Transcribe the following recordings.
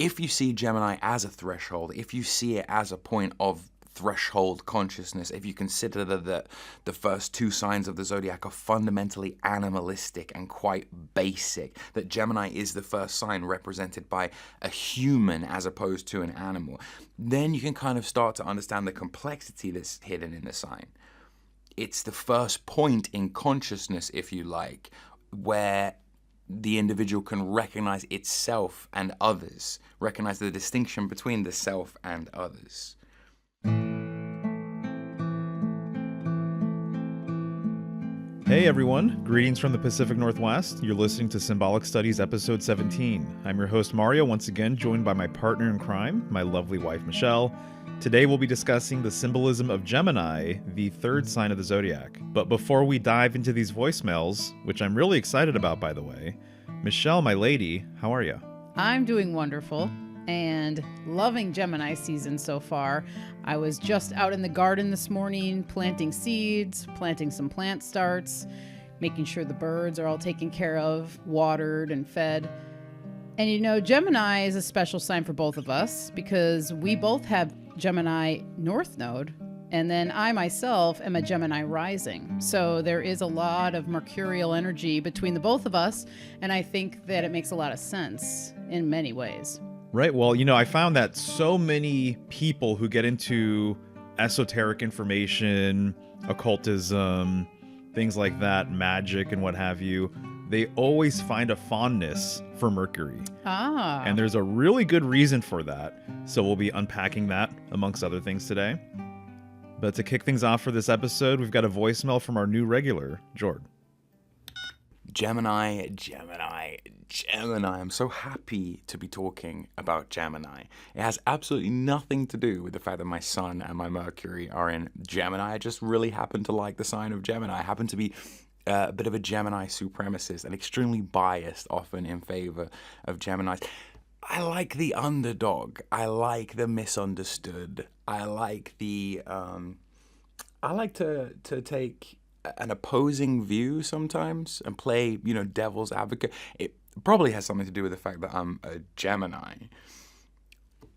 If you see Gemini as a threshold, if you see it as a point of threshold consciousness, if you consider that the first two signs of the zodiac are fundamentally animalistic and quite basic, that Gemini is the first sign represented by a human as opposed to an animal, then you can kind of start to understand the complexity that's hidden in the sign. It's the first point in consciousness, if you like, where the individual can recognize itself and others, recognize the distinction between the self and others. Hey everyone, greetings from the Pacific Northwest. You're listening to Symbolic Studies episode 17. I'm your host Mario, once again joined by my partner in crime, my lovely wife Michelle. Today we'll be discussing the symbolism of Gemini, the third sign of the zodiac. But before we dive into these voicemails, which I'm really excited about by the way, Michelle, my lady, how are you? I'm doing wonderful and loving Gemini season so far. I was just out in the garden this morning planting seeds, planting some plant starts, making sure the birds are all taken care of, watered and fed. And you know, Gemini is a special sign for both of us because we both have Gemini North Node, and then I myself am a Gemini rising. So there is a lot of mercurial energy between the both of us, and I think that it makes a lot of sense in many ways. Right. Well, you know, I found that so many people who get into esoteric information, occultism, things like that, magic and what have you, they always find a fondness for Mercury. And there's a really good reason for that. So we'll be unpacking that amongst other things today. But to kick things off for this episode, we've got a voicemail from our new regular, Jord. Gemini. I'm so happy to be talking about Gemini. It has absolutely nothing to do with the fact that my Sun and my Mercury are in Gemini. I just really happen to like the sign of Gemini. I happen to be a bit of a Gemini supremacist and extremely biased often in favor of Geminis. I like the underdog. I like the misunderstood. I like I like to take an opposing view sometimes and play, devil's advocate. It probably has something to do with the fact that I'm a Gemini.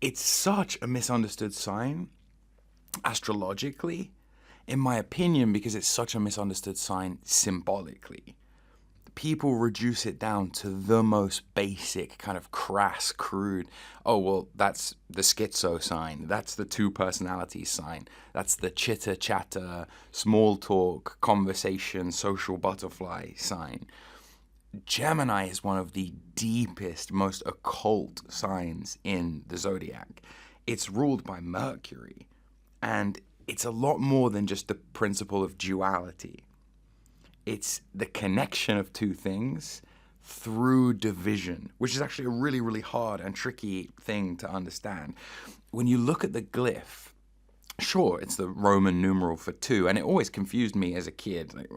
It's such a misunderstood sign astrologically, in my opinion, because it's such a misunderstood sign symbolically. People reduce it down to the most basic, kind of crass, crude. Oh, well, that's the schizo sign. That's the two personality sign. That's the chitter chatter, small talk, conversation, social butterfly sign. Gemini is one of the deepest, most occult signs in the zodiac. It's ruled by Mercury, and it's a lot more than just the principle of duality. It's the connection of two things through division, which is actually a really, really hard and tricky thing to understand. When you look at the glyph, sure, it's the Roman numeral for two, and it always confused me as a kid, like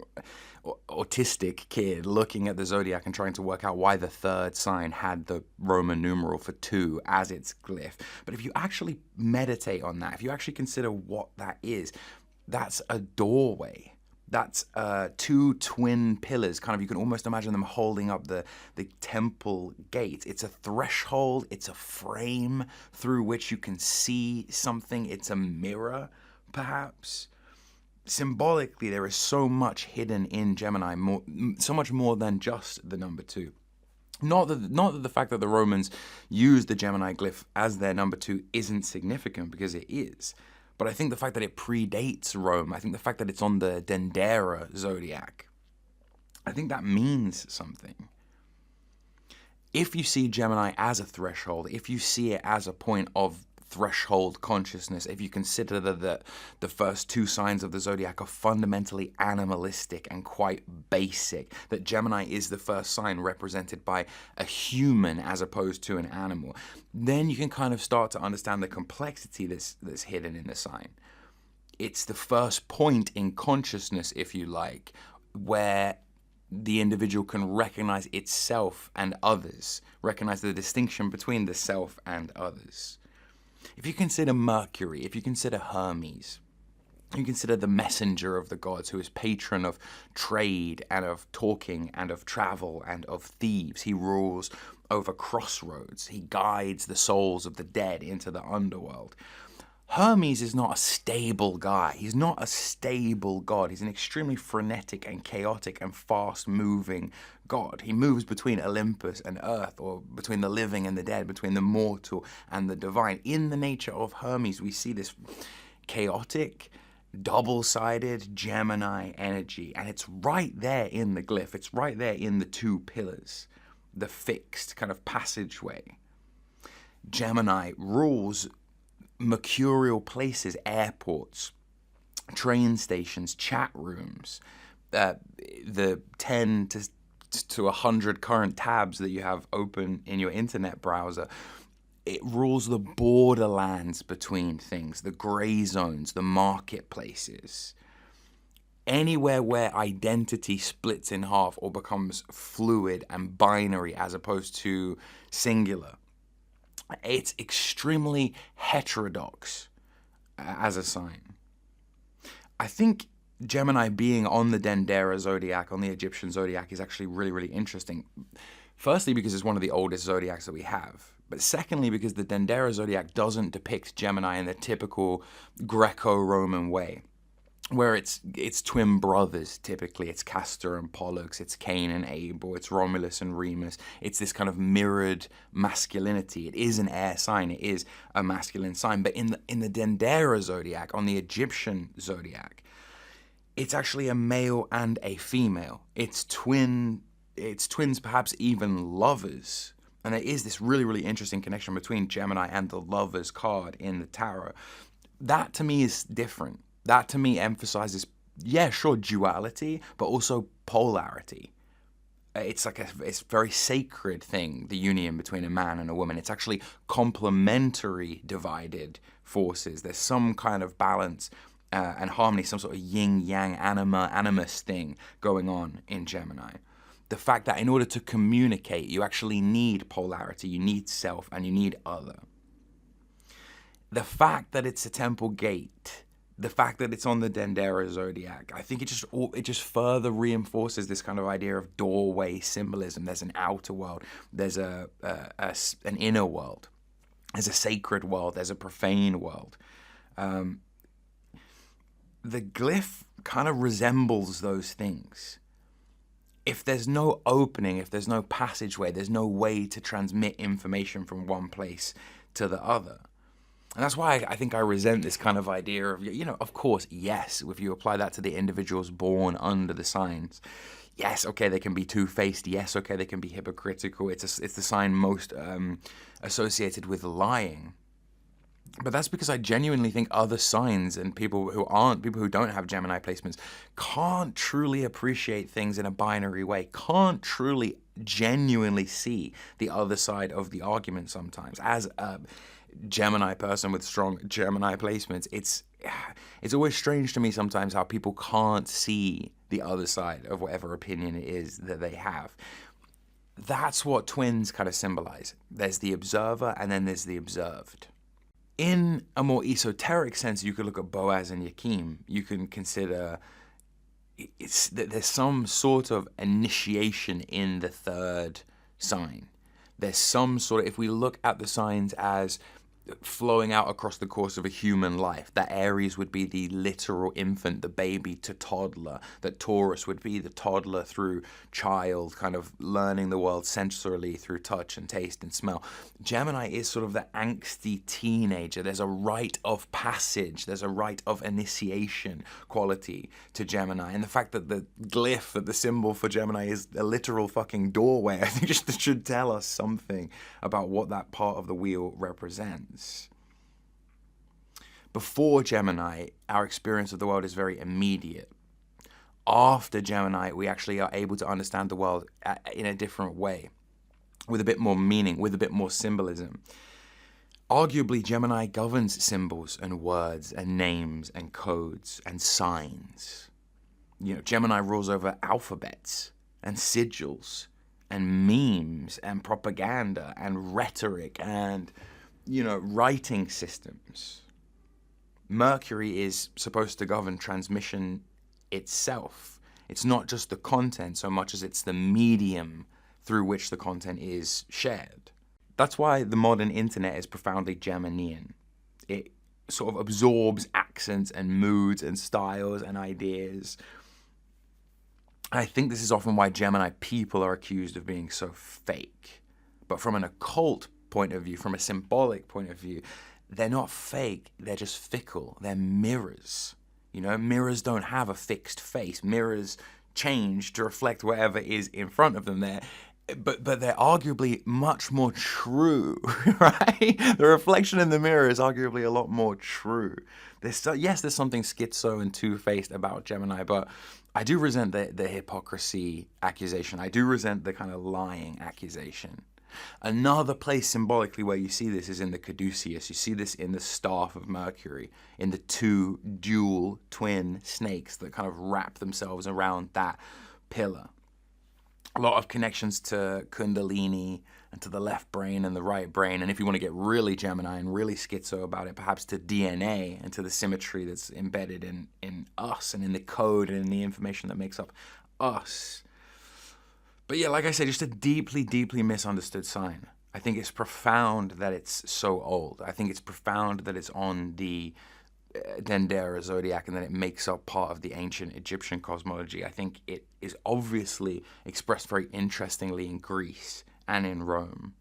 autistic kid, looking at the zodiac and trying to work out why the third sign had the Roman numeral for two as its glyph. But if you actually meditate on that, if you actually consider what that is, that's a doorway. That's two twin pillars, kind of, you can almost imagine them holding up the temple gate. It's a threshold, it's a frame through which you can see something. It's a mirror, perhaps. Symbolically, there is so much hidden in Gemini, so much more than just the number two. Not that the fact that the Romans used the Gemini glyph as their number two isn't significant, because it is. But I think the fact that it predates Rome, I think the fact that it's on the Dendera zodiac, I think that means something. If you see Gemini as a threshold, if you see it as a point of threshold consciousness, if you consider that the first two signs of the zodiac are fundamentally animalistic and quite basic, that Gemini is the first sign represented by a human as opposed to an animal, then you can kind of start to understand the complexity that's hidden in the sign. It's the first point in consciousness, if you like, where the individual can recognize itself and others, recognize the distinction between the self and others. If you consider Mercury, if you consider Hermes, You consider the messenger of the gods, who is patron of trade and of talking and of travel and of thieves. He rules over crossroads. He guides the souls of the dead into the underworld. Hermes is not a stable guy. He's not a stable god. He's an extremely frenetic and chaotic and fast-moving god. He moves between Olympus and Earth, or between the living and the dead, between the mortal and the divine. In the nature of Hermes, we see this chaotic, double-sided Gemini energy, and it's right there in the glyph. It's right there in the two pillars, the fixed kind of passageway. Gemini rules mercurial places, airports, train stations, chat rooms, the 10 to 100 current tabs that you have open in your internet browser. It rules the borderlands between things, the gray zones, the marketplaces. Anywhere where identity splits in half or becomes fluid and binary as opposed to singular. It's extremely heterodox as a sign. I think Gemini being on the Dendera zodiac, on the Egyptian zodiac, is actually really, really interesting. Firstly, because it's one of the oldest zodiacs that we have. But secondly, because the Dendera zodiac doesn't depict Gemini in the typical Greco-Roman way, where it's twin brothers, typically. It's Castor and Pollux, it's Cain and Abel, it's Romulus and Remus. It's this kind of mirrored masculinity. It is an air sign, it is a masculine sign. But in the Dendera zodiac, on the Egyptian zodiac, it's actually a male and a female. It's twins, perhaps even lovers. And there is this really, really interesting connection between Gemini and the Lovers card in the tarot. That to me is different. That to me emphasizes, yeah, sure, duality, but also polarity. It's like it's a very sacred thing, the union between a man and a woman. It's actually complementary divided forces. There's some kind of balance and harmony, some sort of yin-yang animus thing going on in Gemini. The fact that in order to communicate, you actually need polarity, you need self, and you need other. The fact that it's a temple gate, the fact that it's on the Dendera zodiac, I think it just further reinforces this kind of idea of doorway symbolism. There's an outer world, there's an inner world, there's a sacred world, there's a profane world. The glyph kind of resembles those things. If there's no opening, if there's no passageway, there's no way to transmit information from one place to the other. And that's why I think I resent this kind of idea of, of course, yes, if you apply that to the individuals born under the signs, yes, okay, they can be two-faced, yes, okay, they can be hypocritical, it's the sign most associated with lying. But that's because I genuinely think other signs and people who don't have Gemini placements can't truly appreciate things in a binary way, can't truly genuinely see the other side of the argument sometimes. As a Gemini person with strong Gemini placements, it's always strange to me sometimes how people can't see the other side of whatever opinion it is that they have. That's what twins kind of symbolize. There's the observer and then there's the observed. In a more esoteric sense, you could look at Boaz and Yakim. You can consider there's some sort of initiation in the third sign. There's some sort of, if we look at the signs as flowing out across the course of a human life, that Aries would be the literal infant, the baby to toddler, that Taurus would be the toddler through child, kind of learning the world sensorily through touch and taste and smell. Gemini is sort of the angsty teenager. There's a rite of passage, there's a rite of initiation quality to Gemini. And the fact that the glyph, that the symbol for Gemini is a literal fucking doorway, I think just should tell us something about what that part of the wheel represents. Before Gemini, our experience of the world is very immediate. After Gemini, we actually are able to understand the world in a different way, with a bit more meaning, with a bit more symbolism. Arguably, Gemini governs symbols and words and names and codes and signs. Gemini rules over alphabets and sigils and memes and propaganda and rhetoric and writing systems. Mercury is supposed to govern transmission itself. It's not just the content so much as it's the medium through which the content is shared. That's why the modern internet is profoundly Geminian. It sort of absorbs accents and moods and styles and ideas. I think this is often why Gemini people are accused of being so fake. But from an occult point of view, from a symbolic point of view, they're not fake, they're just fickle. They're mirrors. You know, mirrors don't have a fixed face. Mirrors change to reflect whatever is in front of them there. But they're arguably much more true, right? The reflection in the mirror is arguably a lot more true. There's something schizo and two-faced about Gemini, but I do resent the hypocrisy accusation. I do resent the kind of lying accusation. Another place symbolically where you see this is in the caduceus. You see this in the staff of Mercury, in the two dual twin snakes that kind of wrap themselves around that pillar. A lot of connections to Kundalini and to the left brain and the right brain. And if you want to get really Gemini and really schizo about it, perhaps to DNA and to the symmetry that's embedded in us and in the code and in the information that makes up us. But yeah, like I said, just a deeply, deeply misunderstood sign. I think it's profound that it's so old. I think it's profound that it's on the Dendera zodiac and that it makes up part of the ancient Egyptian cosmology. I think it is obviously expressed very interestingly in Greece and in Rome.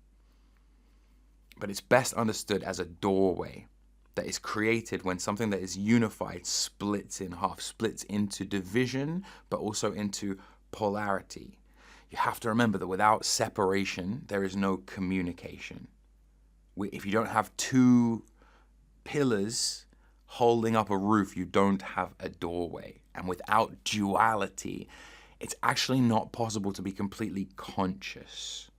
But it's best understood as a doorway that is created when something that is unified splits in half, splits into division, but also into polarity. You have to remember that without separation, there is no communication. If you don't have two pillars holding up a roof, you don't have a doorway. And without duality, it's actually not possible to be completely conscious.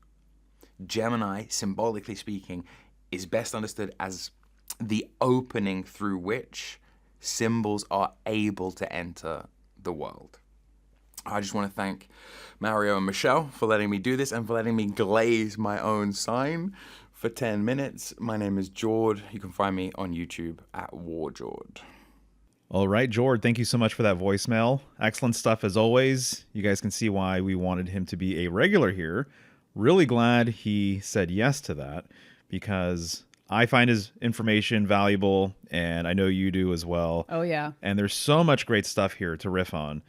Gemini, symbolically speaking, is best understood as the opening through which symbols are able to enter the world. I just want to thank Mario and Michelle for letting me do this and for letting me glaze my own sign for 10 minutes. My name is Jord. You can find me on YouTube at Jord. All right, Jord, thank you so much for that voicemail. Excellent stuff as always. You guys can see why we wanted him to be a regular here. Really glad he said yes to that because I find his information valuable and I know you do as well. Oh, yeah. And there's so much great stuff here to riff on.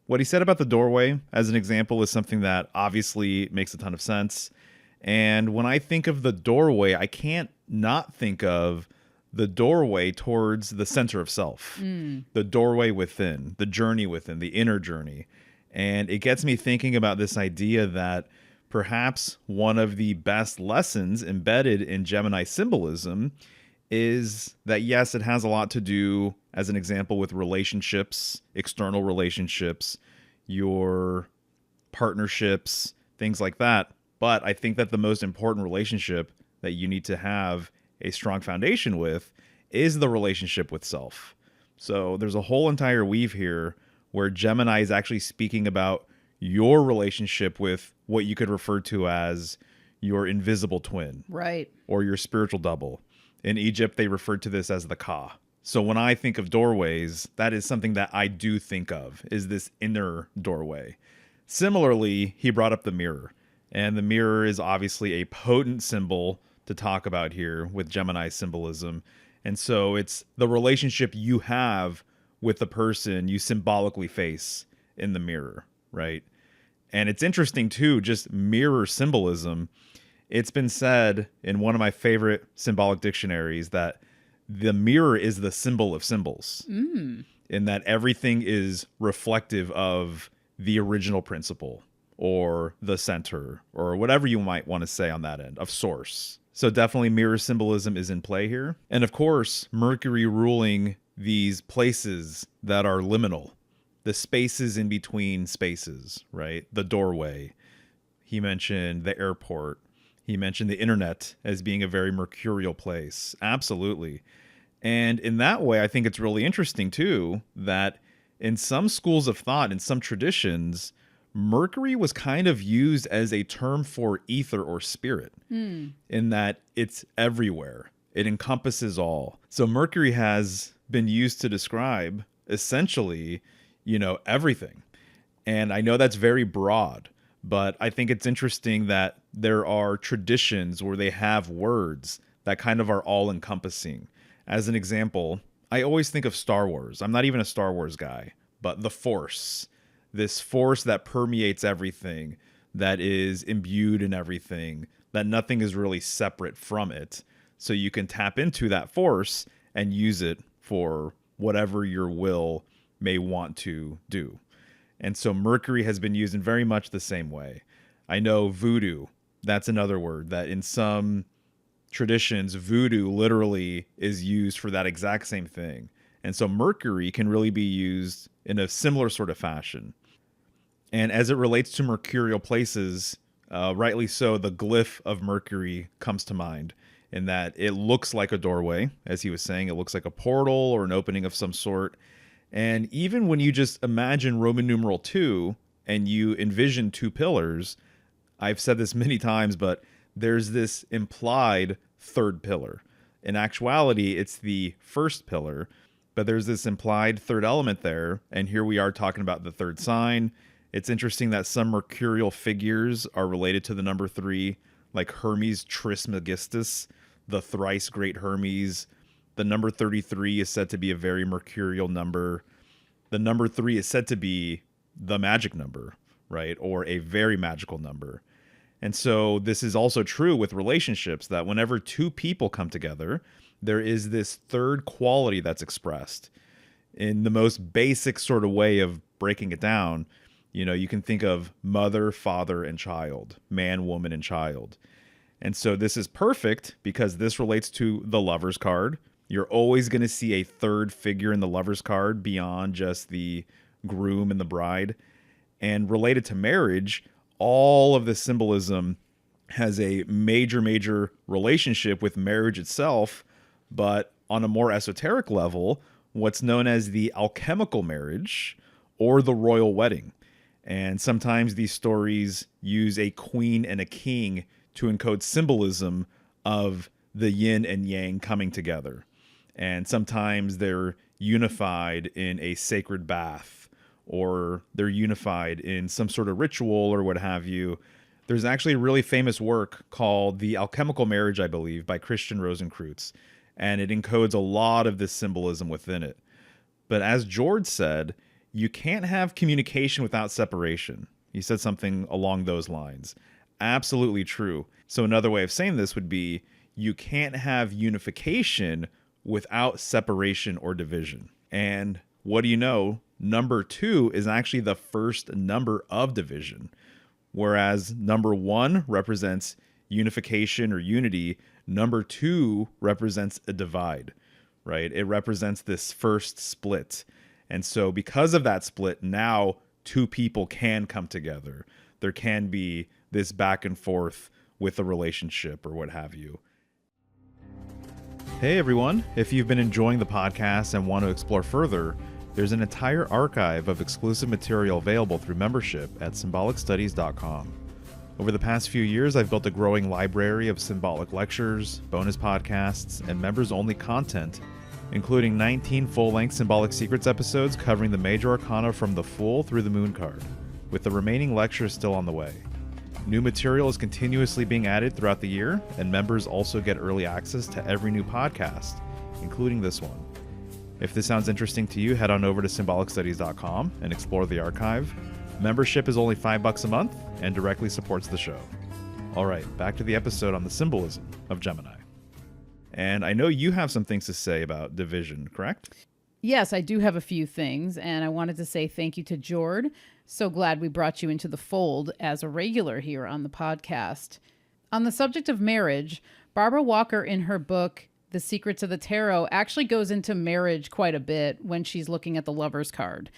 What he said about the doorway, as an example, is something that obviously makes a ton of sense. And when I think of the doorway, I can't not think of the doorway towards the center of self, the doorway within, the journey within, the inner journey. And it gets me thinking about this idea that perhaps one of the best lessons embedded in Gemini symbolism is that, yes, it has a lot to do, as an example, with relationships, external relationships, your partnerships, things like that. But I think that the most important relationship that you need to have a strong foundation with is the relationship with self. So there's a whole entire weave here where Gemini is actually speaking about your relationship with what you could refer to as your invisible twin. Right. Or your spiritual double. In Egypt, they referred to this as the Ka. So when I think of doorways, that is something that I do think of, is this inner doorway. Similarly, he brought up the mirror. And the mirror is obviously a potent symbol to talk about here with Gemini symbolism. And so it's the relationship you have with the person you symbolically face in the mirror, right? And it's interesting too, just mirror symbolism. It's been said in one of my favorite symbolic dictionaries that the mirror is the symbol of symbols, in that everything is reflective of the original principle or the center or whatever you might want to say on that end of source. So definitely mirror symbolism is in play here. And of course, Mercury ruling these places that are liminal, the spaces in between spaces, right? The doorway. He mentioned the airport. He mentioned the internet as being a very mercurial place. Absolutely. And in that way, I think it's really interesting too, that in some schools of thought, in some traditions, Mercury was kind of used as a term for ether or spirit, in that it's everywhere. It encompasses all. So Mercury has been used to describe essentially, everything. And I know that's very broad, but I think it's interesting that there are traditions where they have words that kind of are all encompassing. As an example, I always think of Star Wars. I'm not even a Star Wars guy, but the Force, this force that permeates everything, that is imbued in everything, that nothing is really separate from it. So you can tap into that force and use it for whatever your will may want to do. And so Mercury has been used in very much the same way. I know voodoo, that's another word that in some traditions, voodoo literally is used for that exact same thing. And so Mercury can really be used in a similar sort of fashion. And as it relates to mercurial places, rightly so, the glyph of Mercury comes to mind in that it looks like a doorway, as he was saying. It looks like a portal or an opening of some sort. And even when you just imagine Roman numeral 2 and you envision two pillars, I've said this many times, but there's this implied third pillar. In actuality, it's the first pillar, but there's this implied third element there. And here we are talking about the third sign. It's interesting that some mercurial figures are related to the number 3, like Hermes Trismegistus, the thrice great Hermes. The number 33 is said to be a very mercurial number. The number 3 is said to be the magic number, right? Or a very magical number. And so this is also true with relationships, that whenever two people come together, there is this third quality that's expressed. In the most basic sort of way of breaking it down, you can think of mother, father, and child, man, woman, and child. And so this is perfect because this relates to the Lover's card. You're always going to see a third figure in the Lover's card beyond just the groom and the bride. And related to marriage, all of the symbolism has a major, major relationship with marriage itself, but on a more esoteric level, what's known as the alchemical marriage or the royal wedding. And sometimes these stories use a queen and a king to encode symbolism of the yin and yang coming together. And sometimes they're unified in a sacred bath, or they're unified in some sort of ritual or what have you. There's actually a really famous work called The Alchemical Marriage, I believe, by Christian Rosenkreutz, and it encodes a lot of this symbolism within it. But as Jord said, you can't have communication without separation. He said something along those lines. Absolutely true. So another way of saying this would be, you can't have unification without separation or division. And what do you know? Number 2 is actually the first number of division. Whereas number 1 represents unification or unity, number 2 represents a divide, right? It represents this first split. And so because of that split, now two people can come together. There can be this back and forth with a relationship or what have you. Hey everyone, if you've been enjoying the podcast and want to explore further, there's an entire archive of exclusive material available through membership at symbolicstudies.com. Over the past few years, I've built a growing library of symbolic lectures, bonus podcasts, and members-only content, including 19 full-length Symbolic Secrets episodes covering the major arcana from the Fool through the Moon card, with the remaining lectures still on the way. New material is continuously being added throughout the year, and members also get early access to every new podcast, including this one. If this sounds interesting to you, head on over to symbolicstudies.com and explore the archive. Membership is only $5 a month and directly supports the show. All right, back to the episode on the symbolism of Gemini. And I know you have some things to say about division, correct? Yes, I do have a few things, and I wanted to say thank you to Jord. So glad we brought you into the fold as a regular here on the podcast. On the subject of marriage, Barbara Walker in her book, The Secrets of the Tarot, actually goes into marriage quite a bit when she's looking at the Lover's card.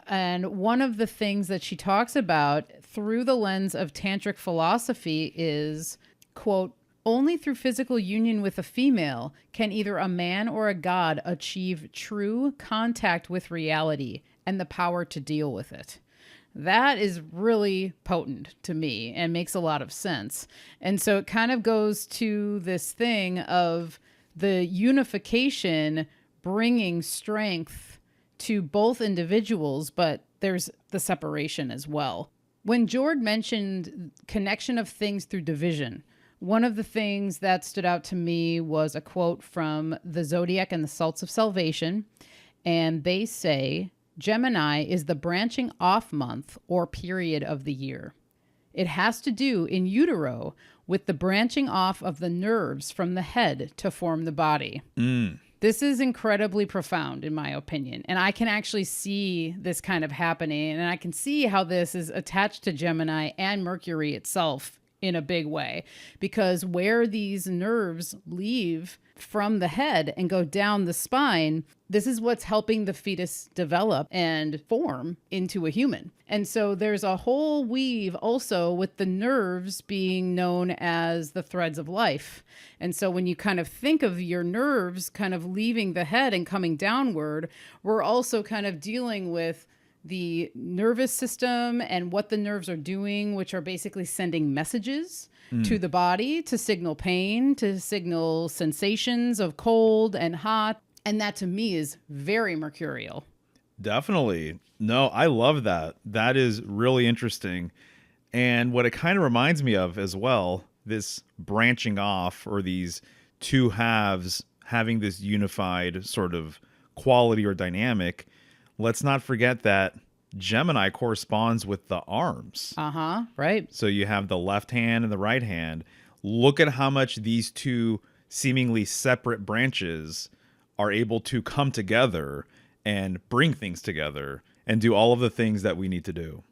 And one of the things that she talks about through the lens of tantric philosophy is, quote, only through physical union with a female can either a man or a god achieve true contact with reality and the power to deal with it. That is really potent to me and makes a lot of sense. And so it kind of goes to this thing of the unification bringing strength to both individuals, but there's the separation as well. When Jord mentioned connection of things through division, one of the things that stood out to me was a quote from the Zodiac and the Salts of Salvation. And they say, Gemini is the branching off month or period of the year. It has to do in utero with the branching off of the nerves from the head to form the body. This is incredibly profound, in my opinion. And I can actually see this kind of happening. And I can see how this is attached to Gemini and Mercury itself in a big way. Because where these nerves leave from the head and go down the spine, this is what's helping the fetus develop and form into a human. And so there's a whole weave also with the nerves being known as the threads of life. And so when you kind of think of your nerves kind of leaving the head and coming downward, we're also kind of dealing with the nervous system and what the nerves are doing, which are basically sending messages to the body to signal pain, to signal sensations of cold and hot. And that to me is very mercurial. Definitely. No, I love that. That is really interesting. And what it kind of reminds me of as well, this branching off, or these two halves having this unified sort of quality or dynamic. Let's not forget that Gemini corresponds with the arms. Right. So you have the left hand and the right hand. Look at how much these two seemingly separate branches are able to come together and bring things together and do all of the things that we need to do.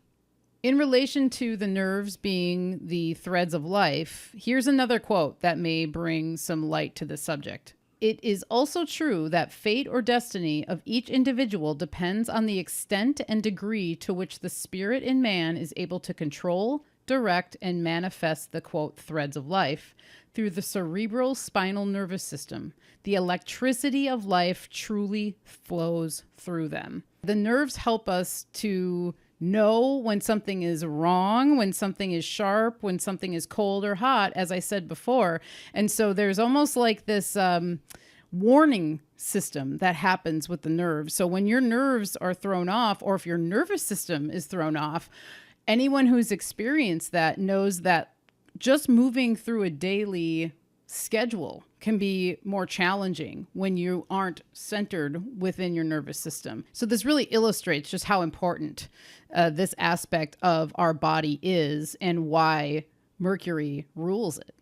In relation to the nerves being the threads of life, here's another quote that may bring some light to the subject. It is also true that fate or destiny of each individual depends on the extent and degree to which the spirit in man is able to control, direct, and manifest the, quote, threads of life through the cerebral spinal nervous system. The electricity of life truly flows through them. The nerves help us to know when something is wrong, when something is sharp, when something is cold or hot, as I said before. And so there's almost like this warning system that happens with the nerves. So when your nerves are thrown off, or if your nervous system is thrown off, anyone who's experienced that knows that just moving through a daily schedule can be more challenging when you aren't centered within your nervous system. So this really illustrates just how important this aspect of our body is and why Mercury rules it.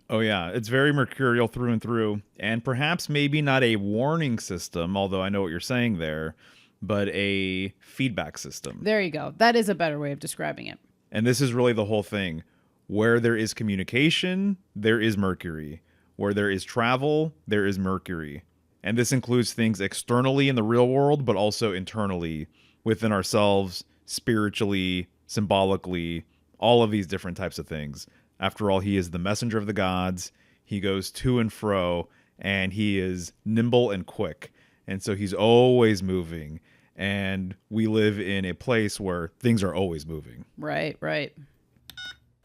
Oh, yeah. It's very mercurial through and through. And perhaps maybe not a warning system, although I know what you're saying there, but a feedback system. There you go. That is a better way of describing it. And this is really the whole thing. Where there is communication, there is Mercury. Where there is travel, there is Mercury. And this includes things externally in the real world, but also internally within ourselves, spiritually, symbolically, all of these different types of things. After all, he is the messenger of the gods. He goes to and fro, and he is nimble and quick. And so he's always moving. And we live in a place where things are always moving. Right, right.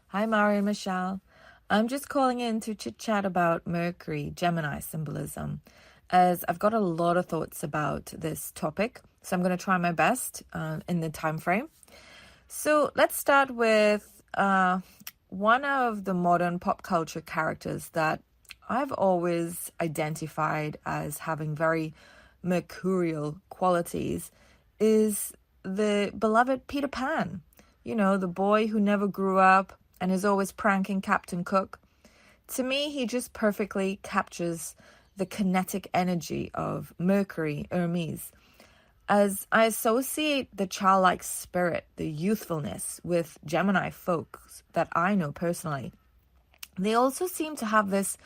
Hi, Mari and Michelle. I'm just calling in to chit-chat about Mercury, Gemini symbolism, as I've got a lot of thoughts about this topic. So I'm going to try my best in the time frame. So let's start with one of the modern pop culture characters that I've always identified as having very mercurial qualities is the beloved Peter Pan. You know, the boy who never grew up and is always pranking Captain Cook. To me, he just perfectly captures the kinetic energy of Mercury, Hermes, as I associate the childlike spirit, the youthfulness, with Gemini folks that I know personally. They also seem to have this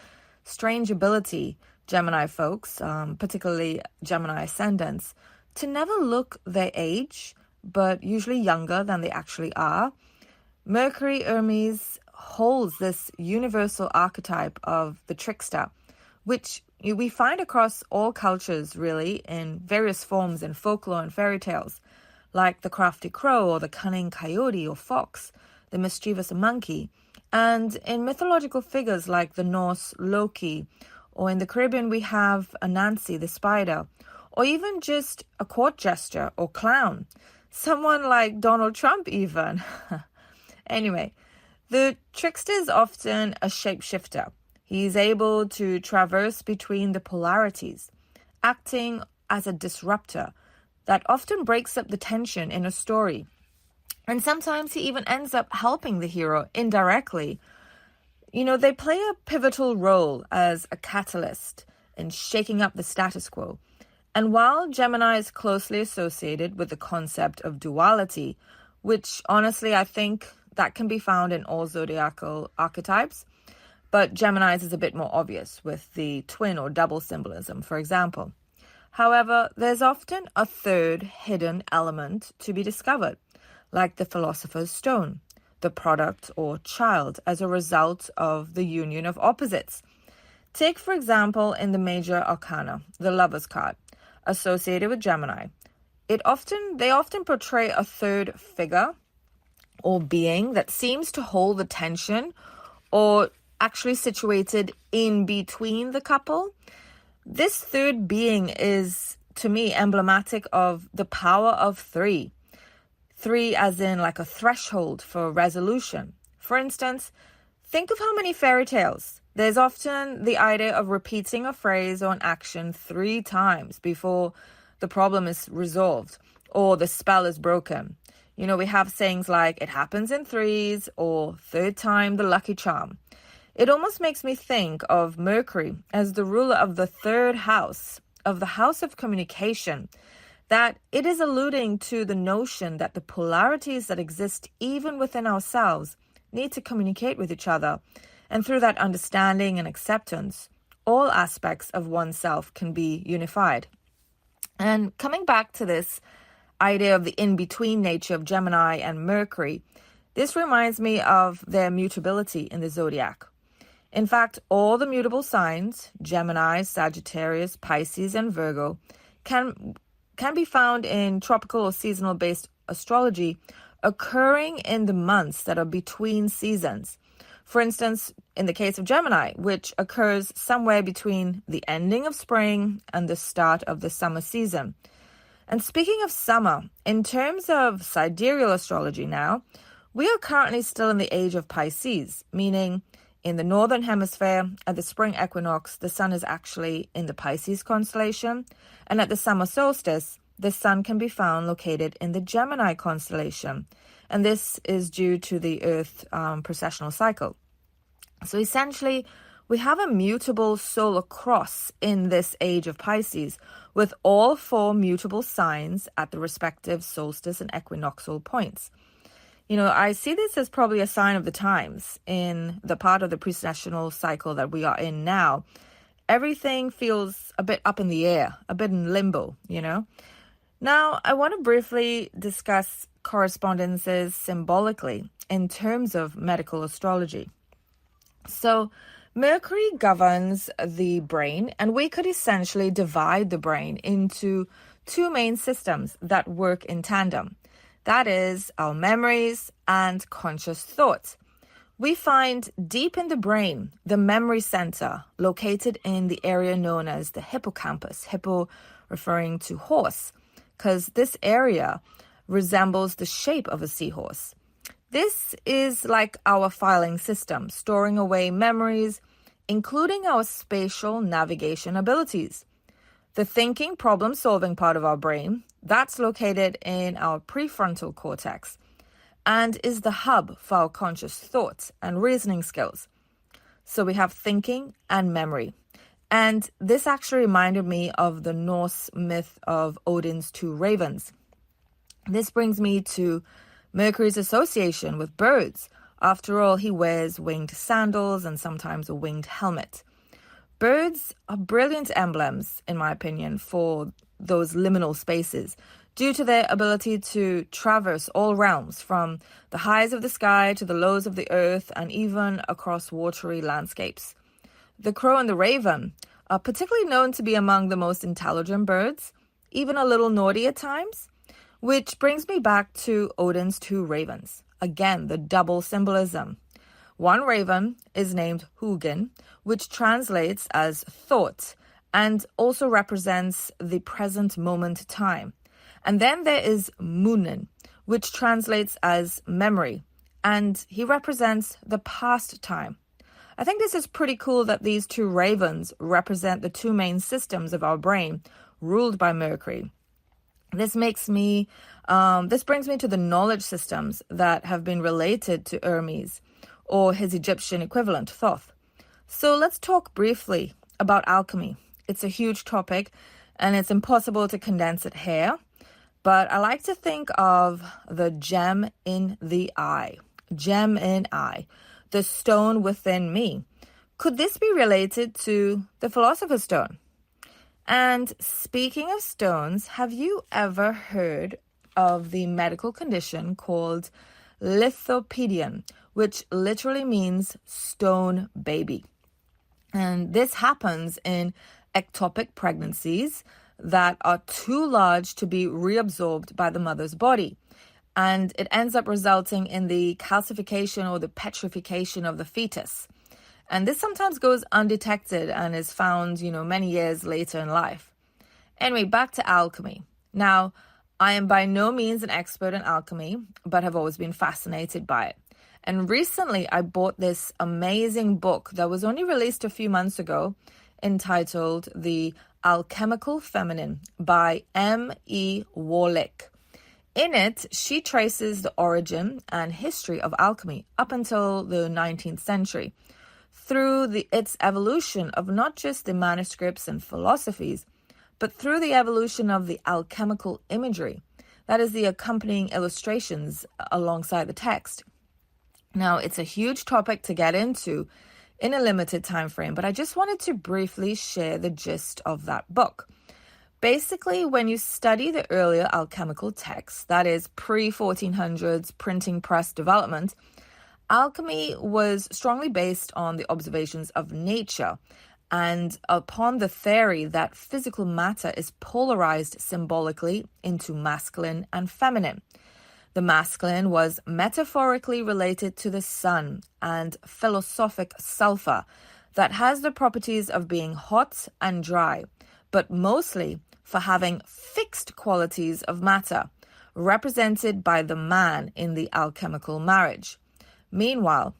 strange ability, Gemini folks, particularly Gemini ascendants, to never look their age, but usually younger than they actually are. Mercury Hermes holds this universal archetype of the trickster, which we find across all cultures, really, in various forms in folklore and fairy tales, like the crafty crow or the cunning coyote or fox, the mischievous monkey, and in mythological figures like the Norse Loki Or in the Caribbean, we have a Nancy, the spider. Or even just a court jester or clown. Someone like Donald Trump even. Anyway, the trickster is often a shapeshifter. He's able to traverse between the polarities, acting as a disruptor that often breaks up the tension in a story. And sometimes he even ends up helping the hero indirectly. They play a pivotal role as a catalyst in shaking up the status quo. And while Gemini is closely associated with the concept of duality, which honestly I think that can be found in all zodiacal archetypes, but Gemini's is a bit more obvious with the twin or double symbolism, for example. However, there's often a third hidden element to be discovered, like the philosopher's stone, the product or child as a result of the union of opposites. Take, for example, in the major arcana, the Lover's card, associated with Gemini. They often portray a third figure or being that seems to hold the tension or actually situated in between the couple. This third being is, to me, emblematic of the power of three. Three as in like a threshold for resolution. For instance, think of how many fairy tales. There's often the idea of repeating a phrase or an action 3 times before the problem is resolved or the spell is broken. We have sayings like, it happens in 3s or third time the lucky charm. It almost makes me think of Mercury as the ruler of the third house, of the house of communication, that it is alluding to the notion that the polarities that exist even within ourselves need to communicate with each other. And through that understanding and acceptance, all aspects of oneself can be unified. And coming back to this idea of the in-between nature of Gemini and Mercury, this reminds me of their mutability in the zodiac. In fact, all the mutable signs, Gemini, Sagittarius, Pisces, and Virgo, can be found in tropical or seasonal-based astrology occurring in the months that are between seasons. For instance, in the case of Gemini, which occurs somewhere between the ending of spring and the start of the summer season. And speaking of summer, in terms of sidereal astrology now, we are currently still in the age of Pisces, meaning in the northern hemisphere, at the spring equinox, the sun is actually in the Pisces constellation, and at the summer solstice, the sun can be found located in the Gemini constellation, and this is due to the Earth precessional cycle. So essentially, we have a mutable solar cross in this age of Pisces, with all 4 mutable signs at the respective solstice and equinoxial points. I see this as probably a sign of the times in the part of the precessional cycle that we are in now. Everything feels a bit up in the air, a bit in limbo, Now, I want to briefly discuss correspondences symbolically in terms of medical astrology. So, Mercury governs the brain, and we could essentially divide the brain into 2 main systems that work in tandem. That is our memories and conscious thoughts. We find deep in the brain the memory center located in the area known as the hippocampus, hippo referring to horse, because this area resembles the shape of a seahorse. This is like our filing system, storing away memories, including our spatial navigation abilities. The thinking, problem-solving part of our brain, that's located in our prefrontal cortex and is the hub for our conscious thoughts and reasoning skills. So we have thinking and memory. And this actually reminded me of the Norse myth of Odin's 2 ravens. This brings me to Mercury's association with birds. After all, he wears winged sandals and sometimes a winged helmet. Birds are brilliant emblems, in my opinion, for those liminal spaces due to their ability to traverse all realms, from the highs of the sky to the lows of the earth and even across watery landscapes. The crow and the raven are particularly known to be among the most intelligent birds, even a little naughty at times, which brings me back to Odin's 2 ravens. Again, the double symbolism. One raven is named Hugin, which translates as thought and also represents the present moment time. And then there is Munin, which translates as memory, and he represents the past time. I think this is pretty cool that these two ravens represent the two main systems of our brain ruled by Mercury. This brings me to the knowledge systems that have been related to Hermes, or his Egyptian equivalent, Thoth. So let's talk briefly about alchemy. It's a huge topic, and it's impossible to condense it here, but I like to think of the gem in the eye. Gem in eye. The stone within me. Could this be related to the Philosopher's Stone? And speaking of stones, have you ever heard of the medical condition called lithopedion, which literally means stone baby? And this happens in ectopic pregnancies that are too large to be reabsorbed by the mother's body. And it ends up resulting in the calcification or the petrification of the fetus. And this sometimes goes undetected and is found, many years later in life. Anyway, back to alchemy. Now, I am by no means an expert in alchemy, but have always been fascinated by it. And recently I bought this amazing book that was only released a few months ago, entitled The Alchemical Feminine by M.E. Warlick. In it, she traces the origin and history of alchemy up until the 19th century, through its evolution of not just the manuscripts and philosophies, but through the evolution of the alchemical imagery, that is the accompanying illustrations alongside the text. Now, it's a huge topic to get into in a limited time frame, but I just wanted to briefly share the gist of that book. Basically, when you study the earlier alchemical texts, that is pre-1400s printing press development, alchemy was strongly based on the observations of nature and upon the theory that physical matter is polarized symbolically into masculine and feminine. The masculine was metaphorically related to the sun and philosophic sulfur that has the properties of being hot and dry, but mostly for having fixed qualities of matter, represented by the man in the alchemical marriage. Meanwhile,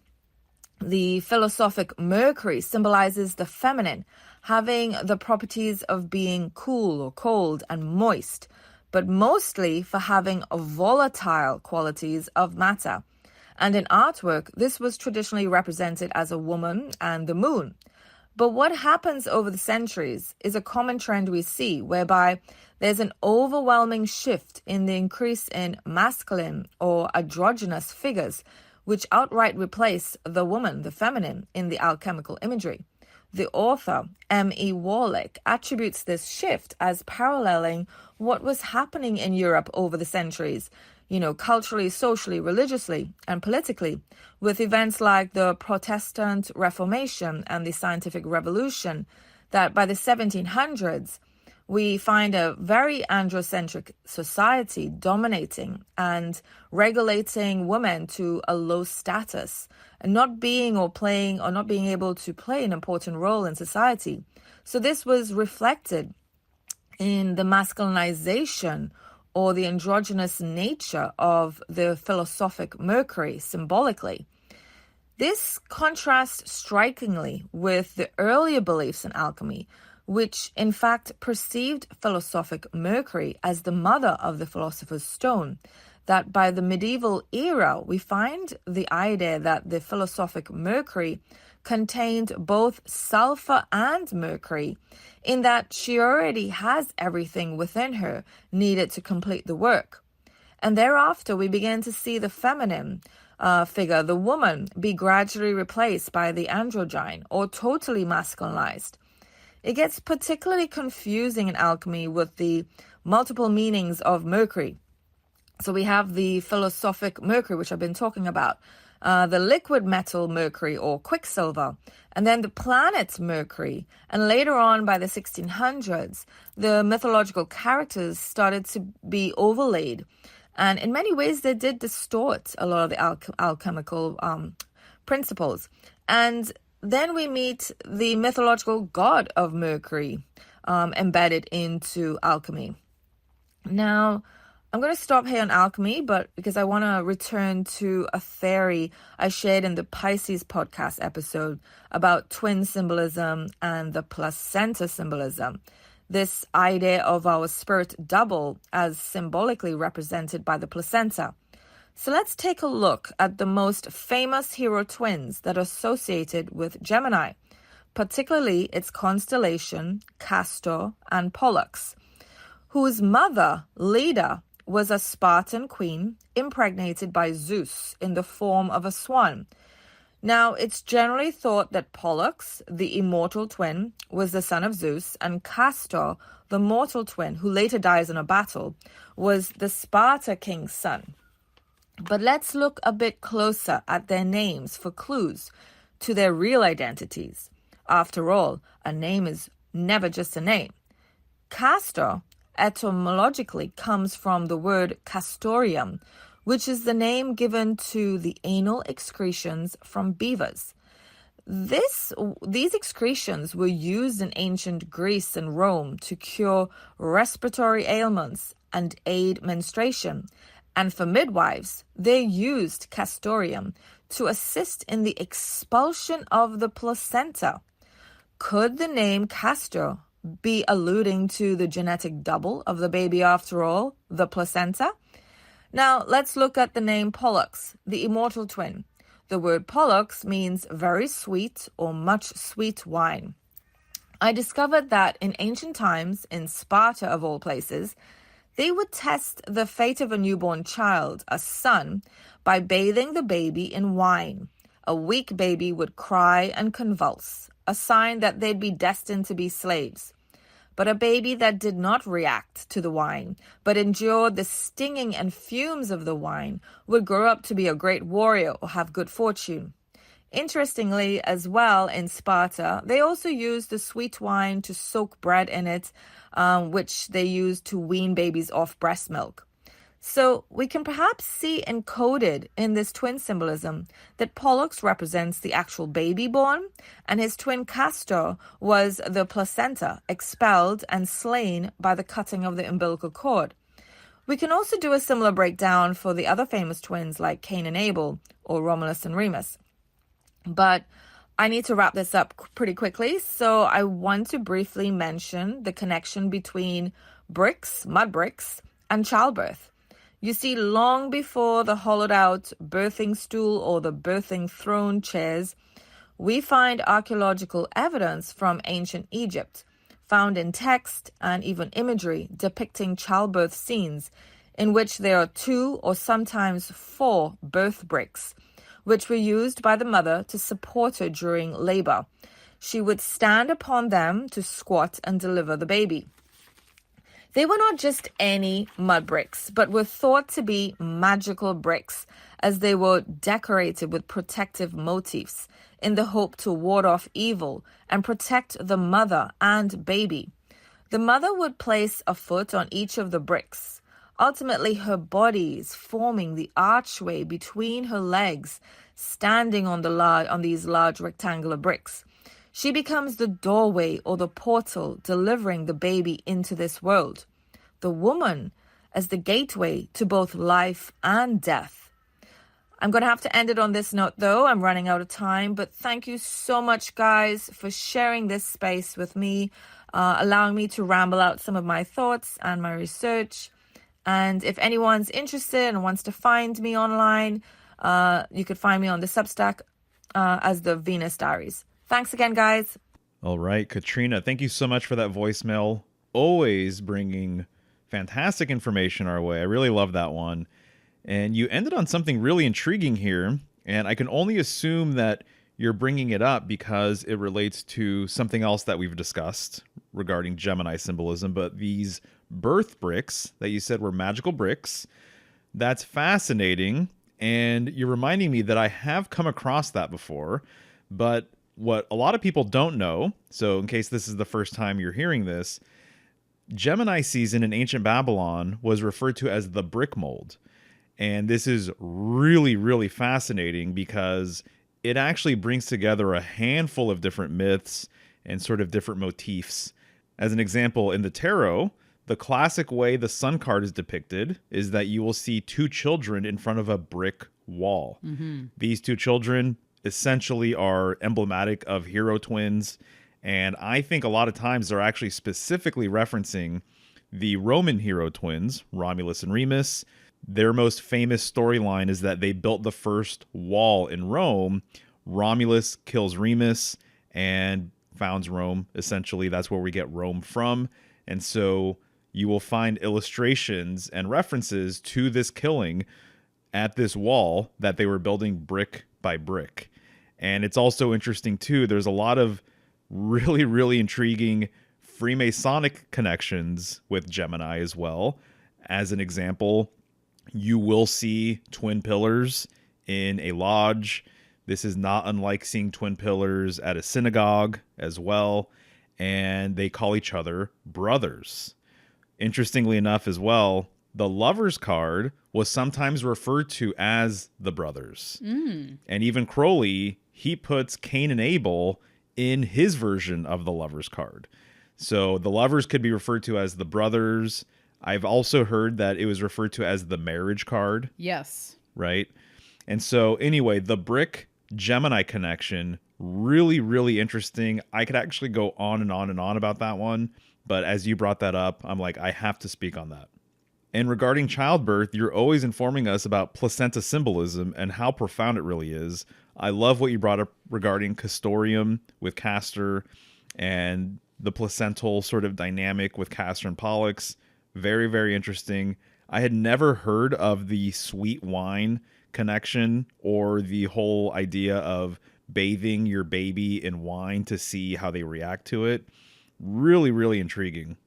the philosophic Mercury symbolizes the feminine, having the properties of being cool or cold and moist, but mostly for having volatile qualities of matter. And in artwork, this was traditionally represented as a woman and the moon. But what happens over the centuries is a common trend we see, whereby there's an overwhelming shift in the increase in masculine or androgynous figures, which outright replace the woman, the feminine, in the alchemical imagery. The author, M.E. Warlick, attributes this shift as paralleling what was happening in Europe over the centuries, culturally, socially, religiously, and politically, with events like the Protestant Reformation and the Scientific Revolution, that by the 1700s, we find a very androcentric society dominating and regulating women to a low status, and not being able to play an important role in society. So this was reflected in the masculinization or the androgynous nature of the philosophic Mercury symbolically. This contrasts strikingly with the earlier beliefs in alchemy, which in fact perceived philosophic Mercury as the mother of the Philosopher's Stone, that by the medieval era we find the idea that the philosophic Mercury contained both sulfur and mercury, in that she already has everything within her needed to complete the work. And thereafter we begin to see the feminine figure, the woman, be gradually replaced by the androgyne or totally masculinized. It gets particularly confusing in alchemy with the multiple meanings of Mercury. So we have the philosophic Mercury, which I've been talking about, the liquid metal Mercury or Quicksilver, and then the planet Mercury. And later on, by the 1600s, the mythological characters started to be overlaid. And in many ways, they did distort a lot of the alchemical principles. And then we meet the mythological god of Mercury embedded into alchemy. Now, I'm going to stop here on alchemy, but because I want to return to a theory I shared in the Pisces podcast episode about twin symbolism and the placenta symbolism. This idea of our spirit double as symbolically represented by the placenta. So let's take a look at the most famous hero twins that are associated with Gemini, particularly its constellation, Castor and Pollux, whose mother, Leda, was a Spartan queen impregnated by Zeus in the form of a swan. Now, it's generally thought that Pollux, the immortal twin, was the son of Zeus, and Castor, the mortal twin, who later dies in a battle, was the Sparta king's son. But let's look a bit closer at their names for clues to their real identities. After all, a name is never just a name. Castor etymologically comes from the word castoreum, which is the name given to the anal excretions from beavers. These excretions were used in ancient Greece and Rome to cure respiratory ailments and aid menstruation. And for midwives, they used castoreum to assist in the expulsion of the placenta. Could the name Castor be alluding to the genetic double of the baby after all, the placenta? Now, let's look at the name Pollux, the immortal twin. The word Pollux means very sweet or much sweet wine. I discovered that in ancient times, in Sparta of all places, they would test the fate of a newborn child, a son, by bathing the baby in wine. A weak baby would cry and convulse, a sign that they'd be destined to be slaves. But a baby that did not react to the wine, but endured the stinging and fumes of the wine, would grow up to be a great warrior or have good fortune. Interestingly, as well, in Sparta, they also used the sweet wine to soak bread in it, which they used to wean babies off breast milk. So we can perhaps see encoded in this twin symbolism that Pollux represents the actual baby born, and his twin Castor was the placenta expelled and slain by the cutting of the umbilical cord. We can also do a similar breakdown for the other famous twins like Cain and Abel or Romulus and Remus. But I need to wrap this up pretty quickly, so I want to briefly mention the connection between bricks, mud bricks, and childbirth. You see, long before the hollowed out birthing stool or the birthing throne chairs, we find archaeological evidence from ancient Egypt, found in text and even imagery depicting childbirth scenes in which there are 2 or sometimes 4 birth bricks, which were used by the mother to support her during labor. She would stand upon them to squat and deliver the baby. They were not just any mud bricks, but were thought to be magical bricks, as they were decorated with protective motifs in the hope to ward off evil and protect the mother and baby. The mother would place a foot on each of the bricks. Ultimately, her body is forming the archway between her legs, standing on these large rectangular bricks. She becomes the doorway or the portal delivering the baby into this world. The woman as the gateway to both life and death. I'm going to have to end it on this note, though. I'm running out of time, but thank you so much, guys, for sharing this space with me, allowing me to ramble out some of my thoughts and my research. And if anyone's interested and wants to find me online, you could find me on the Substack as the Venus Diaries. Thanks again, guys. All right, Katriena, thank you so much for that voicemail. Always bringing fantastic information our way. I really love that one. And you ended on something really intriguing here, and I can only assume that you're bringing it up because it relates to something else that we've discussed regarding Gemini symbolism, but these birth bricks that you said were magical bricks, that's fascinating, and you're reminding me that I have come across that before, but what a lot of people don't know, so in case this is the first time you're hearing this, Gemini season in ancient Babylon was referred to as the brick mold. And this is really, really fascinating because it actually brings together a handful of different myths and sort of different motifs. As an example, in the tarot, the classic way the sun card is depicted is that you will see two children in front of a brick wall. These two children essentially are emblematic of hero twins, and I think a lot of times they're actually specifically referencing the Roman hero twins, Romulus and Remus. Their most famous storyline is that they built the first wall in Rome. Romulus kills Remus and founds Rome. Essentially, that's where we get Rome from. And so you will find illustrations and references to this killing at this wall that they were building brick by brick. And it's also interesting, too, there's a lot of really, really intriguing Freemasonic connections with Gemini as well. As an example, you will see twin pillars in a lodge. This is not unlike seeing twin pillars at a synagogue as well. And they call each other brothers. Interestingly enough as well, the Lover's card was sometimes referred to as the brothers. And even Crowley, he puts Cain and Abel in his version of the Lover's card. So the lovers could be referred to as the brothers. I've also heard that it was referred to as the marriage card. Yes. Right? And so anyway, the brick Gemini connection, really, really interesting. I could actually go on and on and on about that one. But as you brought that up, I'm like, I have to speak on that. And regarding childbirth, you're always informing us about placenta symbolism and how profound it really is. I love what you brought up regarding Castorium with Castor and the placental sort of dynamic with Castor and Pollux. Very, very interesting. I had never heard of the sweet wine connection or the whole idea of bathing your baby in wine to see how they react to it. Really, really intriguing.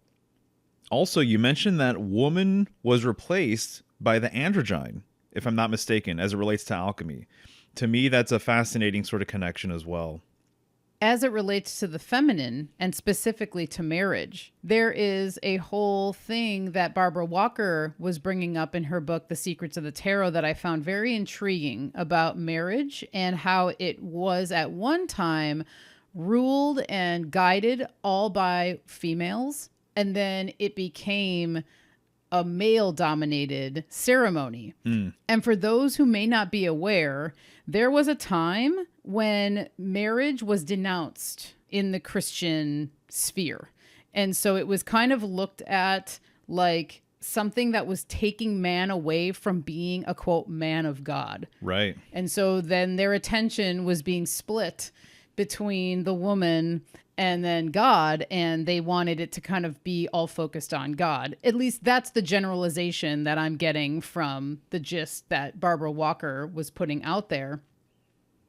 Also, you mentioned that woman was replaced by the androgyne, if I'm not mistaken, as it relates to alchemy. To me, that's a fascinating sort of connection as well. As it relates to the feminine, and specifically to marriage, there is a whole thing that Barbara Walker was bringing up in her book, The Secrets of the Tarot, that I found very intriguing about marriage and how it was at one time ruled and guided all by females, and then it became a male-dominated ceremony. And for those who may not be aware, there was a time when marriage was denounced in the Christian sphere. And so it was kind of looked at like something that was taking man away from being a, quote, man of God. Right. And so then their attention was being split between the woman and then God, and they wanted it to kind of be all focused on God. At least that's the generalization that I'm getting from the gist that Barbara Walker was putting out there.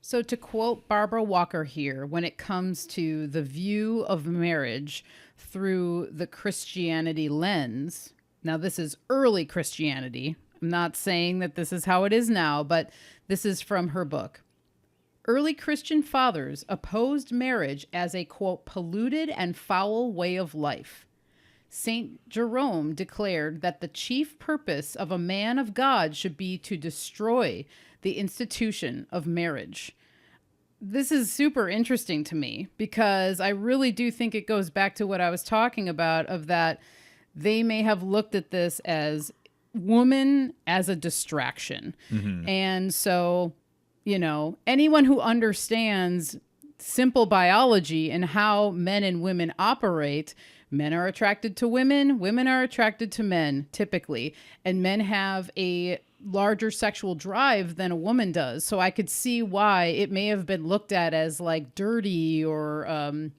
So to quote Barbara Walker here, when it comes to the view of marriage through the Christianity lens, now this is early Christianity. I'm not saying that this is how it is now, but this is from her book. Early Christian fathers opposed marriage as a, quote, polluted and foul way of life. Saint Jerome declared that the chief purpose of a man of God should be to destroy the institution of marriage. This is super interesting to me because I really do think it goes back to what I was talking about, of that they may have looked at this as woman as a distraction. And so, you know, anyone who understands simple biology and how men and women operate, men are attracted to women, women are attracted to men typically, and men have a larger sexual drive than a woman does. So I could see why it may have been looked at as like dirty or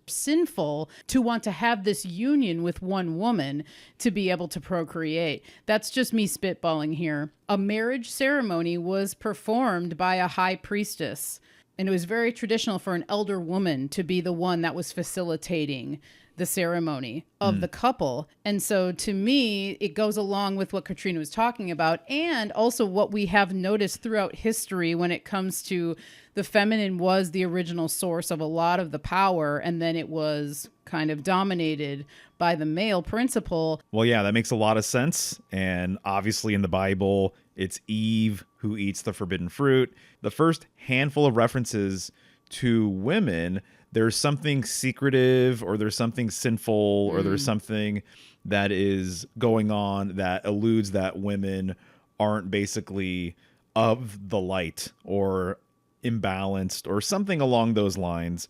sinful to want to have this union with one woman to be able to procreate. That's just me spitballing here. A marriage ceremony was performed by a high priestess, and it was very traditional for an elder woman to be the one that was facilitating the ceremony of the couple. And so to me, it goes along with what Katriena was talking about, and also what we have noticed throughout history when it comes to the feminine was the original source of a lot of the power, and then it was kind of dominated by the male principle. Well, yeah, that makes a lot of sense. And obviously in the Bible, It's Eve who eats the forbidden fruit. The first handful of references to women, there's something secretive, or there's something sinful, or there's something that is going on that alludes that women aren't basically of the light or imbalanced or something along those lines.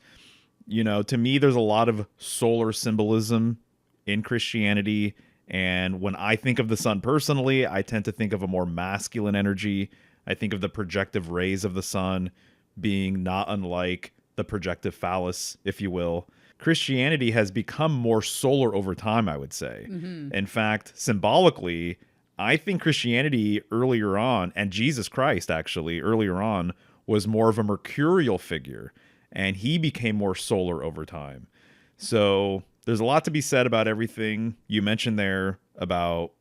You know, to me, there's a lot of solar symbolism in Christianity. And when I think of the sun personally, I tend to think of a more masculine energy. I think of the projective rays of the sun being not unlike the projective phallus, if you will. Christianity has become more solar over time, I would say. In fact, symbolically, I think Christianity earlier on, and Jesus Christ actually earlier on, was more of a mercurial figure, and he became more solar over time. So there's a lot to be said about everything you mentioned there about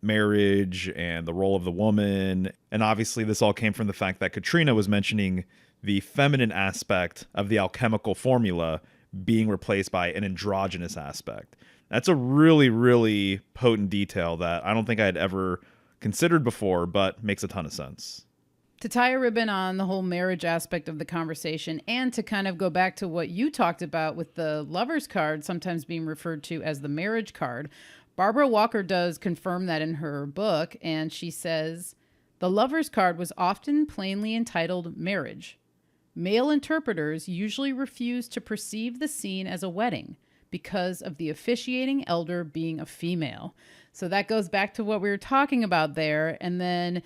marriage and the role of the woman. And obviously this all came from the fact that Katriena was mentioning the feminine aspect of the alchemical formula being replaced by an androgynous aspect. That's a really, really potent detail that I don't think I'd ever considered before, but makes a ton of sense. To tie a ribbon on the whole marriage aspect of the conversation, and to kind of go back to what you talked about with the lover's card sometimes being referred to as the marriage card, Barbara Walker does confirm that in her book, and she says, the lover's card was often plainly entitled marriage. Male interpreters usually refuse to perceive the scene as a wedding because of the officiating elder being a female. So that goes back to what we were talking about there. And then,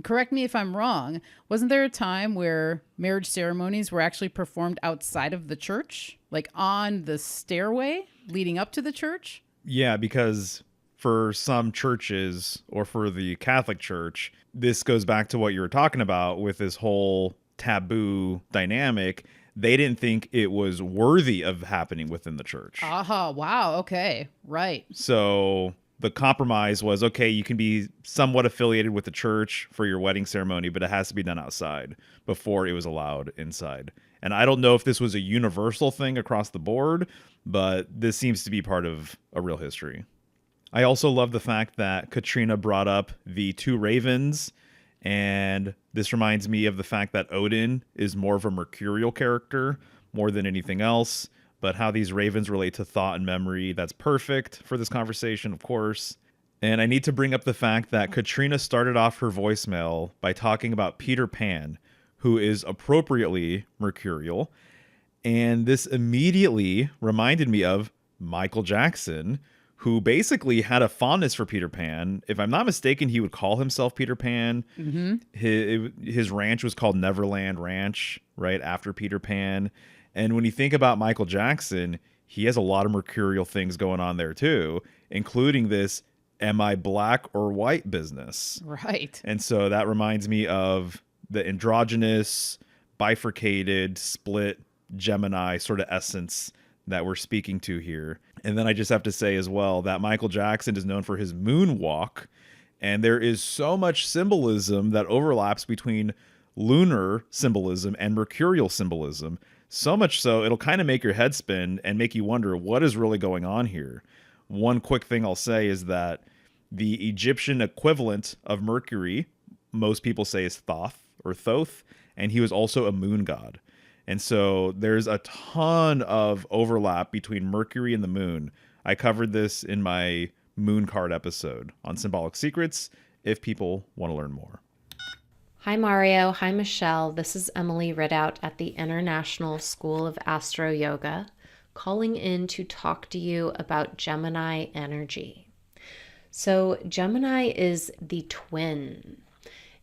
correct me if I'm wrong, wasn't there a time where marriage ceremonies were actually performed outside of the church? Like on the stairway leading up to the church? Yeah, because for some churches, or for the Catholic Church, this goes back to what you were talking about with this whole taboo dynamic. They didn't think it was worthy of happening within the church. Aha, wow, okay, right. So the compromise was, okay, you can be somewhat affiliated with the church for your wedding ceremony, but it has to be done outside before it was allowed inside. And I don't know if this was a universal thing across the board, but this seems to be part of a real history. I also love the fact that Katriena brought up the two ravens, and this reminds me of the fact that Odin is more of a mercurial character more than anything else, but how these ravens relate to thought and memory, that's perfect for this conversation, of course. And I need to bring up the fact that Katriena started off her voicemail by talking about Peter Pan, who is appropriately mercurial. And this immediately reminded me of Michael Jackson, who basically had a fondness for Peter Pan. If I'm not mistaken, he would call himself Peter Pan. His ranch was called Neverland Ranch, right after Peter Pan. And when you think about Michael Jackson, he has a lot of mercurial things going on there too, including this am I black or white business. Right. And so that reminds me of the androgynous, bifurcated, split Gemini sort of essence that we're speaking to here. And then I just have to say as well that Michael Jackson is known for his moonwalk, and there is so much symbolism that overlaps between lunar symbolism and mercurial symbolism. So much so, it'll kind of make your head spin and make you wonder what is really going on here. One quick thing I'll say is that the Egyptian equivalent of Mercury, most people say, is Thoth or Thoth, and he was also a moon god. And so there's a ton of overlap between Mercury and the moon. I covered this in my moon card episode on Symbolic Secrets if people want to learn more. Hi, Mario. Hi, Michelle. This is Emily Ridout at the International School of Astro Yoga, calling in to talk to you about Gemini energy. So Gemini is the twin.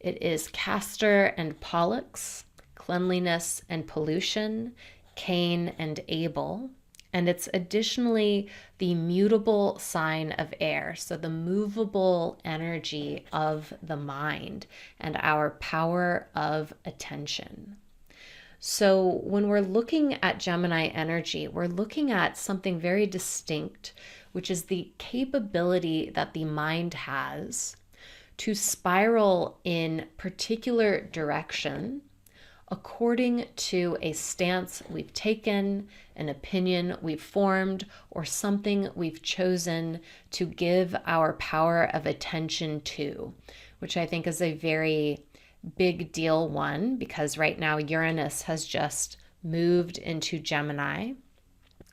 It is Castor and Pollux, cleanliness and pollution, Cain and Abel, and it's additionally the mutable sign of air, so the movable energy of the mind and our power of attention. So when we're looking at Gemini energy, we're looking at something very distinct, which is the capability that the mind has to spiral in particular direction according to a stance we've taken, an opinion we've formed, or something we've chosen to give our power of attention to. which I think is a very big deal one, because right now Uranus has just moved into Gemini.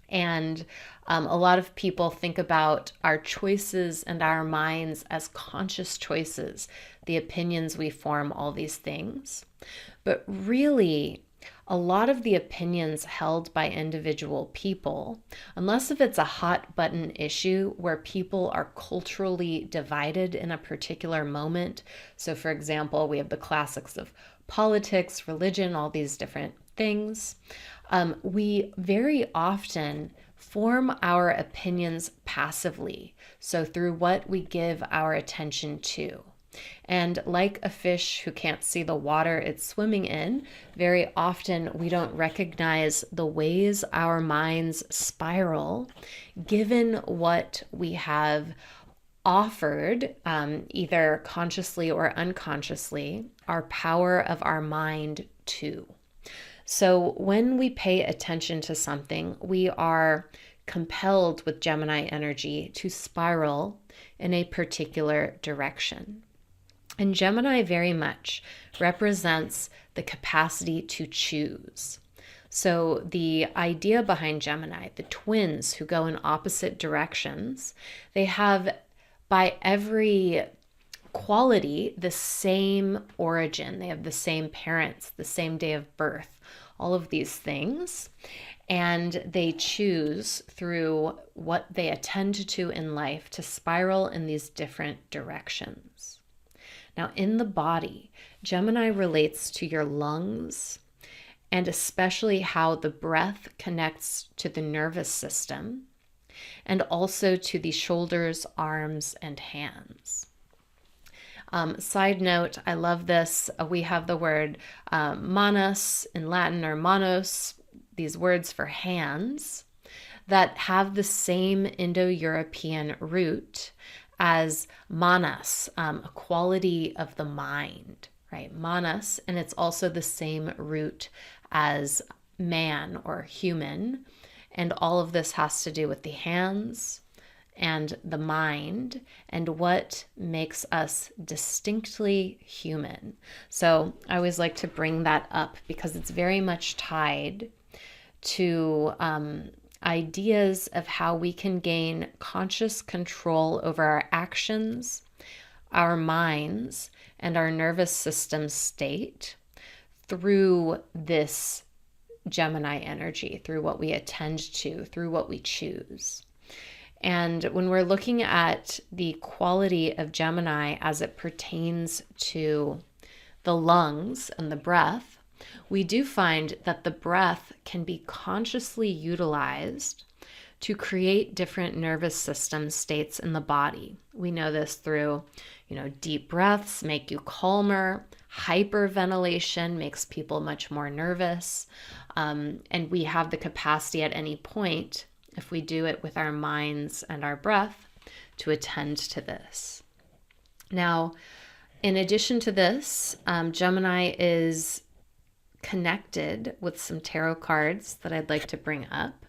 And a lot of people think about our choices and our minds as conscious choices, the opinions we form, all these things. But really, a lot of the opinions held by individual people, unless if it's a hot button issue where people are culturally divided in a particular moment. So for example, we have the classics of politics, religion, all these different things. We very often form our opinions passively, so through what we give our attention to. And like a fish who can't see the water it's swimming in, very often we don't recognize the ways our minds spiral given what we have offered, either consciously or unconsciously, our power of our mind to. So when we pay attention to something, we are compelled with Gemini energy to spiral in a particular direction. And Gemini very much represents the capacity to choose. So the idea behind Gemini, the twins who go in opposite directions, they have by every quality the same origin. They have the same parents, the same day of birth, all of these things. And they choose through what they attend to in life to spiral in these different directions. Now, in the body, Gemini relates to your lungs, and especially how the breath connects to the nervous system, and also to the shoulders, arms, and hands. Side note, I love this. We have the word manus in Latin, or manos, these words for hands, that have the same Indo-European root as manas, a quality of the mind, right? Manas, and it's also the same root as man or human. And all of this has to do with the hands and the mind and what makes us distinctly human. So I always like to bring that up because it's very much tied to ideas of how we can gain conscious control over our actions, our minds, and our nervous system state through this Gemini energy, through what we attend to, through what we choose. And when we're looking at the quality of Gemini as it pertains to the lungs and the breath, we do find that the breath can be consciously utilized to create different nervous system states in the body. We know this through, deep breaths make you calmer. Hyperventilation makes people much more nervous. And we have the capacity at any point, if we do it with our minds and our breath, to attend to this. Now, in addition to this, Gemini is connected with some tarot cards that I'd like to bring up.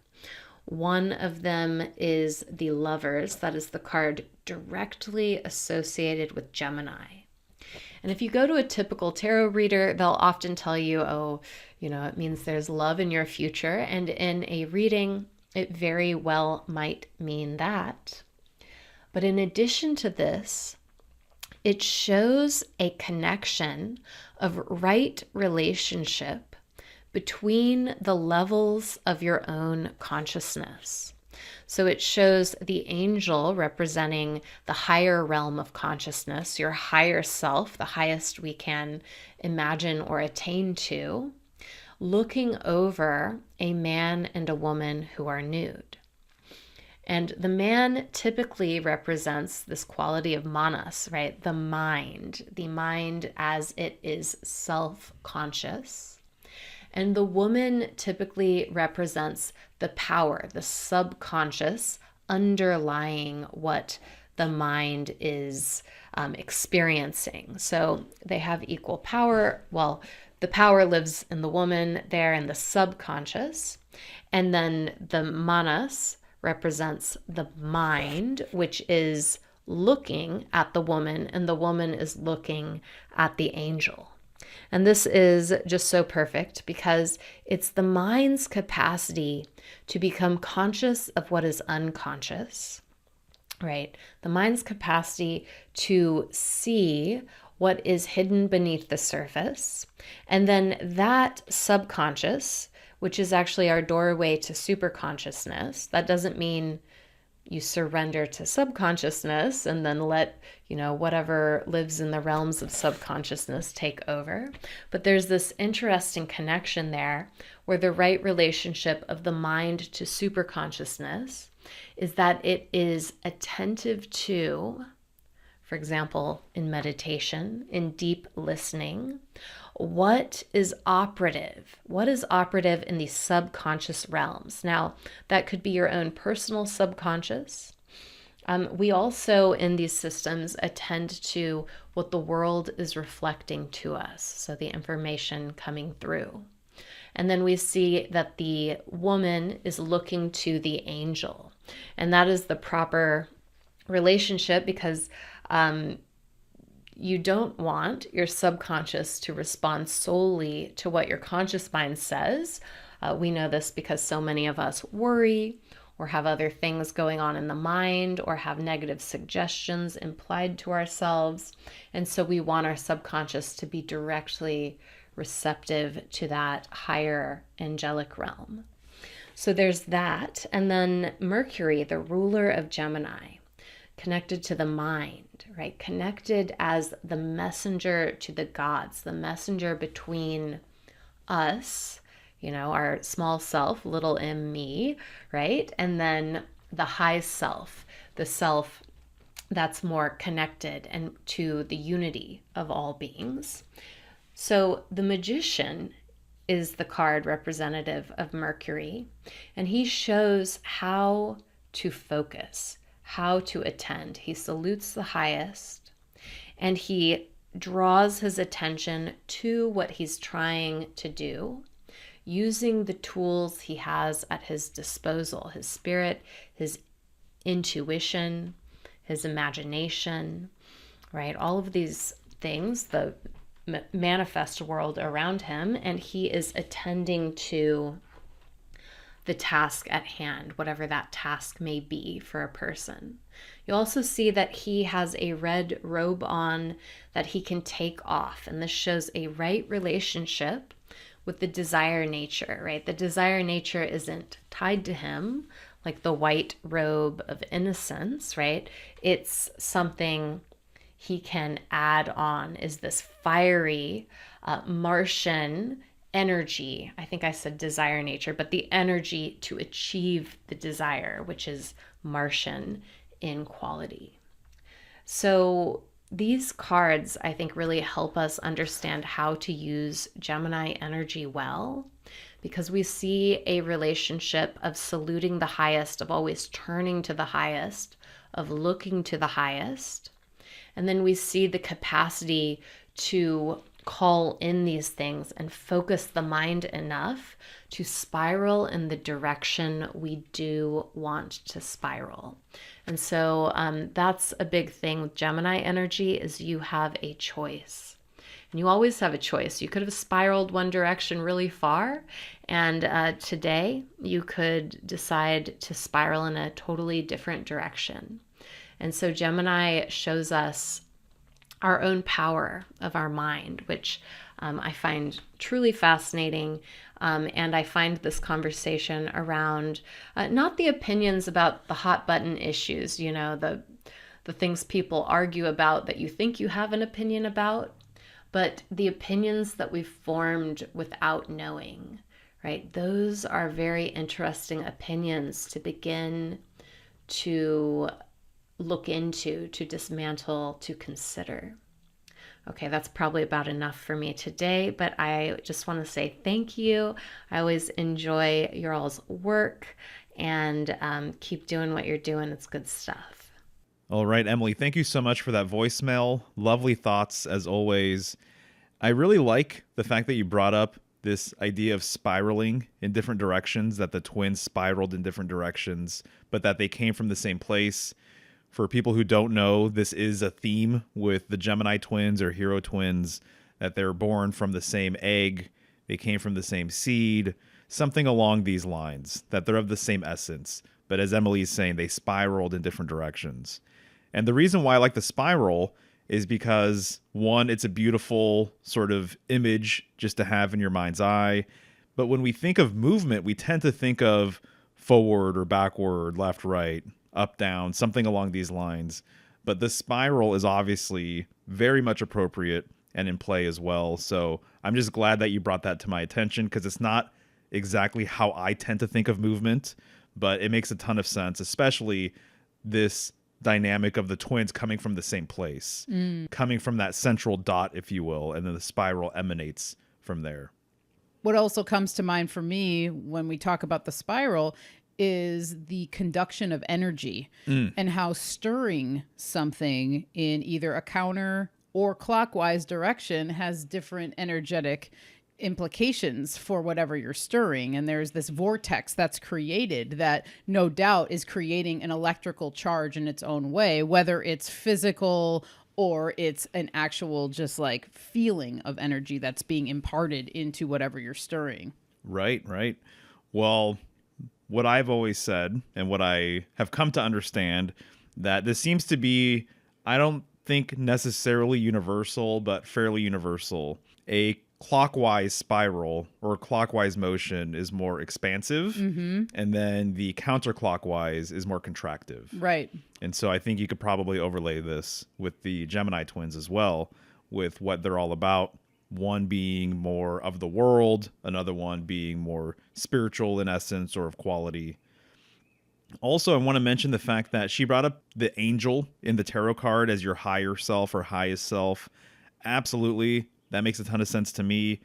One of them is the Lovers. That is the card directly associated with Gemini. And if you go to a typical tarot reader, they'll often tell you, it means there's love in your future. And in a reading, it very well might mean that. But in addition to this, it shows a connection of right relationship between the levels of your own consciousness. So it shows the angel representing the higher realm of consciousness, your higher self, the highest we can imagine or attain to, looking over a man and a woman who are nude. And the man typically represents this quality of manas, right? The mind as it is self-conscious. And the woman typically represents the power, the subconscious underlying what the mind is experiencing. So they have equal power. Well, the power lives in the woman there in the subconscious. And then the manas represents the mind, which is looking at the woman and the woman is looking at the angel. And this is just so perfect because it's the mind's capacity to become conscious of what is unconscious, right? The mind's capacity to see what is hidden beneath the surface. And then that subconscious, which is actually our doorway to superconsciousness, that doesn't mean you surrender to subconsciousness and then let, whatever lives in the realms of subconsciousness take over. But there's this interesting connection there where the right relationship of the mind to superconsciousness is that it is attentive to, for example, in meditation, in deep listening, what is operative? What is operative in these subconscious realms? Now, that could be your own personal subconscious. We also, in these systems, attend to what the world is reflecting to us, so the information coming through. And then we see that the woman is looking to the angel. And that is the proper relationship because you don't want your subconscious to respond solely to what your conscious mind says. We know this because so many of us worry or have other things going on in the mind or have negative suggestions implied to ourselves. And so we want our subconscious to be directly receptive to that higher angelic realm. So there's that. And then Mercury, the ruler of Gemini, connected to the mind, right? Connected as the messenger to the gods, the messenger between us, our small self, little m me, right? And then the high self, the self that's more connected and to the unity of all beings. So the magician is the card representative of Mercury, and he shows how to focus, how to attend. He salutes the highest, and he draws his attention to what he's trying to do, using the tools he has at his disposal, his spirit, his intuition, his imagination, right? All of these things, the manifest world around him, and he is attending to the task at hand, whatever that task may be for a person. You also see that he has a red robe on that he can take off, and this shows a right relationship with the desire nature, right? The desire nature isn't tied to him like the white robe of innocence, right? It's something he can add on, is this fiery Martian energy. I think I said desire nature, but the energy to achieve the desire, which is Martian in quality. So these cards, I think, really help us understand how to use Gemini energy well, because we see a relationship of saluting the highest, of always turning to the highest, of looking to the highest. And then we see the capacity to call in these things and focus the mind enough to spiral in the direction we do want to spiral. And so that's a big thing with Gemini energy, is you have a choice. And you always have a choice. You could have spiraled one direction really far, and today you could decide to spiral in a totally different direction. And so Gemini shows us our own power of our mind, which I find truly fascinating. And I find this conversation around not the opinions about the hot button issues, the things people argue about that you think you have an opinion about, but the opinions that we've formed without knowing, right? Those are very interesting opinions to begin to look into, to dismantle, to consider. Okay, that's probably about enough for me today, but I just want to say thank you. I always enjoy your all's work, and keep doing what you're doing. It's good stuff. All right, Emily, thank you so much for that voicemail. Lovely thoughts, as always. I really like the fact that you brought up this idea of spiraling in different directions, that the twins spiraled in different directions, but that they came from the same place. For people who don't know, this is a theme with the Gemini twins or hero twins, that they're born from the same egg, they came from the same seed, something along these lines, that they're of the same essence. But as Emily's saying, they spiraled in different directions. And the reason why I like the spiral is because, one, it's a beautiful sort of image just to have in your mind's eye. But when we think of movement, we tend to think of forward or backward, left, right, up, down, something along these lines. But the spiral is obviously very much appropriate and in play as well. So I'm just glad that you brought that to my attention, because it's not exactly how I tend to think of movement, but it makes a ton of sense, especially this dynamic of the twins coming from the same place, coming from that central dot, if you will, and then the spiral emanates from there. What also comes to mind for me when we talk about the spiral is the conduction of energy and how stirring something in either a counter or clockwise direction has different energetic implications for whatever you're stirring. And there's this vortex that's created that no doubt is creating an electrical charge in its own way, whether it's physical or it's an actual just like feeling of energy that's being imparted into whatever you're stirring. Right. Well, what I've always said and what I have come to understand, that this seems to be, I don't think necessarily universal, but fairly universal. A clockwise spiral or clockwise motion is more expansive, and then the counterclockwise is more contractive. Right. And so I think you could probably overlay this with the Gemini twins as well, with what they're all about. One being more of the world, another one being more spiritual in essence or of quality. Also, I want to mention the fact that she brought up the angel in the tarot card as your higher self or highest self. Absolutely. That makes a ton of sense to me.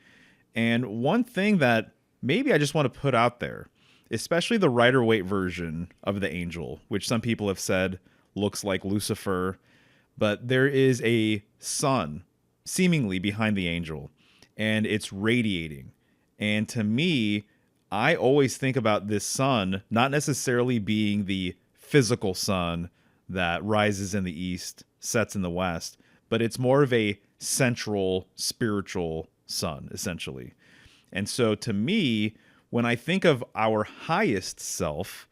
And one thing that maybe I just want to put out there, especially the Rider-Waite version of the angel, which some people have said looks like Lucifer, but there is a sun seemingly behind the angel, and it's radiating. And to me, I always think about this sun not necessarily being the physical sun that rises in the east, sets in the west, but it's more of a central spiritual sun, essentially. And so to me, when I think of our highest self,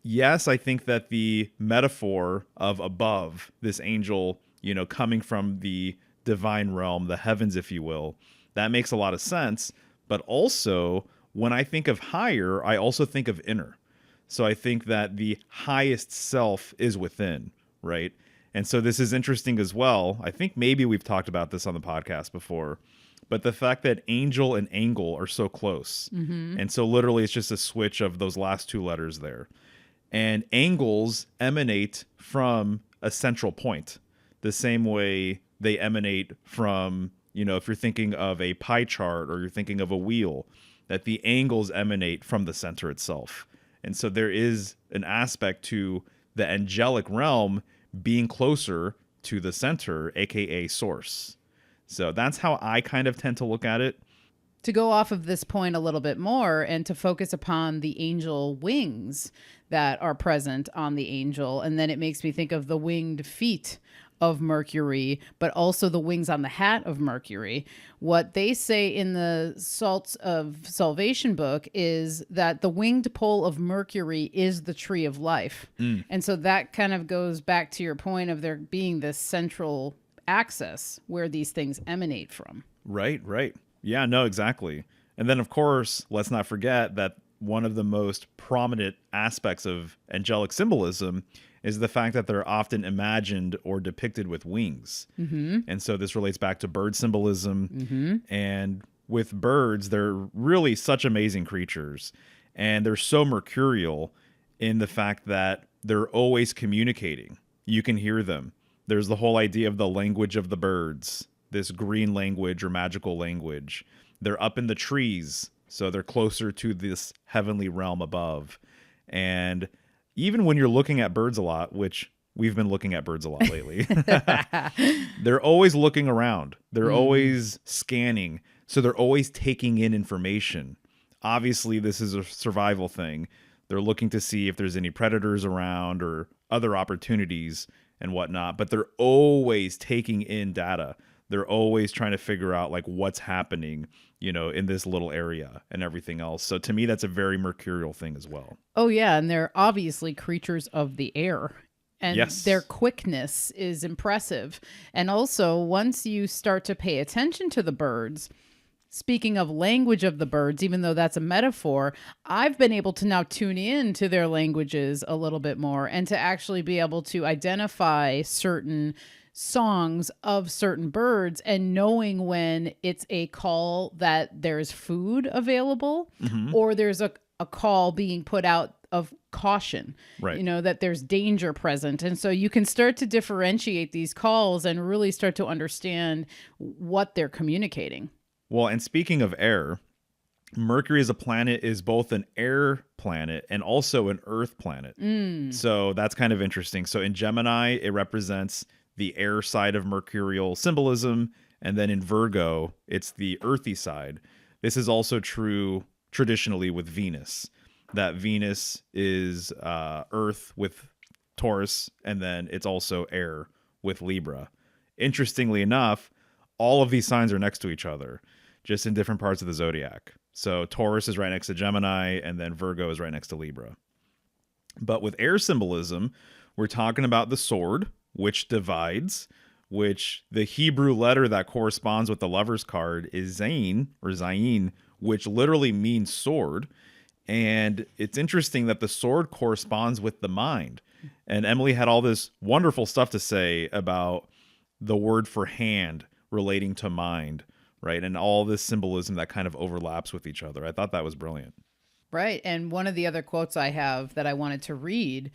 yes, I think that the metaphor of above, this angel, coming from the divine realm, the heavens, if you will, that makes a lot of sense. But also, when I think of higher, I also think of inner. So I think that the highest self is within, right? And so this is interesting as well. I think maybe we've talked about this on the podcast before, but the fact that angel and angle are so close. And so literally it's just a switch of those last two letters there. And angles emanate from a central point, the same way they emanate from, if you're thinking of a pie chart or you're thinking of a wheel, that the angles emanate from the center itself. And so there is an aspect to the angelic realm being closer to the center, aka source. So that's how I kind of tend to look at it. To go off of this point a little bit more and to focus upon the angel wings that are present on the angel. And then it makes me think of the winged feet of Mercury, but also the wings on the hat of Mercury. What they say in the Salts of Salvation book is that the winged pole of Mercury is the tree of life. And so that kind of goes back to your point of there being this central axis where these things emanate from. Right. Yeah, no, exactly. And then, of course, let's not forget that one of the most prominent aspects of angelic symbolism is the fact that they're often imagined or depicted with wings. And so this relates back to bird symbolism. And with birds, they're really such amazing creatures. And they're so mercurial in the fact that they're always communicating. You can hear them. There's the whole idea of the language of the birds, this green language or magical language. They're up in the trees, so they're closer to this heavenly realm above. And even when you're looking at birds a lot, which we've been looking at birds a lot lately, they're always looking around. They're always scanning. So they're always taking in information. Obviously, this is a survival thing. They're looking to see if there's any predators around or other opportunities and whatnot, but they're always taking in data. They're always trying to figure out like what's happening, in this little area and everything else. So to me, that's a very mercurial thing as well. Oh, yeah. And they're obviously creatures of the air. And Yes. their quickness is impressive. And also, once you start to pay attention to the birds, speaking of language of the birds, even though that's a metaphor, I've been able to now tune in to their languages a little bit more and to actually be able to identify certain songs of certain birds and knowing when it's a call that there's food available or there's a call being put out of caution, Right. That there's danger present. And so you can start to differentiate these calls and really start to understand what they're communicating. Well, and speaking of air, Mercury as a planet is both an air planet and also an earth planet. So that's kind of interesting. So in Gemini, it represents the air side of mercurial symbolism. And then in Virgo, it's the earthy side. This is also true traditionally with Venus, that Venus is earth with Taurus, and then it's also air with Libra. Interestingly enough, all of these signs are next to each other, just in different parts of the zodiac. So Taurus is right next to Gemini, and then Virgo is right next to Libra. But with air symbolism, we're talking about the sword, which divides, which the Hebrew letter that corresponds with the lover's card is Zayin, or Zayin, which literally means sword. And it's interesting that the sword corresponds with the mind. And Emily had all this wonderful stuff to say about the word for hand relating to mind, right? And all this symbolism that kind of overlaps with each other. I thought that was brilliant. Right. And one of the other quotes I have that I wanted to read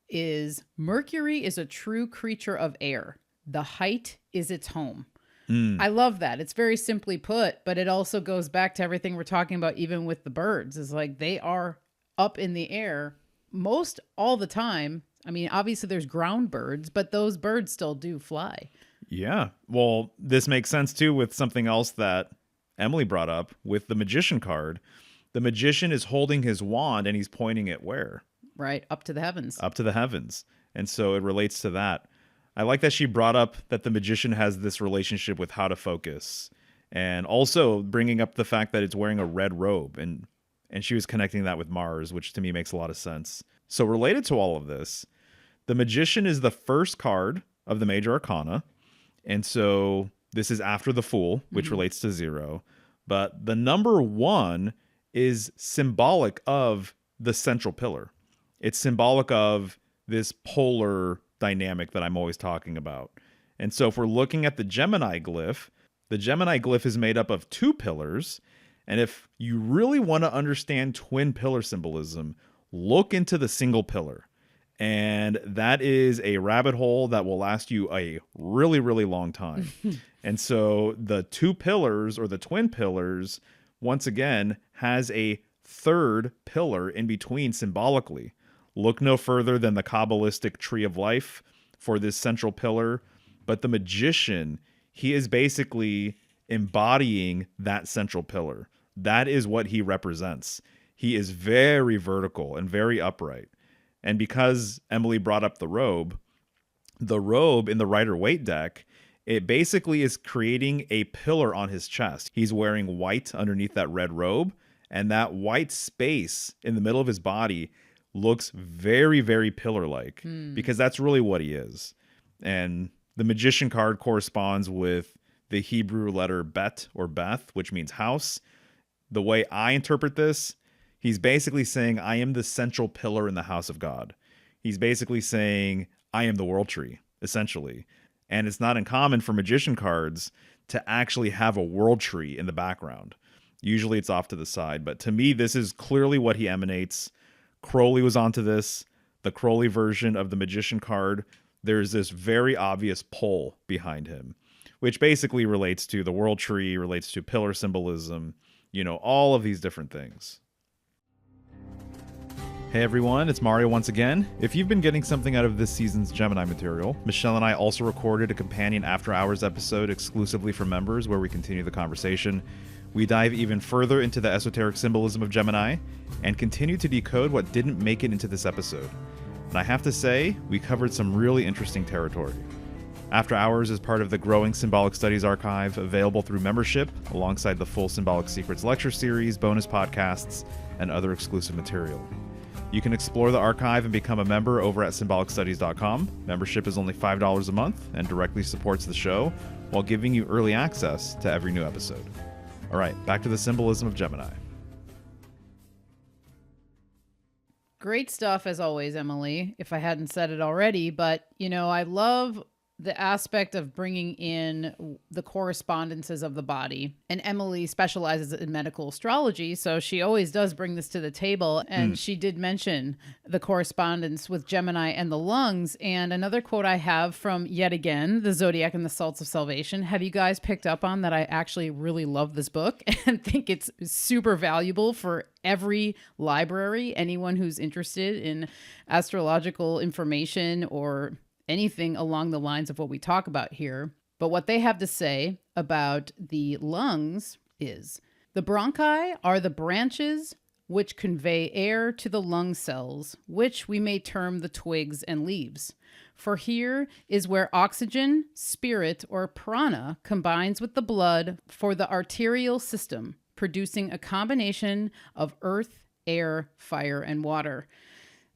is Mercury is a true creature of air. The height is its home. I love that. It's very simply put, but it also goes back to everything we're talking about, even with the birds, is like they are up in the air most all the time. I mean, obviously there's ground birds, but those birds still do fly. Yeah. Well, this makes sense too with something else that Emily brought up with the magician card. The magician is holding his wand and he's pointing it where? Right. Up to the heavens. Up to the heavens. And so it relates to that. I like that she brought up that the magician has this relationship with how to focus, and also bringing up the fact that it's wearing a red robe, and she was connecting that with Mars, which to me makes a lot of sense. So related to all of this, the magician is the first card of the major arcana. And so this is after the Fool, which relates to 0. But the number 1 is symbolic of the central pillar. It's symbolic of this polar dynamic that I'm always talking about. And so if we're looking at the Gemini glyph is made up of 2 pillars. And if you really want to understand twin pillar symbolism, look into the single pillar. And that is a rabbit hole that will last you a really, really long time. And so the 2 pillars, or the twin pillars, once again, has a third pillar in between symbolically. Look no further than the Kabbalistic tree of life for this central pillar. But the magician, he is basically embodying that central pillar. That is what he represents. He is very vertical and very upright. And because Emily brought up the robe in the Rider-Waite deck, it basically is creating a pillar on his chest. He's wearing white underneath that red robe, and that white space in the middle of his body looks very, very pillar-like, because that's really what he is. And the magician card corresponds with the Hebrew letter Bet, or Beth, which means house. The way I interpret this, he's basically saying, I am the central pillar in the house of God. He's basically saying, I am the world tree, essentially. And it's not uncommon for magician cards to actually have a world tree in the background. Usually it's off to the side. But to me, this is clearly what he emanates. Crowley was onto this. The Crowley version of the magician card, there's this very obvious pull behind him, which basically relates to the world tree, relates to pillar symbolism, all of these different things. Hey everyone, it's Mario once again. If you've been getting something out of this season's Gemini material, Michelle and I also recorded a companion After Hours episode exclusively for members where we continue the conversation. We dive even further into the esoteric symbolism of Gemini and continue to decode what didn't make it into this episode. And I have to say, we covered some really interesting territory. After Hours is part of the growing Symbolic Studies archive, available through membership, alongside the full Symbolic Secrets lecture series, bonus podcasts, and other exclusive material. You can explore the archive and become a member over at symbolicstudies.com. Membership is only $5 a month and directly supports the show while giving you early access to every new episode. All right, back to the symbolism of Gemini. Great stuff as always, Emily, if I hadn't said it already. But, I love the aspect of bringing in the correspondences of the body. And Emily specializes in medical astrology, so she always does bring this to the table. And she did mention the correspondence with Gemini and the lungs. And another quote I have from, yet again, The Zodiac and the Salts of Salvation. Have you guys picked up on that? I actually really love this book and think it's super valuable for every library, anyone who's interested in astrological information or anything along the lines of what we talk about here. But what they have to say about the lungs is, the bronchi are the branches which convey air to the lung cells, which we may term the twigs and leaves. For here is where oxygen, spirit, or prana combines with the blood for the arterial system, producing a combination of earth, air, fire, and water.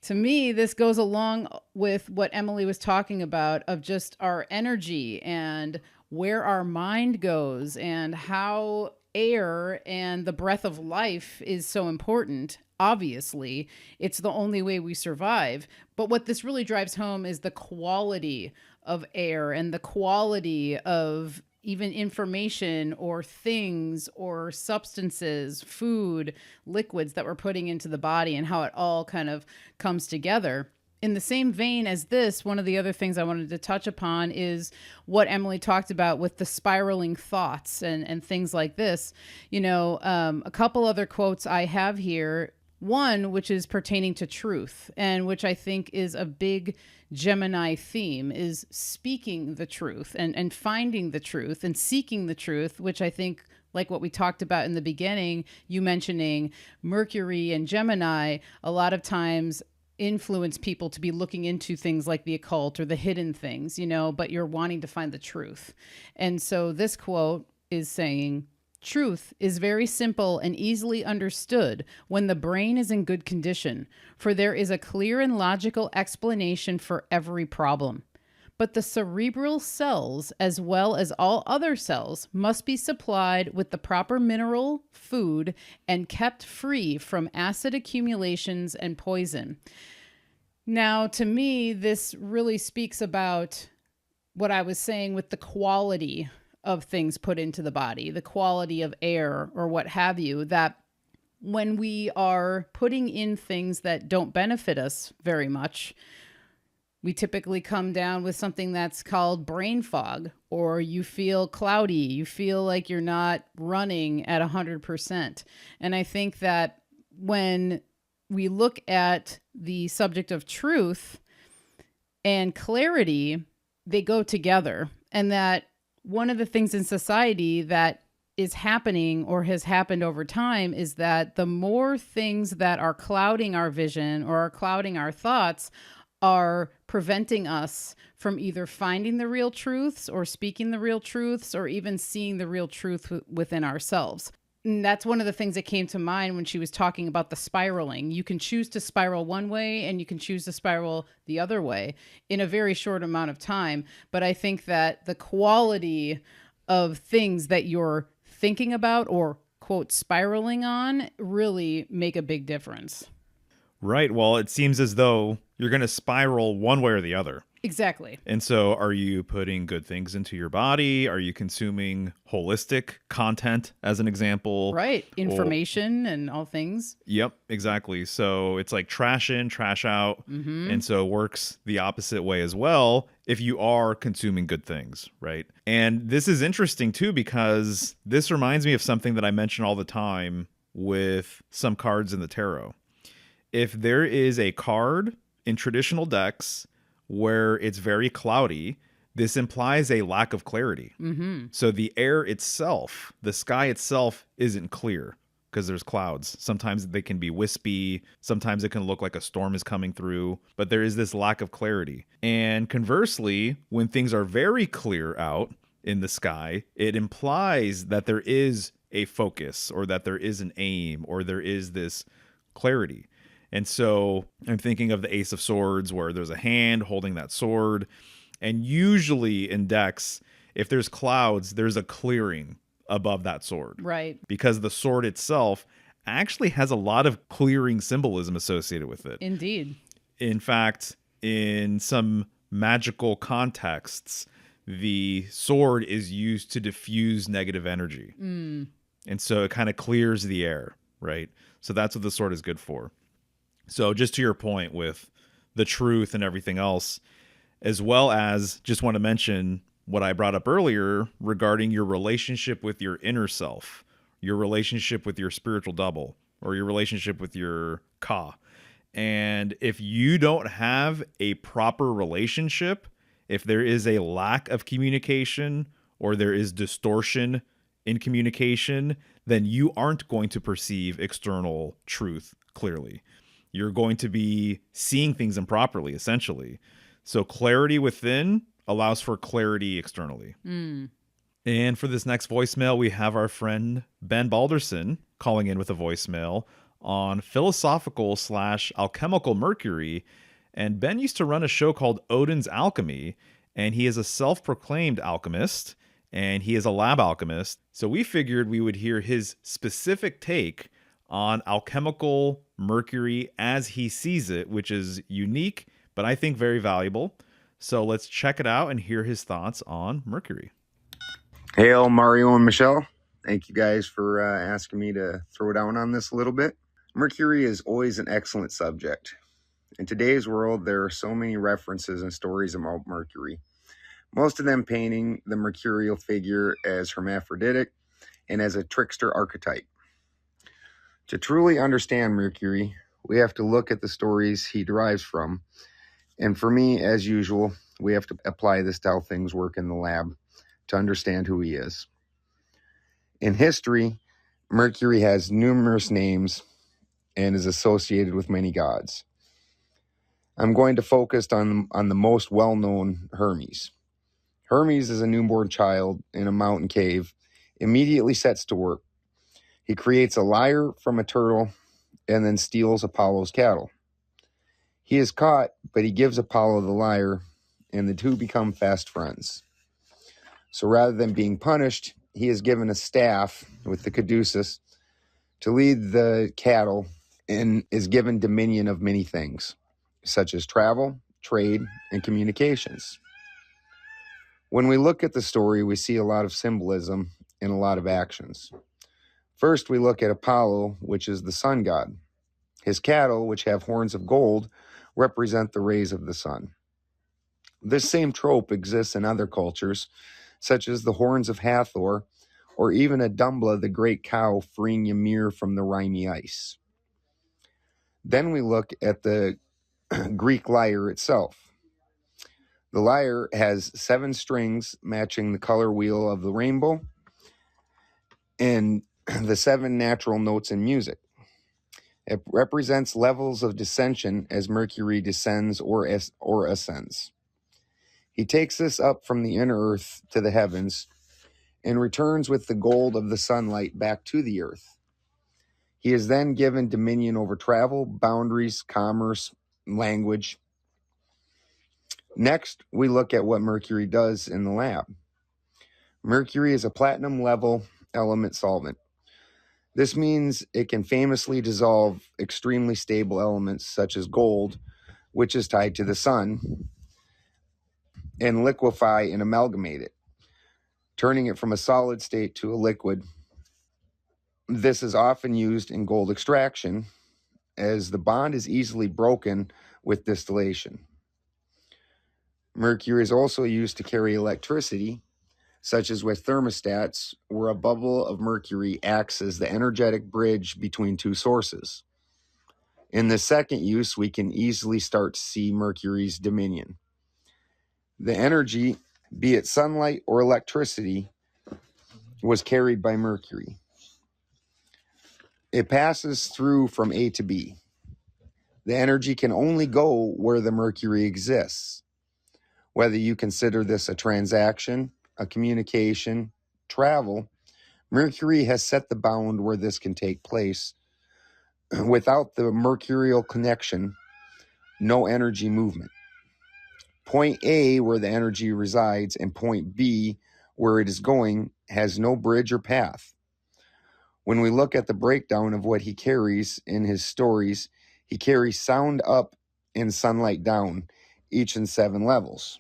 To me, this goes along with what Emily was talking about of just our energy and where our mind goes and how air and the breath of life is so important. Obviously, it's the only way we survive. But what this really drives home is the quality of air and the quality of even information or things or substances, food, liquids that we're putting into the body and how it all kind of comes together. In the same vein as this, one of the other things I wanted to touch upon is what Emily talked about with the spiraling thoughts and things like this. A couple other quotes I have here. One, which is pertaining to truth, and which I think is a big Gemini theme, is speaking the truth and finding the truth and seeking the truth, which I think, like what we talked about in the beginning, you mentioning Mercury and Gemini, a lot of times influence people to be looking into things like the occult or the hidden things, but you're wanting to find the truth. And so this quote is saying, truth is very simple and easily understood when the brain is in good condition, for there is a clear and logical explanation for every problem. But the cerebral cells, as well as all other cells, must be supplied with the proper mineral, food, and kept free from acid accumulations and poison. Now, to me, this really speaks about what I was saying with the quality of things put into the body, the quality of air or what have you, that when we are putting in things that don't benefit us very much, we typically come down with something that's called brain fog, or you feel cloudy, you feel like you're not running at 100%. And I think that when we look at the subject of truth and clarity, they go together. And that one of the things in society that is happening or has happened over time is that the more things that are clouding our vision or are clouding our thoughts are preventing us from either finding the real truths or speaking the real truths or even seeing the real truth within ourselves. And that's one of the things that came to mind when she was talking about the spiraling. You can choose to spiral one way and you can choose to spiral the other way in a very short amount of time. But I think that the quality of things that you're thinking about or, quote, spiraling on really make a big difference. Right. Well, it seems as though you're going to spiral one way or the other. Exactly. And so are you putting good things into your body? Are you consuming holistic content, as an example? Right. Information and all things. Yep, exactly. So it's like trash in, trash out. Mm-hmm. And so it works the opposite way as well if you are consuming good things, right? And this is interesting too, because this reminds me of something that I mention all the time with some cards in the tarot. If there is a card in traditional decks where it's very cloudy, this implies a lack of clarity. Mm-hmm. So the air itself, the sky itself isn't clear. because there's clouds. Sometimes they can be wispy. Sometimes it can look like a storm is coming through, but there is this lack of clarity. And conversely, when things are very clear out in the sky, it implies that there is a focus or that there is an aim or there is this clarity. And so I'm thinking of the Ace of Swords where there's a hand holding that sword. And usually in decks, if there's clouds, there's a clearing above that sword. Right. Because the sword itself actually has a lot of clearing symbolism associated with it. Indeed. In fact, in some magical contexts, the sword is used to diffuse negative energy. And so it kind of clears the air, right? So that's what the sword is good for. So just to your point with the truth and everything else, as well as just want to mention what I brought up earlier regarding your relationship with your inner self, your relationship with your spiritual double, or your relationship with your Ka. And if you don't have a proper relationship, if there is a lack of communication or there is distortion in communication, then you aren't going to perceive external truth clearly. You're going to be seeing things improperly, essentially. So clarity within allows for clarity externally. And for this next voicemail, we have our friend Ben Balderson calling in with a voicemail on philosophical/alchemical Mercury. And Ben used to run a show called Odin's Alchemy, and he is a self-proclaimed alchemist, and he is a lab alchemist. So we figured we would hear his specific take on alchemical Mercury as he sees it, which is unique, but I think very valuable. So let's check it out and hear his thoughts on Mercury. Hail, Mario and Michelle. Thank you guys for asking me to throw down on this a little bit. Mercury is always an excellent subject. In today's world, there are so many references and stories about Mercury, most of them painting the mercurial figure as hermaphroditic and as a trickster archetype. To truly understand Mercury, we have to look at the stories he derives from. And for me, as usual, we have to apply this to how things work in the lab to understand who he is. In history, Mercury has numerous names and is associated with many gods. I'm going to focus on the most well-known, Hermes. Hermes is a newborn child in a mountain cave, immediately sets to work. He creates a lyre from a turtle and then steals Apollo's cattle. He is caught, but he gives Apollo the lyre, and the two become fast friends. So rather than being punished, he is given a staff with the caduceus to lead the cattle and is given dominion of many things, such as travel, trade, and communications. When we look at the story, we see a lot of symbolism and a lot of actions. First, we look at Apollo, which is the sun god. His cattle, which have horns of gold, represent the rays of the sun. This same trope exists in other cultures, such as the horns of Hathor, or even Adumbla, the great cow, freeing Ymir from the rimy ice. Then we look at the Greek lyre itself. The lyre has 7 strings matching the color wheel of the rainbow and the 7 natural notes in music. It represents levels of descension as Mercury descends or ascends. He takes us up from the inner earth to the heavens and returns with the gold of the sunlight back to the earth. He is then given dominion over travel, boundaries, commerce, language. Next, we look at what Mercury does in the lab. Mercury is a platinum level element solvent. This means it can famously dissolve extremely stable elements such as gold, which is tied to the sun, and liquefy and amalgamate it, turning it from a solid state to a liquid. This is often used in gold extraction, as the bond is easily broken with distillation. Mercury is also used to carry electricity, such as with thermostats, where a bubble of mercury acts as the energetic bridge between two sources. In the second use, we can easily start to see Mercury's dominion. The energy, be it sunlight or electricity, was carried by Mercury. It passes through from A to B. The energy can only go where the Mercury exists. Whether you consider this a transaction, a communication, travel, Mercury has set the bound where this can take place. Without the mercurial connection, no energy movement. Point A, where the energy resides, and point B, where it is going, has no bridge or path. When we look at the breakdown of what he carries in his stories, he carries sound up and sunlight down, each in 7 levels.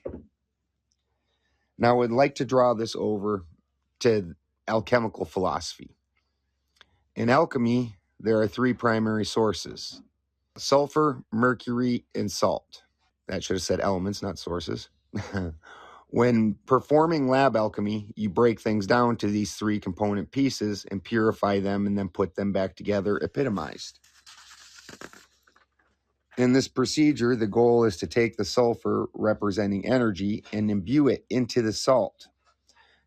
Now, I would like to draw this over to alchemical philosophy. In alchemy, there are 3 primary sources: sulfur, mercury, and salt. That should have said elements, not sources. When performing lab alchemy, you break things down to these 3 component pieces and purify them and then put them back together epitomized. In this procedure, the goal is to take the sulfur representing energy and imbue it into the salt.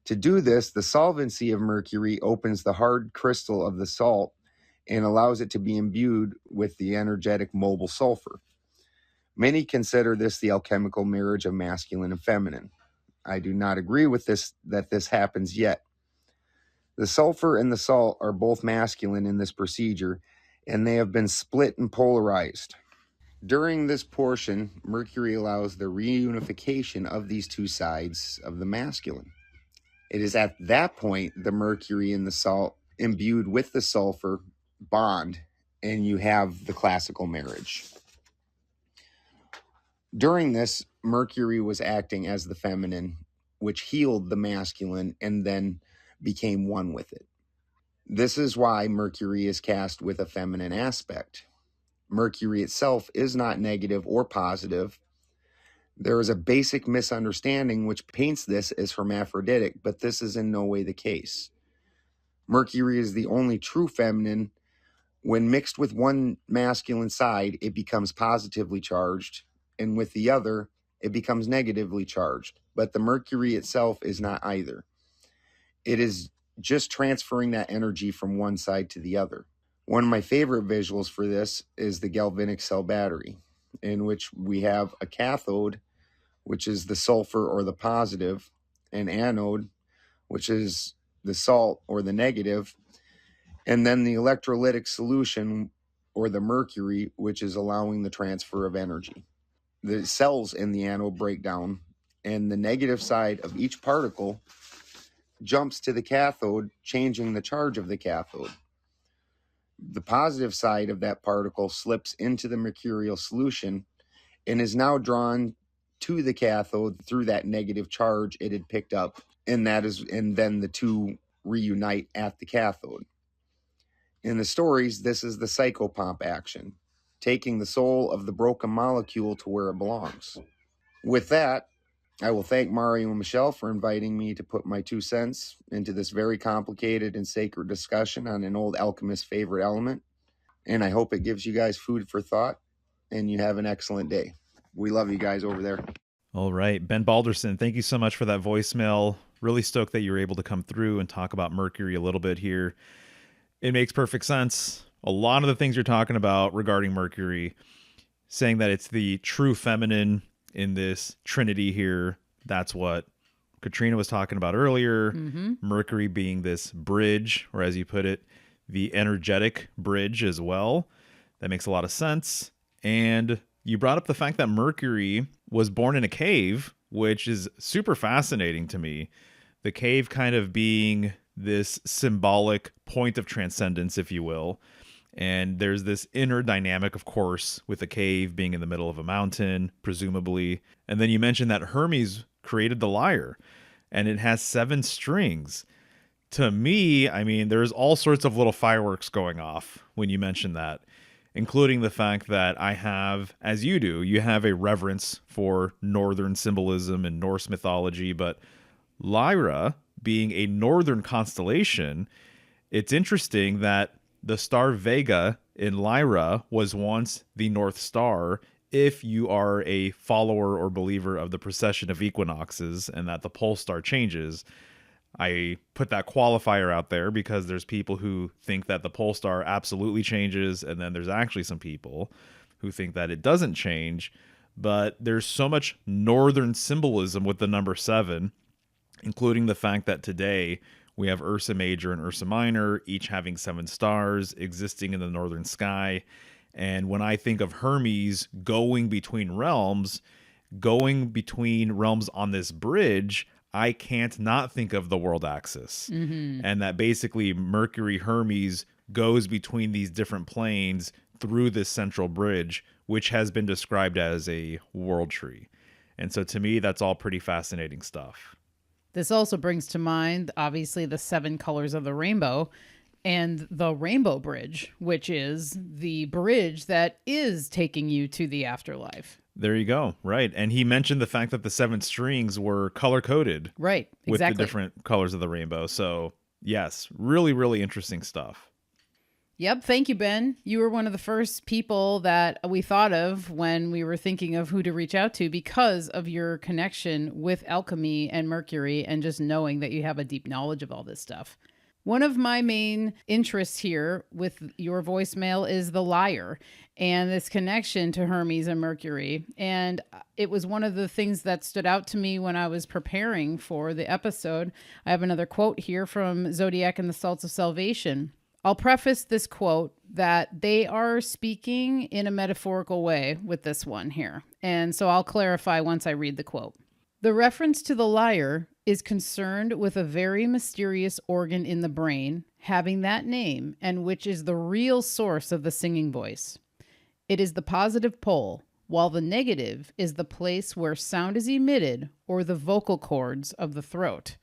To do this, the solvency of mercury opens the hard crystal of the salt and allows it to be imbued with the energetic mobile sulfur. Many consider this the alchemical marriage of masculine and feminine. I do not agree with this, that this happens yet. The sulfur and the salt are both masculine in this procedure, and they have been split and polarized. During this portion, Mercury allows the reunification of these 2 sides of the masculine. It is at that point the Mercury and the salt imbued with the sulfur bond, and you have the classical marriage. During this, Mercury was acting as the feminine, which healed the masculine and then became one with it. This is why Mercury is cast with a feminine aspect. Mercury itself is not negative or positive. There is a basic misunderstanding which paints this as hermaphroditic, but this is in no way the case. Mercury is the only true feminine. When mixed with one masculine side, it becomes positively charged, and with the other, it becomes negatively charged. But the Mercury itself is not either. It is just transferring that energy from one side to the other. One of my favorite visuals for this is the galvanic cell battery, in which we have a cathode, which is the sulfur or the positive, an anode, which is the salt or the negative, and then the electrolytic solution or the mercury, which is allowing the transfer of energy. The cells in the anode break down, and the negative side of each particle jumps to the cathode, changing the charge of the cathode. The positive side of that particle slips into the mercurial solution and is now drawn to the cathode through that negative charge it had picked up, and then the 2 reunite at the cathode. In the stories, this is the psychopomp action, taking the soul of the broken molecule to where it belongs. With that, I will thank Mario and Michelle for inviting me to put my 2 cents into this very complicated and sacred discussion on an old alchemist's favorite element. And I hope it gives you guys food for thought, and you have an excellent day. We love you guys over there. All right. Ben Balderson, thank you so much for that voicemail. Really stoked that you were able to come through and talk about Mercury a little bit here. It makes perfect sense. A lot of the things you're talking about regarding Mercury, saying that it's the true feminine in this trinity here, that's what Katriena was talking about earlier. Mercury being this bridge, or as you put it, the energetic bridge as well. That makes a lot of sense. And you brought up the fact that Mercury was born in a cave, which is super fascinating to me. The cave kind of being this symbolic point of transcendence, if you will. And there's this inner dynamic, of course, with the cave being in the middle of a mountain, presumably. And then you mentioned that Hermes created the lyre, and it has 7 strings. To me, I mean, there's all sorts of little fireworks going off when you mention that, including the fact that I have, as you do, you have a reverence for Northern symbolism and Norse mythology, but Lyra being a northern constellation, it's interesting that the star Vega in Lyra was once the North Star, if you are a follower or believer of the precession of equinoxes and that the pole star changes. I put that qualifier out there because there's people who think that the pole star absolutely changes, and then there's actually some people who think that it doesn't change. But there's so much northern symbolism with the number 7, including the fact that today we have Ursa Major and Ursa Minor, each having 7 stars existing in the northern sky. And when I think of Hermes going between realms on this bridge, I can't not think of the world axis. And that basically Mercury Hermes goes between these different planes through this central bridge, which has been described as a world tree. And so to me, that's all pretty fascinating stuff. This also brings to mind, obviously, the 7 colors of the rainbow and the Rainbow Bridge, which is the bridge that is taking you to the afterlife. There you go. Right. And he mentioned the fact that the 7 strings were color-coded. Right. Exactly. With the different colors of the rainbow. So, yes, really, really interesting stuff. Yep. Thank you, Ben. You were one of the first people that we thought of when we were thinking of who to reach out to because of your connection with alchemy and Mercury and just knowing that you have a deep knowledge of all this stuff. One of my main interests here with your voicemail is the lyre and this connection to Hermes and Mercury. And it was one of the things that stood out to me when I was preparing for the episode. I have another quote here from Zodiac and the Salts of Salvation. I'll preface this quote that they are speaking in a metaphorical way with this one here. And so I'll clarify once I read the quote. The reference to the lyre is concerned with a very mysterious organ in the brain having that name and which is the real source of the singing voice. It is the positive pole, while the negative is the place where sound is emitted or the vocal cords of the throat.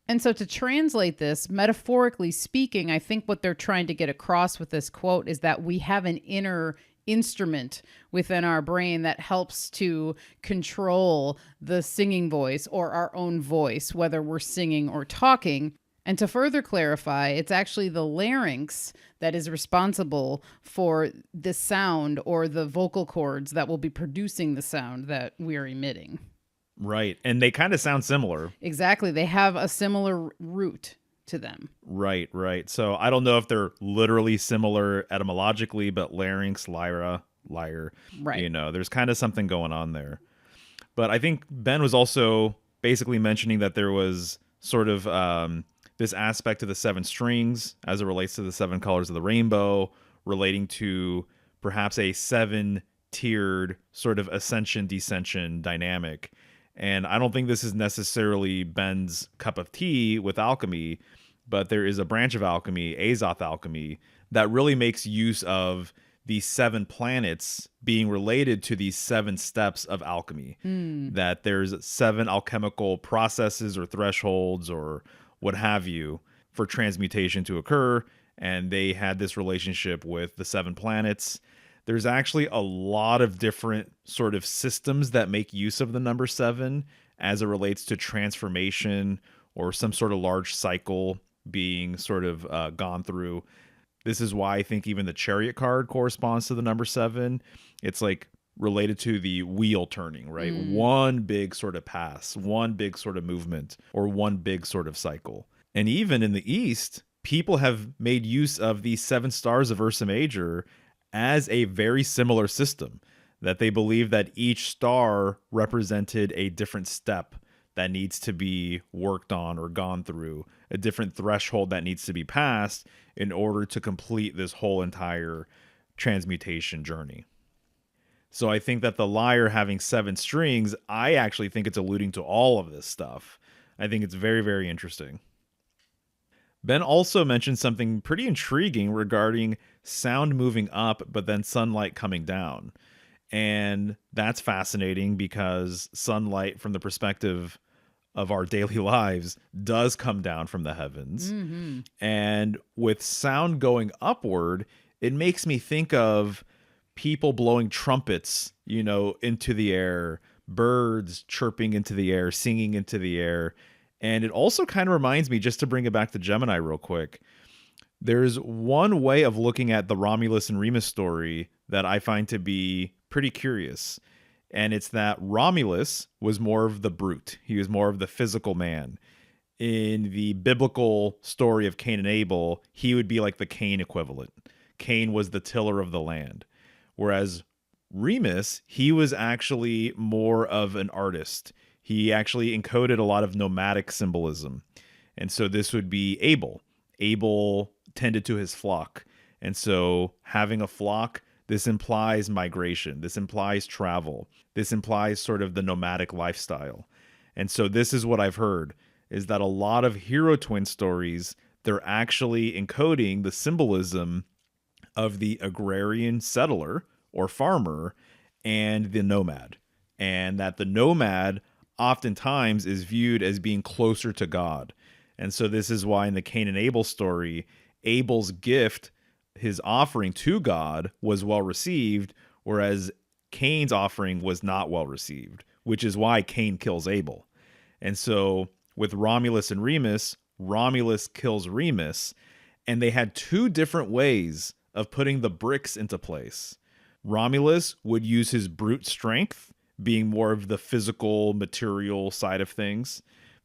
And so to translate this, metaphorically speaking, I think what they're trying to get across with this quote is that we have an inner instrument within our brain that helps to control the singing voice or our own voice, whether we're singing or talking. And to further clarify, it's actually the larynx that is responsible for the sound or the vocal cords that will be producing the sound that we're emitting. Right. And they kind of sound similar. Exactly. They have a similar root to them. Right, right. So I don't know if they're literally similar etymologically, but larynx, lyre, right. You know, there's kind of something going on there. But I think Ben was also basically mentioning that there was sort of this aspect of the 7 strings as it relates to the 7 colors of the rainbow, relating to perhaps a 7-tiered sort of ascension-descension dynamic. And I don't think this is necessarily Ben's cup of tea with alchemy, but there is a branch of alchemy, Azoth alchemy, that really makes use of these 7 planets being related to these 7 steps of alchemy. That there's 7 alchemical processes or thresholds or what have you for transmutation to occur. And they had this relationship with the 7 planets. There's actually a lot of different sort of systems that make use of the number 7 as it relates to transformation or some sort of large cycle being sort of gone through. This is why I think even the Chariot card corresponds to the number 7. It's like related to the wheel turning, right? One big sort of pass, one big sort of movement, or one big sort of cycle. And even in the East, people have made use of the 7 stars of Ursa Major as a very similar system, that they believe that each star represented a different step that needs to be worked on or gone through, a different threshold that needs to be passed in order to complete this whole entire transmutation journey. So I think that the lyre having 7 strings, I actually think it's alluding to all of this stuff. I think it's very, very interesting. Ben also mentioned something pretty intriguing regarding sound moving up, but then sunlight coming down. And that's fascinating because sunlight, from the perspective of our daily lives, does come down from the heavens. And with sound going upward, it makes me think of people blowing trumpets, you know, into the air, birds chirping into the air, singing into the air. And it also kind of reminds me, just to bring it back to Gemini real quick, there's one way of looking at the Romulus and Remus story that I find to be pretty curious. And it's that Romulus was more of the brute. He was more of the physical man. in the biblical story of Cain and Abel, he would be like the Cain equivalent. Cain was the tiller of the land. Whereas Remus, he was actually more of an artist. He actually encoded a lot of nomadic symbolism. And so this would be Abel. Abel tended to his flock. And so having a flock, this implies migration. This implies travel. This implies sort of the nomadic lifestyle. And so this is what I've heard, is that a lot of hero twin stories, they're actually encoding the symbolism of the agrarian settler or farmer and the nomad. And that the nomad oftentimes is viewed as being closer to God. And so this is why in the Cain and Abel story, Abel's gift, his offering to God, was well received, whereas Cain's offering was not well received, which is why Cain kills Abel. And so with Romulus and Remus, Romulus kills Remus, and they had two different ways of putting the bricks into place. Romulus would use his brute strength, being more of the physical, material side of things,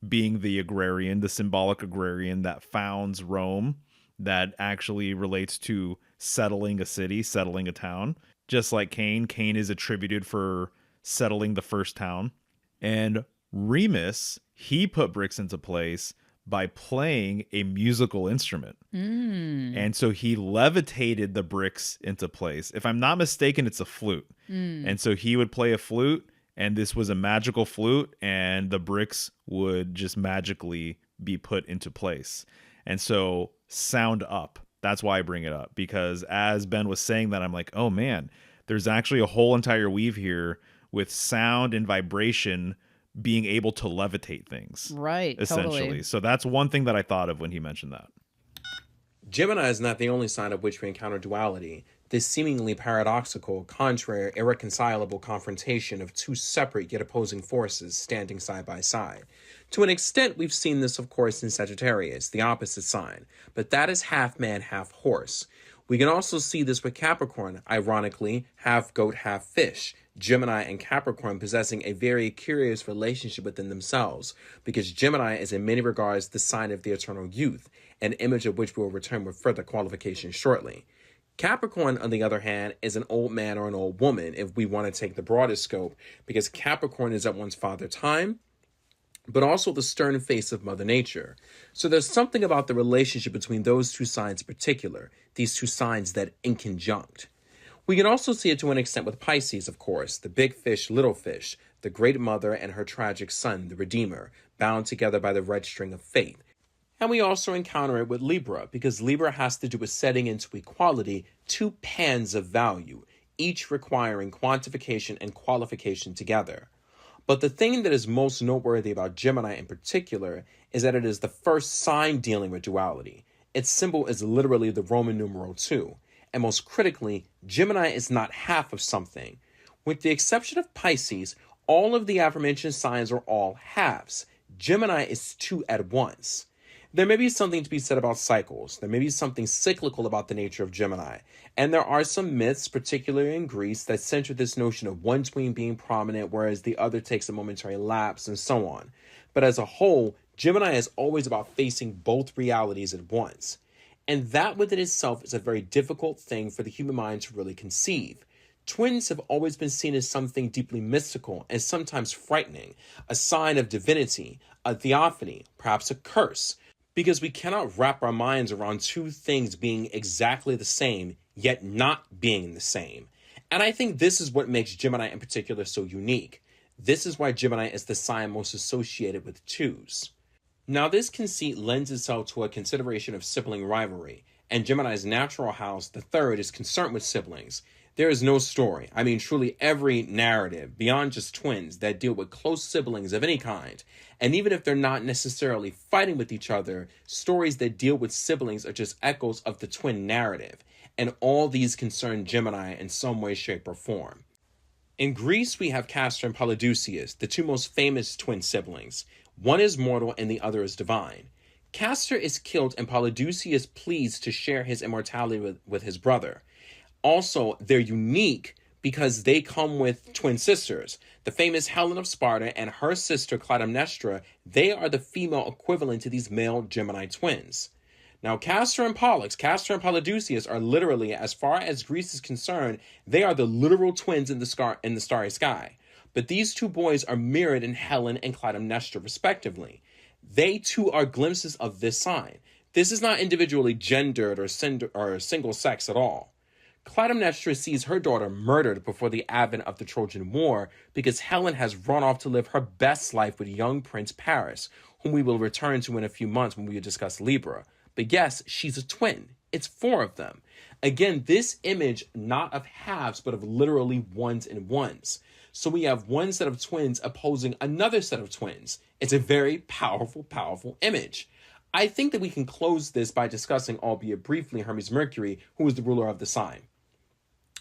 being the agrarian, the symbolic agrarian that founds Rome, that actually relates to settling a city, settling a town. Just like Cain, Cain is attributed for settling the first town. And Remus, he put bricks into place by playing a musical instrument. And so he levitated the bricks into place. If I'm not mistaken, it's a flute. And so he would play a flute, and this was a magical flute, and the bricks would just magically be put into place. And so sound up. That's why I bring it up, because as Ben was saying that, I'm like, oh man, there's actually a whole entire weave here with sound and vibration being able to levitate things. Right, essentially. totally. So that's one thing that I thought of when he mentioned that. Gemini is not the only sign of which we encounter duality, this seemingly paradoxical, contrary, irreconcilable confrontation of two separate yet opposing forces standing side by side. To an extent, we've seen this, of course, in Sagittarius, the opposite sign, but that is half man, half horse. We can also see this with Capricorn, ironically, half goat, half fish. Gemini and Capricorn possessing a very curious relationship within themselves, because Gemini is in many regards the sign of the eternal youth, an image of which we will return with further qualification shortly. Capricorn, on the other hand, is an old man or an old woman, if we want to take the broadest scope, because Capricorn is at once Father Time, but also the stern face of Mother Nature. So there's something about the relationship between those two signs in particular, these two signs that inconjunct. We can also see it to an extent with Pisces, of course, the big fish, little fish, the great mother and her tragic son, the Redeemer, bound together by the red string of fate. And we also encounter it with Libra, because Libra has to do with setting into equality two pans of value, each requiring quantification and qualification together. But the thing that is most noteworthy about Gemini in particular is that it is the first sign dealing with duality. Its symbol is literally the Roman numeral 2. And most critically, Gemini is not half of something. With the exception of Pisces, all of the aforementioned signs are all halves. Gemini is two at once. There may be something to be said about cycles. There may be something cyclical about the nature of Gemini. And there are some myths, particularly in Greece, that center this notion of one twin being prominent, whereas the other takes a momentary lapse, and so on. But as a whole, Gemini is always about facing both realities at once. And that within itself is a very difficult thing for the human mind to really conceive. Twins have always been seen as something deeply mystical and sometimes frightening, a sign of divinity, a theophany, perhaps a curse, because we cannot wrap our minds around two things being exactly the same, yet not being the same. And I think this is what makes Gemini in particular so unique. This is why Gemini is the sign most associated with twos. Now, this conceit lends itself to a consideration of sibling rivalry, and Gemini's natural house, the third, is concerned with siblings. There is no story, I mean truly every narrative, beyond just twins, that deal with close siblings of any kind. And even if they're not necessarily fighting with each other, stories that deal with siblings are just echoes of the twin narrative. And all these concern Gemini in some way, shape, or form. In Greece, we have Castor and Polydeuces, the two most famous twin siblings. One is mortal and the other is divine. Castor is killed and Polydeuces is pleased to share his immortality with his brother. Also, they're unique because they come with twin sisters. The famous Helen of Sparta and her sister Clytemnestra, they are the female equivalent to these male Gemini twins. Now, Castor and Pollux, Castor and Polydeuces are literally, as far as Greece is concerned, they are the literal twins in the starry sky. But these two boys are mirrored in Helen and Clytemnestra, respectively. They too are glimpses of this sign. This is not individually gendered or single sex at all. Clytemnestra sees her daughter murdered before the advent of the Trojan War because Helen has run off to live her best life with young Prince Paris, whom we will return to in a few months when we discuss Libra. But yes, she's a twin. It's 4 of them. Again, this image not of halves, but of literally ones and ones. So we have one set of twins opposing another set of twins. It's a very powerful, powerful image. I think that we can close this by discussing, albeit briefly, Hermes Mercury, who is the ruler of the sign.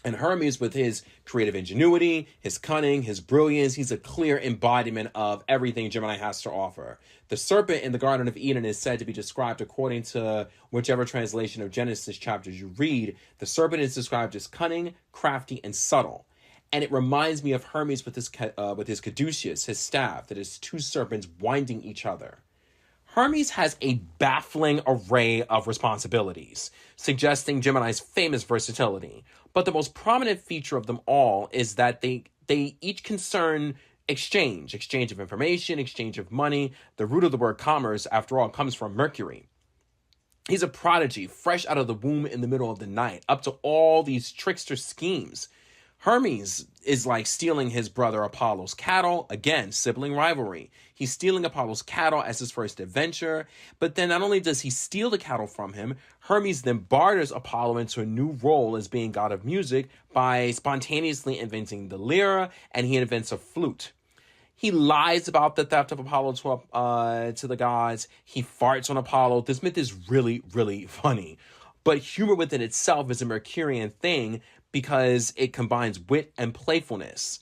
And Hermes, with his creative ingenuity, his cunning, his brilliance, he's a clear embodiment of everything Gemini has to offer. The serpent in the Garden of Eden is said to be described, according to whichever translation of Genesis chapters you read, the serpent is described as cunning, crafty, and subtle. And it reminds me of Hermes with his caduceus, his staff, that is 2 serpents winding each other. Hermes has a baffling array of responsibilities, suggesting Gemini's famous versatility. But the most prominent feature of them all is that they each concern exchange of information, exchange of money. The root of the word commerce, after all, comes from Mercury. He's a prodigy, fresh out of the womb in the middle of the night, up to all these trickster schemes. Hermes is like stealing his brother Apollo's cattle. Again, sibling rivalry. He's stealing Apollo's cattle as his first adventure. But then not only does he steal the cattle from him, Hermes then barters Apollo into a new role as being god of music by spontaneously inventing the lyre, and he invents a flute. He lies about the theft of Apollo to the gods. He farts on Apollo. This myth is really, really funny. But humor within itself is a Mercurian thing, because it combines wit and playfulness.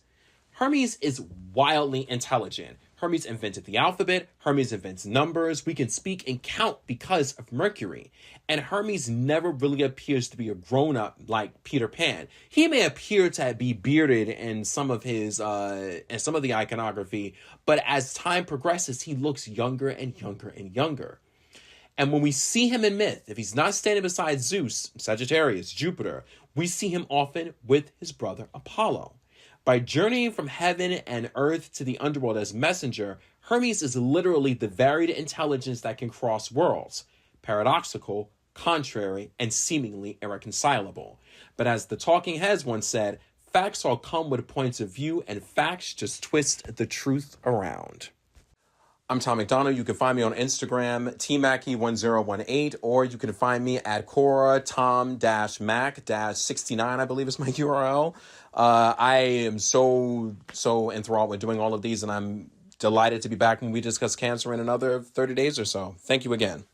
Hermes is wildly intelligent. Hermes invented the alphabet. Hermes invents numbers. We can speak and count because of Mercury. And Hermes never really appears to be a grown-up like Peter Pan. He may appear to be bearded in some of his in some of the iconography, but as time progresses, he looks younger and younger and younger. And when we see him in myth, if he's not standing beside Zeus, Sagittarius, Jupiter, we see him often with his brother Apollo. By journeying from heaven and earth to the underworld as messenger, Hermes is literally the varied intelligence that can cross worlds, paradoxical, contrary, and seemingly irreconcilable. But as the Talking Heads once said, facts all come with points of view, and facts just twist the truth around. I'm Tom McDonough. You can find me on Instagram, tmackey1018, or you can find me at Quora, tom-mac-69, I believe is my URL. I am so enthralled with doing all of these, and I'm delighted to be back when we discuss Cancer in another 30 days or so. Thank you again.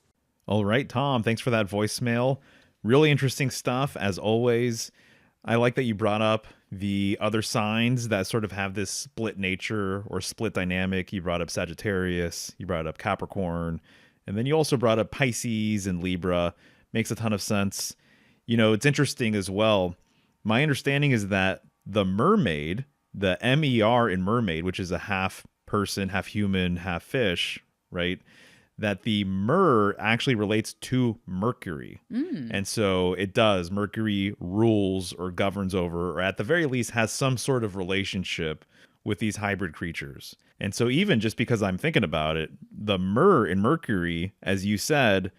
All right, Tom, thanks for that voicemail. Really interesting stuff, as always. I like that you brought up the other signs that sort of have this split nature or split dynamic. You brought up Sagittarius, you brought up Capricorn, and then you also brought up Pisces and Libra. Makes a ton of sense. You know, it's interesting as well. My understanding is that the mermaid, the MER in mermaid, which is a half person, half human, half fish, right? That the Mer actually relates to Mercury. And so it does. Mercury rules or governs over, or at the very least has some sort of relationship with these hybrid creatures. And so even just because I'm thinking about it, the Mer in Mercury, as you said,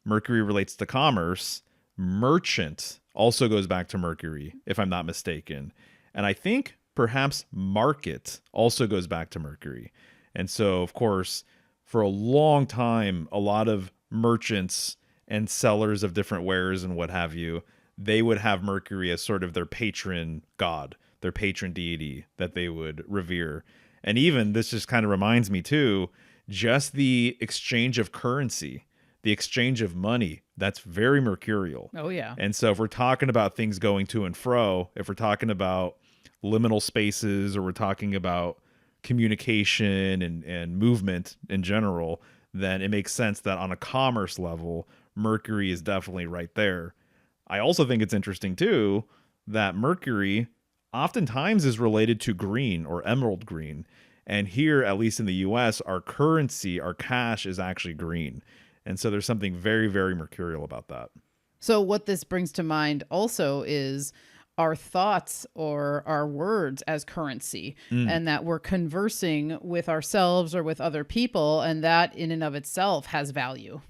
Mercury relates to commerce. Merchant also goes back to Mercury, if I'm not mistaken. And I think perhaps market also goes back to Mercury. And so, of course, for a long time, a lot of merchants and sellers of different wares and what have you, they would have Mercury as sort of their patron god, their patron deity that they would revere. And even this just kind of reminds me too, just the exchange of currency, the exchange of money, that's very mercurial. Oh, yeah. And so if we're talking about things going to and fro, if we're talking about liminal spaces, or we're talking about communication and movement in general, then it makes sense that on a commerce level, Mercury is definitely right there. I also think it's interesting too that Mercury oftentimes is related to green or emerald green. And here, at least in the US, our currency, our cash is actually green. And so there's something very, very mercurial about that. So what this brings to mind also is our thoughts or our words as currency, and that we're conversing with ourselves or with other people, and that in and of itself has value.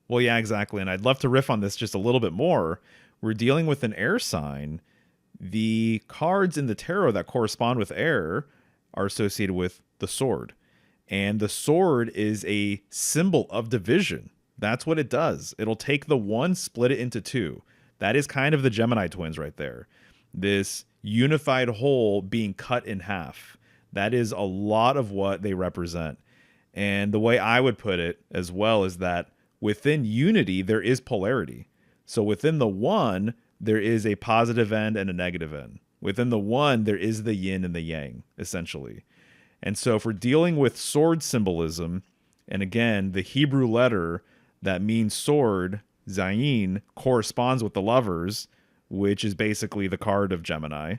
Well, yeah, exactly. And I'd love to riff on this just a little bit more. We're dealing with an air sign. The cards in the tarot that correspond with air are associated with the sword. And the sword is a symbol of division. That's what it does. It'll take the one, split it into two. That is kind of the Gemini twins right there. This unified whole being cut in half. That is a lot of what they represent. And the way I would put it as well is that within unity, there is polarity. So within the one, there is a positive end and a negative end. Within the one, there is the yin and the yang, essentially. And so if we're dealing with sword symbolism, and again, the Hebrew letter that means sword, Zayin, corresponds with the lovers, which is basically the card of Gemini,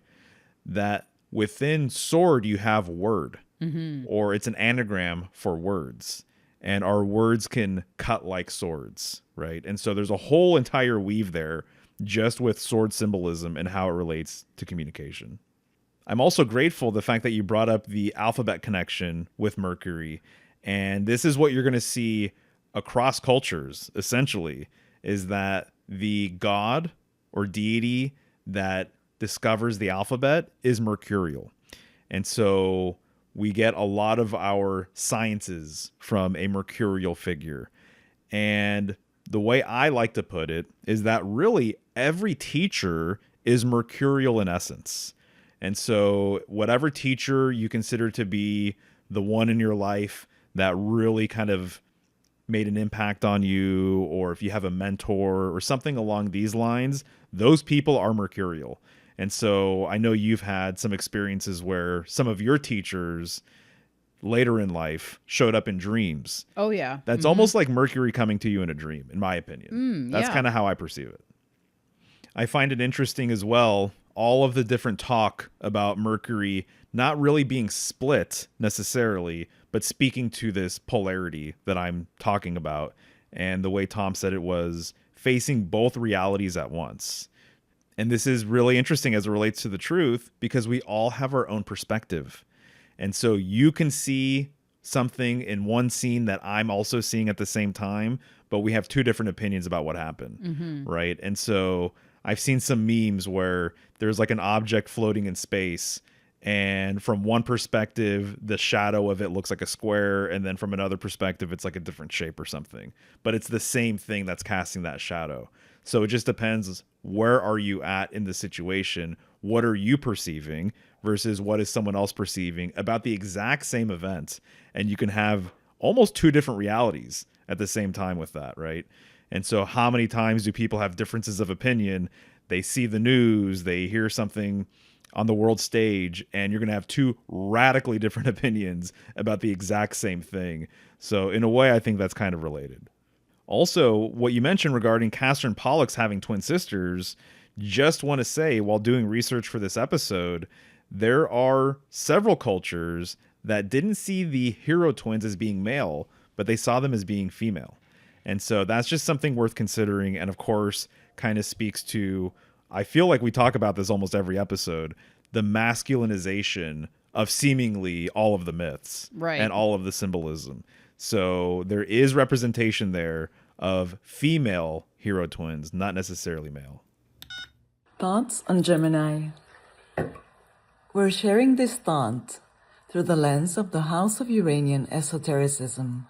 that within sword you have word, or it's an anagram for words. And our words can cut like swords, right? And so there's a whole entire weave there just with sword symbolism and how it relates to communication. I'm also grateful the fact that you brought up the alphabet connection with Mercury. And this is what you're going to see across cultures, essentially, is that the god or deity that discovers the alphabet is mercurial. And so we get a lot of our sciences from a mercurial figure. And the way I like to put it is that really every teacher is mercurial in essence. And so whatever teacher you consider to be the one in your life that really kind of made an impact on you, or if you have a mentor or something along these lines, those people are mercurial. And so I know you've had some experiences where some of your teachers later in life showed up in dreams. Oh, yeah. That's almost like Mercury coming to you in a dream, in my opinion. That's yeah. kind of how I perceive it. I find it interesting as well, all of the different talk about Mercury not really being split necessarily, but speaking to this polarity that I'm talking about. And the way Tom said it was facing both realities at once. And this is really interesting as it relates to the truth, because we all have our own perspective. And so you can see something in one scene that I'm also seeing at the same time, but we have two different opinions about what happened, right? And so I've seen some memes where there's like an object floating in space, and from one perspective, the shadow of it looks like a square, and then from another perspective, it's like a different shape or something. But it's the same thing that's casting that shadow. So it just depends, where are you at in the situation? What are you perceiving versus what is someone else perceiving about the exact same event? And you can have almost two different realities at the same time with that, right? And so how many times do people have differences of opinion? They see the news, they hear something on the world stage, and you're going to have two radically different opinions about the exact same thing. So in a way, I think that's kind of related. Also, what you mentioned regarding Castor and Pollux having twin sisters, just want to say, while doing research for this episode, there are several cultures that didn't see the hero twins as being male, but they saw them as being female. And so that's just something worth considering. And of course, kind of speaks to, I feel like we talk about this almost every episode, the masculinization of seemingly all of the myths, Right. and all of the symbolism. So there is representation there of female hero twins, not necessarily male. Thoughts on Gemini. We're sharing this thought through the lens of the House of Uranian Esotericism,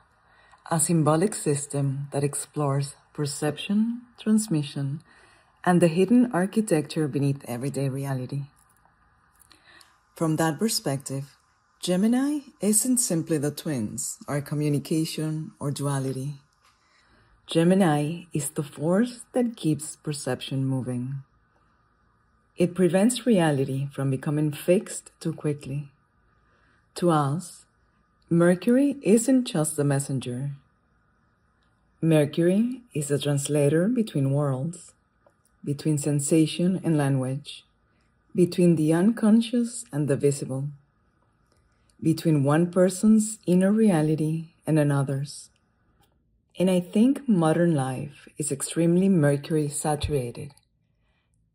a symbolic system that explores perception, transmission, and the hidden architecture beneath everyday reality. From that perspective, Gemini isn't simply the twins, or communication, or duality. Gemini is the force that keeps perception moving. It prevents reality from becoming fixed too quickly. To us, Mercury isn't just the messenger. Mercury is the translator between worlds, between sensation and language, between the unconscious and the visible, between one person's inner reality and another's. And I think modern life is extremely mercury saturated.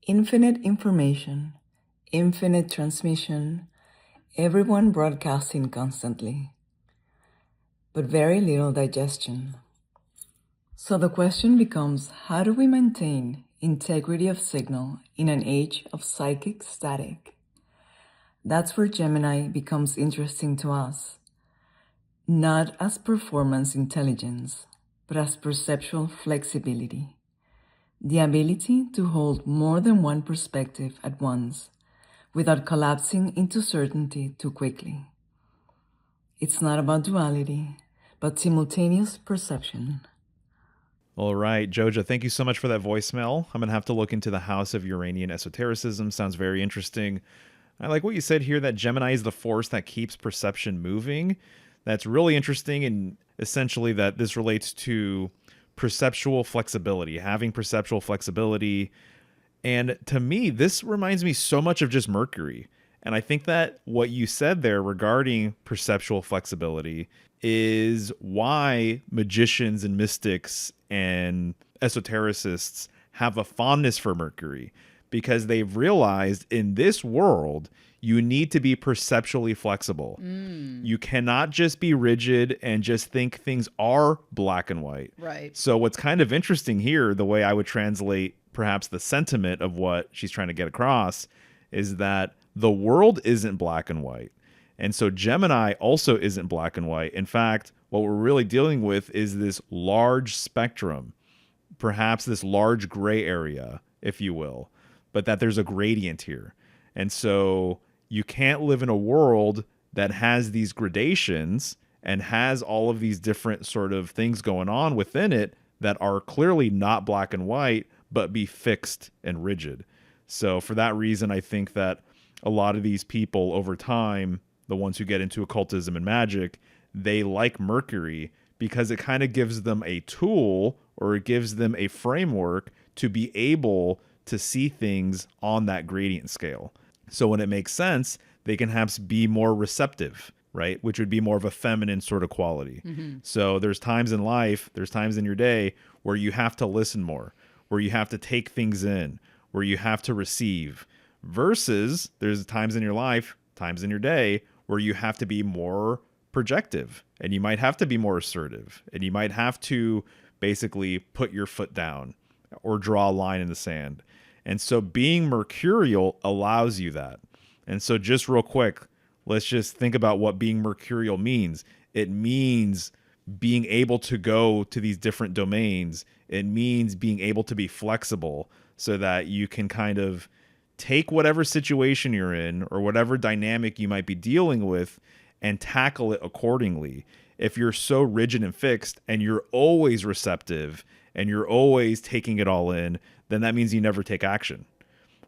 Infinite information, infinite transmission, everyone broadcasting constantly, but very little digestion. So the question becomes, how do we maintain integrity of signal in an age of psychic static? That's where Gemini becomes interesting to us, not as performance intelligence, but as perceptual flexibility. The ability to hold more than one perspective at once without collapsing into certainty too quickly. It's not about duality, but simultaneous perception. All right, Joja, thank you so much for that voicemail. I'm going to have to look into the House of Uranian Esotericism. Sounds very interesting. I like what you said here, that Gemini is the force that keeps perception moving. That's really interesting, and essentially that this relates to perceptual flexibility, having perceptual flexibility. And to me, this reminds me so much of just Mercury. And I think that what you said there regarding perceptual flexibility is why magicians and mystics and esotericists have a fondness for Mercury, because they've realized in this world, you need to be perceptually flexible. You cannot just be rigid and just think things are black and white. Right. So what's kind of interesting here, the way I would translate perhaps the sentiment of what she's trying to get across, is that the world isn't black and white. And so Gemini also isn't black and white. In fact, what we're really dealing with is this large spectrum, perhaps this large gray area, if you will, but that there's a gradient here. And so you can't live in a world that has these gradations and has all of these different sort of things going on within it that are clearly not black and white, but be fixed and rigid. So for that reason, I think that a lot of these people over time, the ones who get into occultism and magic, they like Mercury because it kind of gives them a tool, or it gives them a framework to be able to see things on that gradient scale. So when it makes sense, they can perhaps be more receptive, right? Which would be more of a feminine sort of quality. So there's times in life, there's times in your day where you have to listen more, where you have to take things in, where you have to receive, versus there's times in your life, times in your day where you have to be more projective, and you might have to be more assertive, and you might have to basically put your foot down or draw a line in the sand. And so being mercurial allows you that. And so just real quick, let's just think about what being mercurial means. It means being able to go to these different domains. It means being able to be flexible so that you can kind of take whatever situation you're in or whatever dynamic you might be dealing with and tackle it accordingly. If you're so rigid and fixed and you're always receptive and you're always taking it all in, then that means you never take action.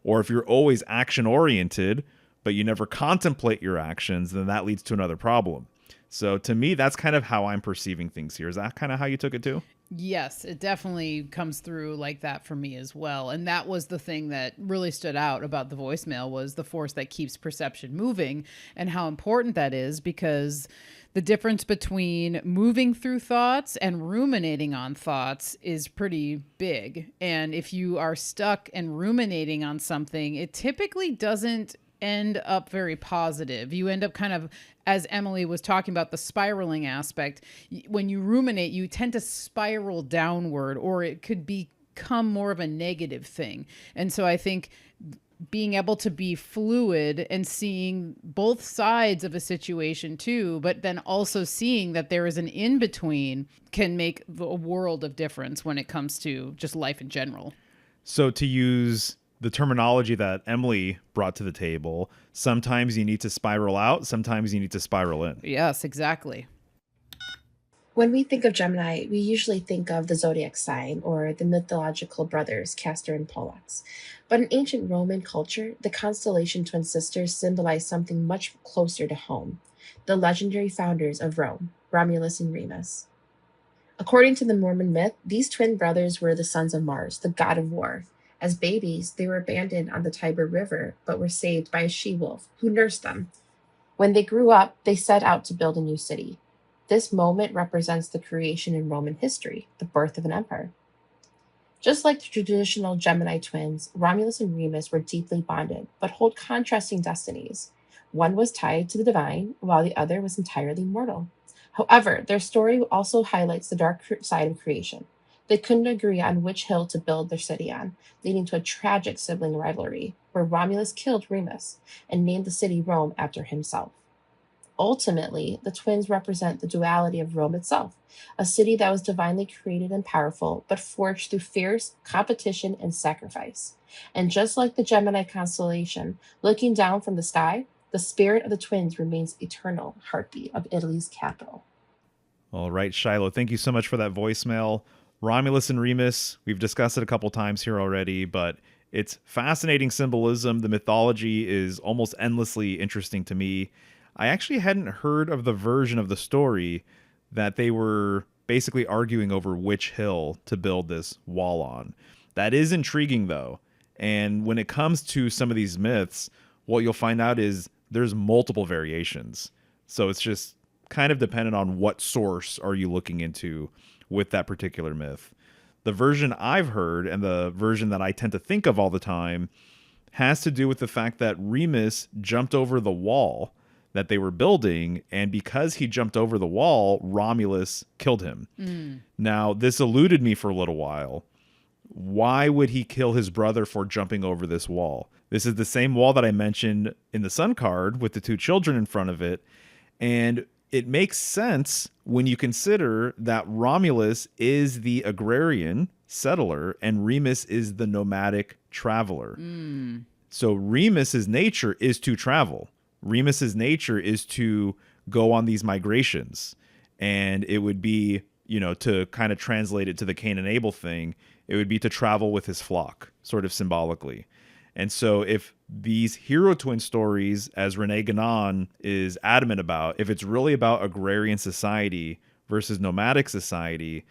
Or if you're always action oriented, but you never contemplate your actions, then that leads to another problem. So to me, that's kind of how I'm perceiving things here. Is that kind of how you took it too? Yes, it definitely comes through like that for me as well. And that was the thing that really stood out about the voicemail, was the force that keeps perception moving, and how important that is, because the difference between moving through thoughts and ruminating on thoughts is pretty big. And if you are stuck and ruminating on something, it typically doesn't end up very positive. You end up kind of, as Emily was talking about, the spiraling aspect. When you ruminate, you tend to spiral downward, or it could become more of a negative thing. And so I think being able to be fluid and seeing both sides of a situation too, but then also seeing that there is an in-between, can make a world of difference when it comes to just life in general. So to use the terminology that Emily brought to the table, sometimes you need to spiral out, sometimes you need to spiral in. Yes, exactly. When we think of Gemini, we usually think of the zodiac sign or the mythological brothers, Castor and Pollux. But in ancient Roman culture, the constellation twin sisters symbolized something much closer to home: the legendary founders of Rome, Romulus and Remus. According to the Mormon myth, these twin brothers were the sons of Mars, the god of war, As babies, they were abandoned on the Tiber River, but were saved by a she-wolf who nursed them. When they grew up, they set out to build a new city. This moment represents the creation in Roman history, the birth of an empire. Just like the traditional Gemini twins, Romulus and Remus were deeply bonded, but hold contrasting destinies. One was tied to the divine, while the other was entirely mortal. However, their story also highlights the dark side of creation. They couldn't agree on which hill to build their city on, leading to a tragic sibling rivalry, where Romulus killed Remus and named the city Rome after himself. Ultimately, the twins represent the duality of Rome itself, a city that was divinely created and powerful, but forged through fierce competition and sacrifice. And just like the Gemini constellation, looking down from the sky, the spirit of the twins remains eternal heartbeat of Italy's capital. All right, Shilo, thank you so much for that voicemail. Romulus and Remus, we've discussed it a couple times here already, but it's fascinating symbolism. The mythology is almost endlessly interesting to me. I actually hadn't heard of the version of the story that they were basically arguing over which hill to build this wall on. That is intriguing, though. And when it comes to some of these myths, what you'll find out is there's multiple variations. So it's just kind of dependent on what source are you looking into with that particular myth. The version I've heard, and the version that I tend to think of all the time, has to do with the fact that Remus jumped over the wall that they were building, and because he jumped over the wall, Romulus killed him. Now, this eluded me for a little while. Why would he kill his brother for jumping over this wall? This is the same wall that I mentioned in the Sun card with the two children in front of it, and it makes sense when you consider that Romulus is the agrarian settler and Remus is the nomadic traveler. So Remus's nature is to travel. Remus's nature is to go on these migrations. And it would be, to kind of translate it to the Cain and Abel thing, it would be to travel with his flock, sort of symbolically. And so if these hero twin stories, as Rene Guénon is adamant about, if it's really about agrarian society versus nomadic society,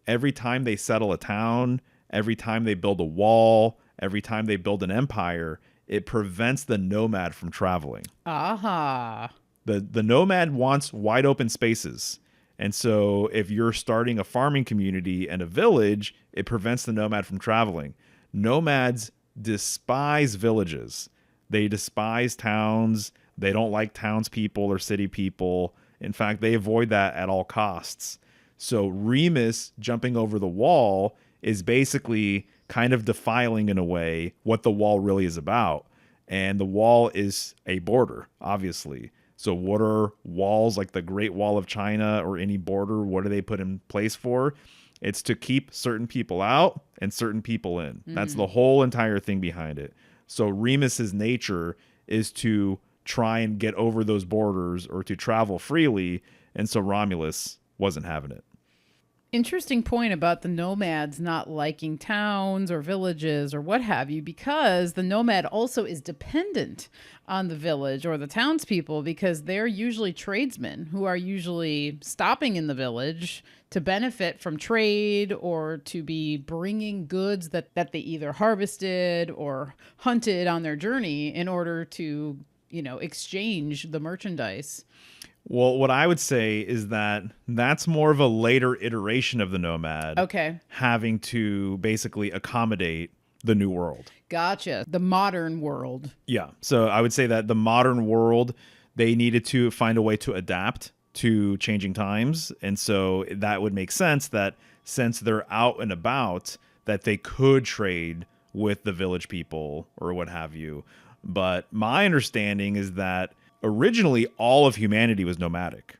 every time they settle a town, every time they build a wall, every time they build an empire, it prevents the nomad from traveling. Aha. The nomad wants wide open spaces. And so if you're starting a farming community and a village, it prevents the nomad from traveling. Nomads despise villages. They despise towns. They don't like townspeople or city people. In fact, they avoid that at all costs. So Remus jumping over the wall is basically kind of defiling, in a way, what the wall really is about. And the wall is a border, obviously. So what are walls like the Great Wall of China or any border? What do they put in place for? It's to keep certain people out and certain people in. That's the whole entire thing behind it. So Remus's nature is to try and get over those borders or to travel freely. And so Romulus wasn't having it. Interesting point about the nomads not liking towns or villages or what have you, because the nomad also is dependent on the village or the townspeople, because they're usually tradesmen who are usually stopping in the village to benefit from trade or to be bringing goods that they either harvested or hunted on their journey in order to, exchange the merchandise. Well, what I would say is that that's more of a later iteration of the nomad. Okay. Having to basically accommodate the new world. Gotcha. The modern world. Yeah. So I would say that the modern world, they needed to find a way to adapt to changing times. And so that would make sense that since they're out and about, that they could trade with the village people or what have you. But my understanding is that originally all of humanity was nomadic,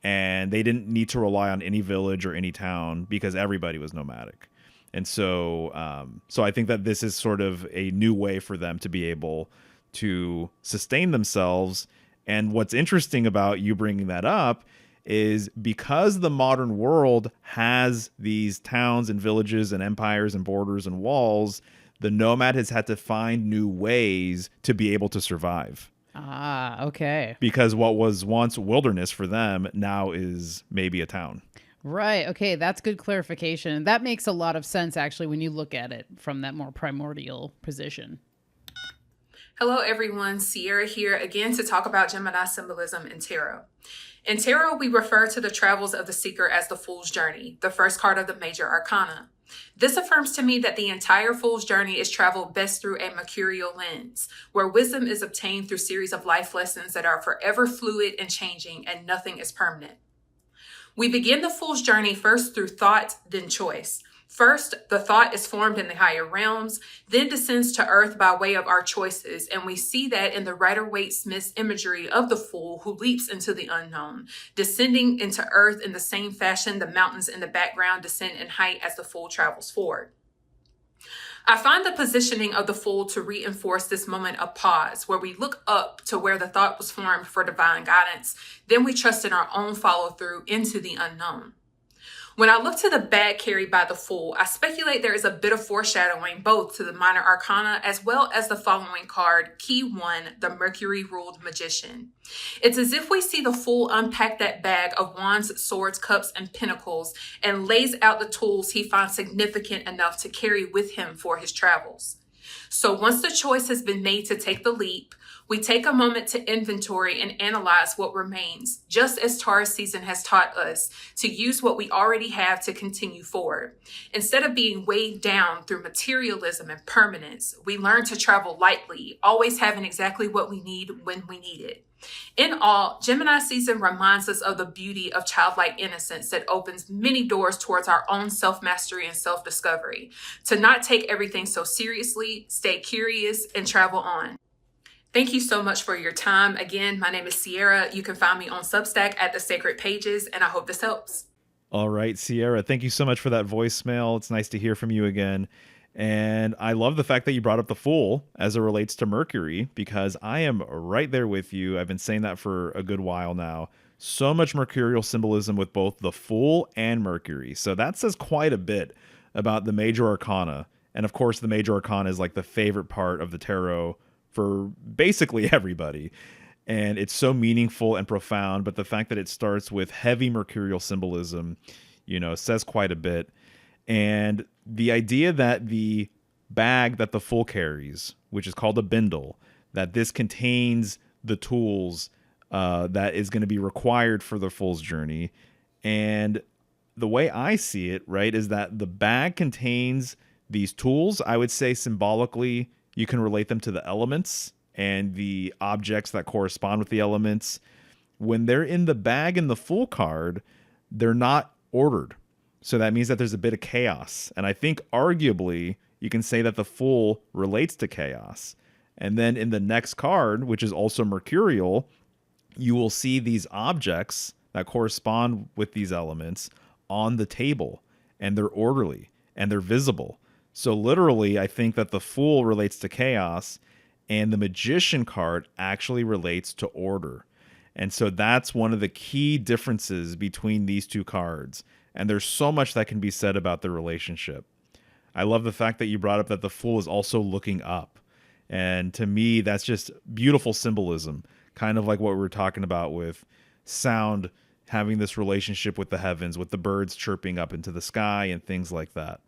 and they didn't need to rely on any village or any town because everybody was nomadic. And so I think that this is sort of a new way for them to be able to sustain themselves. And what's interesting about you bringing that up is because the modern world has these towns and villages and empires and borders and walls, the nomad has had to find new ways to be able to survive. Ah, okay. Because what was once wilderness for them now is maybe a town. Right. Okay. That's good clarification. That makes a lot of sense, actually, when you look at it from that more primordial position. Hello, everyone. Sierra here again to talk about Gemini symbolism in tarot. In tarot, we refer to the travels of the seeker as the Fool's Journey, the first card of the major arcana. This affirms to me that the entire Fool's Journey is traveled best through a mercurial lens, where wisdom is obtained through series of life lessons that are forever fluid and changing, and nothing is permanent. We begin the Fool's Journey first through thought, then choice. First, the thought is formed in the higher realms, then descends to earth by way of our choices, and we see that in the Rider-Waite-Smith's imagery of the Fool who leaps into the unknown, descending into earth in the same fashion the mountains in the background descend in height as the Fool travels forward. I find the positioning of the Fool to reinforce this moment of pause, where we look up to where the thought was formed for divine guidance, then we trust in our own follow-through into the unknown. When I look to the bag carried by the Fool, I speculate there is a bit of foreshadowing both to the minor arcana as well as the following card, Key 1, the Mercury-ruled Magician. It's as if we see the Fool unpack that bag of wands, swords, cups, and pentacles and lays out the tools he finds significant enough to carry with him for his travels. So once the choice has been made to take the leap, we take a moment to inventory and analyze what remains, just as Taurus season has taught us to use what we already have to continue forward. Instead of being weighed down through materialism and permanence, we learn to travel lightly, always having exactly what we need when we need it. In all, Gemini season reminds us of the beauty of childlike innocence that opens many doors towards our own self-mastery and self-discovery. To not take everything so seriously, stay curious, and travel on. Thank you so much for your time. Again, my name is Sierra. You can find me on Substack at The Sacred Pages, and I hope this helps. All right, Sierra, thank you so much for that voicemail. It's nice to hear from you again. And I love the fact that you brought up the Fool as it relates to Mercury, because I am right there with you. I've been saying that for a good while now. So much mercurial symbolism with both the Fool and Mercury. So that says quite a bit about the major arcana. And of course, the major arcana is like the favorite part of the tarot for basically everybody. And it's so meaningful and profound, but the fact that it starts with heavy mercurial symbolism, says quite a bit. And the idea that the bag that the Fool carries, which is called a bindle, that this contains the tools that is going to be required for the Fool's journey. And the way I see it, right, is that the bag contains these tools. I would say symbolically, you can relate them to the elements and the objects that correspond with the elements. When they're in the bag in the Fool card, they're not ordered. So that means that there's a bit of chaos. And I think arguably you can say that the Fool relates to chaos. And then in the next card, which is also mercurial, you will see these objects that correspond with these elements on the table. And they're orderly and they're visible. So literally, I think that the Fool relates to chaos and the Magician card actually relates to order. And so that's one of the key differences between these two cards. And there's so much that can be said about the relationship. I love the fact that you brought up that the Fool is also looking up. And to me, that's just beautiful symbolism, kind of like what we were talking about with sound having this relationship with the heavens, with the birds chirping up into the sky and things like that.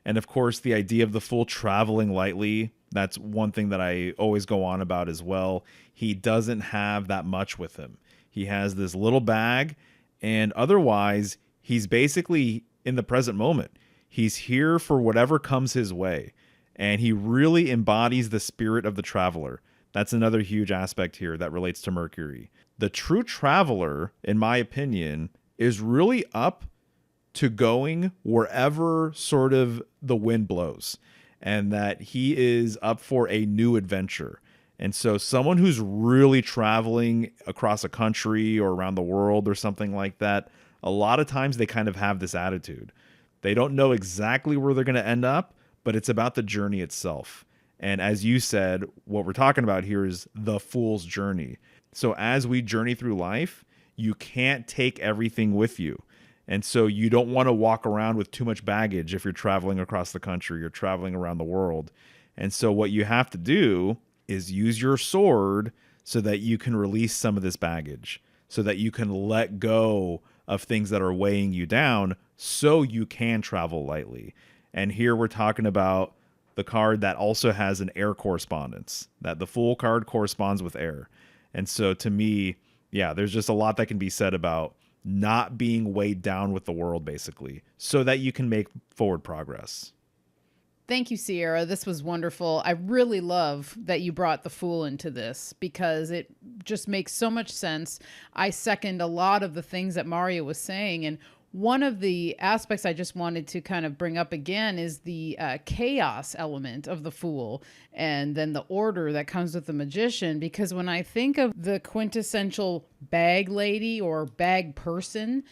And of course, the idea of the Fool traveling lightly, that's one thing that I always go on about as well. He doesn't have that much with him. He has this little bag, and otherwise, he's basically in the present moment. He's here for whatever comes his way, and he really embodies the spirit of the traveler. That's another huge aspect here that relates to Mercury. The true traveler, in my opinion, is really up to going wherever sort of the wind blows, and that he is up for a new adventure. And so someone who's really traveling across a country or around the world or something like that, a lot of times they kind of have this attitude. They don't know exactly where they're going to end up, but it's about the journey itself. And as you said, what we're talking about here is the Fool's journey. So as we journey through life, you can't take everything with you. And so you don't want to walk around with too much baggage if you're traveling across the country or traveling around the world. And so what you have to do is use your sword so that you can release some of this baggage, so that you can let go of things that are weighing you down so you can travel lightly. And here we're talking about the card that also has an air correspondence, that the Fool card corresponds with air. And so to me, yeah, there's just a lot that can be said about not being weighed down with the world, basically, so that you can make forward progress. Thank you, Sierra. This was wonderful. I really love that you brought the Fool into this because it just makes so much sense. I second a lot of the things that Mario was saying. And one of the aspects I just wanted to kind of bring up again is the chaos element of the Fool, and then the order that comes with the Magician. Because when I think of the quintessential bag lady or bag person,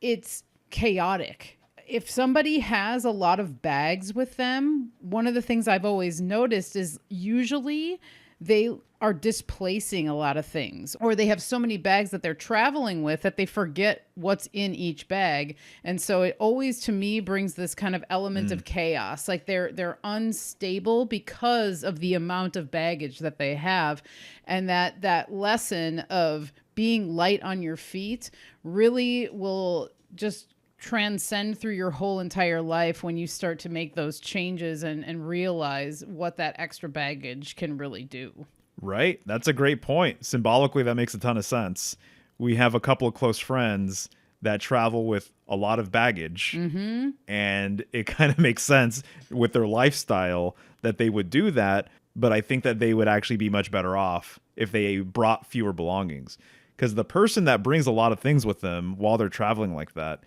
it's chaotic. If somebody has a lot of bags with them, one of the things I've always noticed is usually they are displacing a lot of things, or they have so many bags that they're traveling with that they forget what's in each bag. And so it always, to me, brings this kind of element of chaos. Like they're unstable because of the amount of baggage that they have. And that lesson of being light on your feet really will just transcend through your whole entire life when you start to make those changes and realize what that extra baggage can really do. Right. That's a great point. Symbolically, that makes a ton of sense. We have a couple of close friends that travel with a lot of baggage, and it kind of makes sense with their lifestyle that they would do that. But I think that they would actually be much better off if they brought fewer belongings, because the person that brings a lot of things with them while they're traveling like that,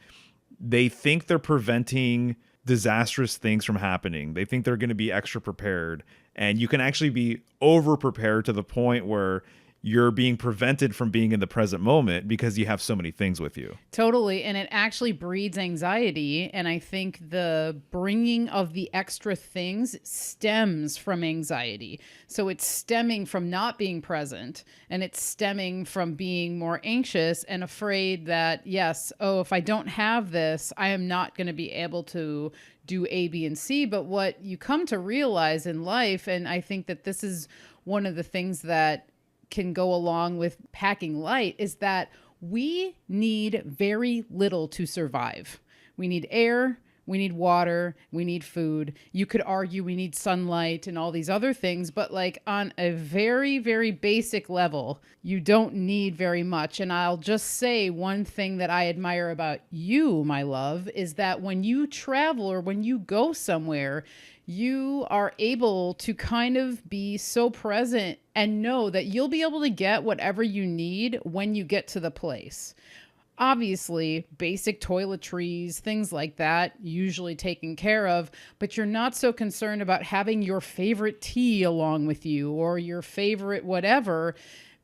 they think they're preventing disastrous things from happening. They think they're going to be extra prepared. And you can actually be over prepared to the point where you're being prevented from being in the present moment because you have so many things with you. Totally. And it actually breeds anxiety. And I think the bringing of the extra things stems from anxiety. So it's stemming from not being present, and it's stemming from being more anxious and afraid that, yes, if I don't have this, I am not going to be able to do A, B, and C. But what you come to realize in life, and I think that this is one of the things that can go along with packing light, is that we need very little to survive. We need air, we need water, we need food. You could argue we need sunlight and all these other things, but like on a very, very basic level, you don't need very much. And I'll just say one thing that I admire about you, my love, is that when you travel or when you go somewhere, you are able to kind of be so present and know that you'll be able to get whatever you need when you get to the place. Obviously, basic toiletries, things like that, usually taken care of, but you're not so concerned about having your favorite tea along with you or your favorite whatever,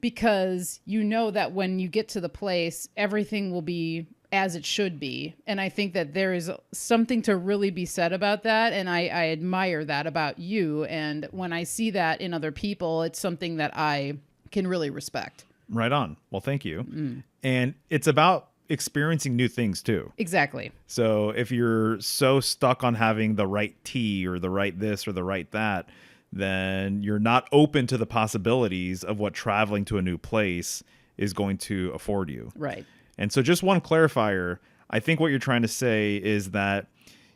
because you know that when you get to the place, everything will be as it should be. And I think that there is something to really be said about that. And I admire that about you. And when I see that in other people, it's something that I can really respect. Right on. Well, thank you. And it's about experiencing new things too. Exactly. So if you're so stuck on having the right tea or the right this or the right that, then you're not open to the possibilities of what traveling to a new place is going to afford you. Right. And so just one clarifier, I think what you're trying to say is that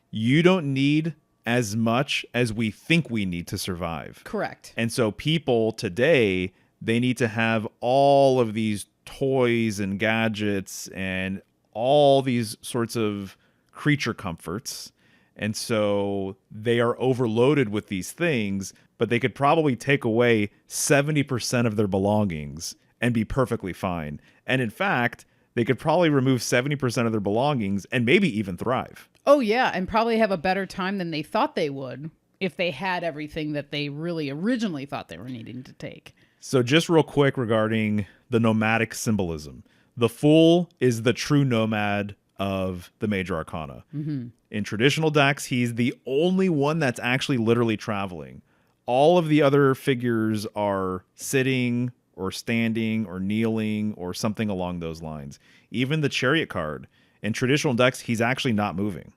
you don't need as much as we think we need to survive. Correct. And so people today, they need to have all of these toys and gadgets and all these sorts of creature comforts. And so they are overloaded with these things, but they could probably take away 70% of their belongings and be perfectly fine. And in fact, they could probably remove 70% of their belongings and maybe even thrive. Oh, yeah. And probably have a better time than they thought they would if they had everything that they really originally thought they were needing to take. So just real quick regarding the nomadic symbolism. The Fool is the true nomad of the major arcana. In traditional decks, he's the only one that's actually literally traveling. All of the other figures are sitting or standing or kneeling or something along those lines. Even the Chariot card, in traditional decks, he's actually not moving.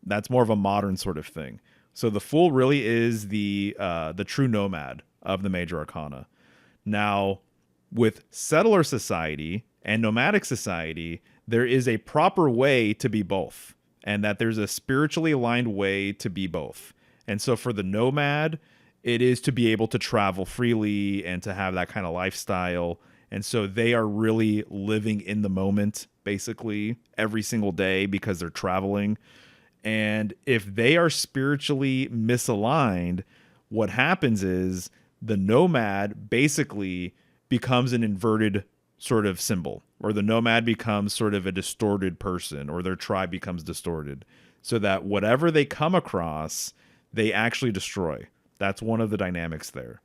That's more of a modern sort of thing. So the Fool really is the true nomad of the major arcana. Now, with settler society and nomadic society, there is a proper way to be both, and that there's a spiritually aligned way to be both. And so for the nomad, it is to be able to travel freely and to have that kind of lifestyle. And so they are really living in the moment, basically, every single day because they're traveling. And if they are spiritually misaligned, what happens is the nomad basically becomes an inverted sort of symbol, or the nomad becomes sort of a distorted person, or their tribe becomes distorted, so that whatever they come across, they actually destroy. That's one of the dynamics there.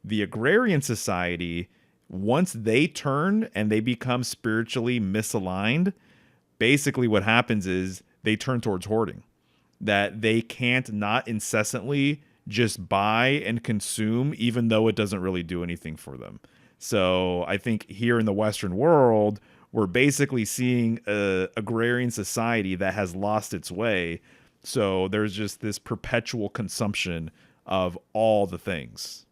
The agrarian society, once they turn and they become spiritually misaligned, basically what happens is they turn towards hoarding. That they can't not incessantly just buy and consume, even though it doesn't really do anything for them. So I think here in the Western world, we're basically seeing an agrarian society that has lost its way. So there's just this perpetual consumption of all the things.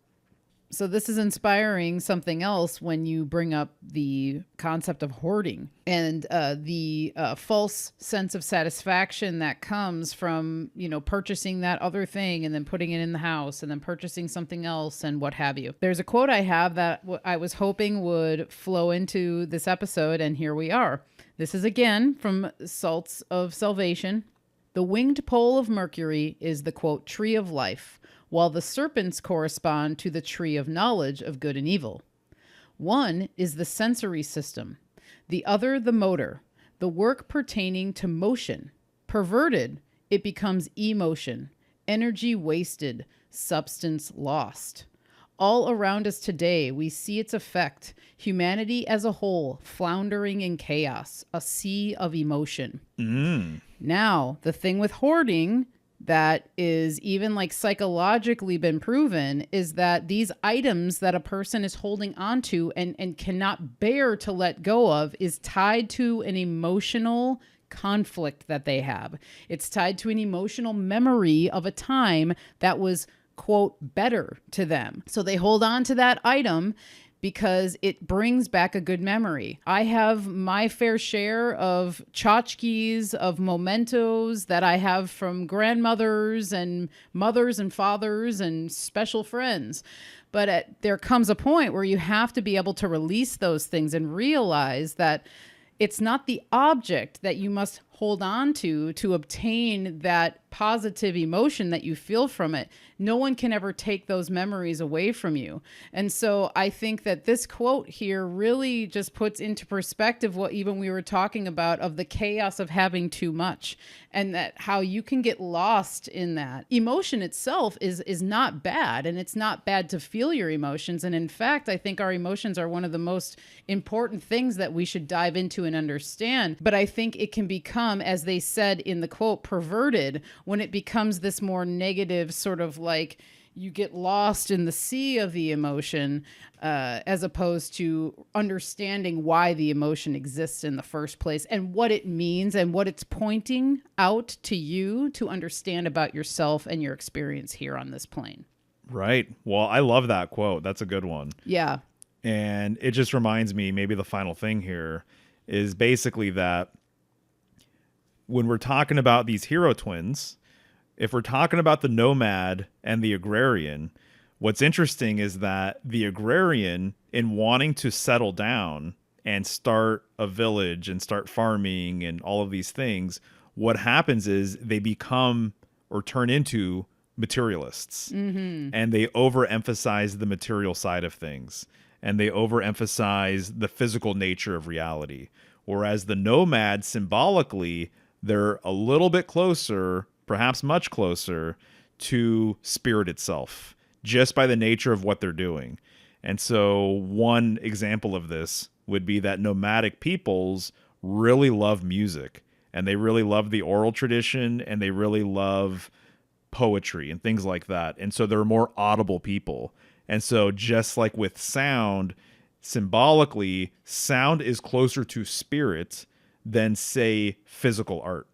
So this is inspiring something else when you bring up the concept of hoarding and the false sense of satisfaction that comes from, purchasing that other thing and then putting it in the house and then purchasing something else and what have you. There's a quote I have that I was hoping would flow into this episode, and here we are. This is again from Salts of Salvation. The winged pole of Mercury is the, quote, tree of life, while the serpents correspond to the tree of knowledge of good and evil. One is the sensory system, the other the motor, the work pertaining to motion. Perverted, it becomes emotion, energy wasted, substance lost. All around us today, we see its effect, humanity as a whole floundering in chaos, a sea of emotion. Now, the thing with hoarding that is even like psychologically been proven is that these items that a person is holding onto and cannot bear to let go of is tied to an emotional conflict that they have. It's tied to an emotional memory of a time that was, quote, better to them. So they hold on to that item because it brings back a good memory. I have my fair share of tchotchkes, of mementos that I have from grandmothers and mothers and fathers and special friends. But there comes a point where you have to be able to release those things and realize that it's not the object that you must hold on to obtain that positive emotion that you feel from it. No one can ever take those memories away from you. And so I think that this quote here really just puts into perspective what even we were talking about of the chaos of having too much, and that how you can get lost in that. Emotion itself is not bad, and it's not bad to feel your emotions. And in fact, I think our emotions are one of the most important things that we should dive into and understand. But I think it can become, as they said in the quote, perverted when it becomes this more negative sort of like you get lost in the sea of the emotion, as opposed to understanding why the emotion exists in the first place and what it means and what it's pointing out to you to understand about yourself and your experience here on this plane. Right. Well, I love that quote. That's a good one. Yeah. And it just reminds me, maybe the final thing here is basically that when we're talking about these hero twins, if we're talking about the nomad and the agrarian, what's interesting is that the agrarian, in wanting to settle down and start a village and start farming and all of these things, what happens is they become or turn into materialists. And they overemphasize the material side of things, and they overemphasize the physical nature of reality. Whereas the nomad, symbolically, they're a little bit closer, perhaps much closer, to spirit itself, just by the nature of what they're doing. And so one example of this would be that nomadic peoples really love music, and they really love the oral tradition, and they really love poetry and things like that. And so they're more audible people. And so just like with sound, symbolically, sound is closer to spirit than, say, physical art.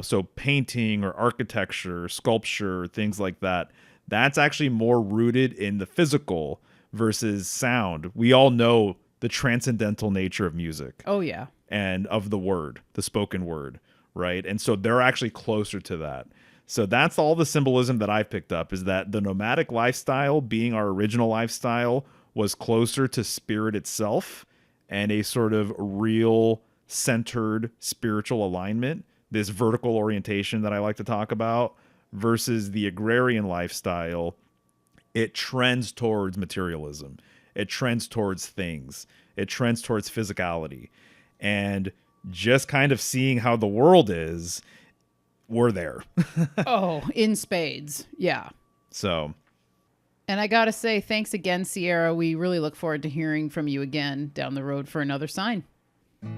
So painting or architecture, sculpture, things like that, that's actually more rooted in the physical versus sound. We all know the transcendental nature of music. Oh, yeah. and of the word, the spoken word, right? And so they're actually closer to that. So that's all the symbolism that I've picked up, is that the nomadic lifestyle, being our original lifestyle, was closer to spirit itself and a sort of real centered spiritual alignment, this vertical orientation that I like to talk about, versus the agrarian lifestyle. It trends towards materialism. It trends towards things. It trends towards physicality. And just kind of seeing how the world is, we're there. Oh, in spades. Yeah. So. And I got to say, thanks again, Sierra. We really look forward to hearing from you again down the road for another sign.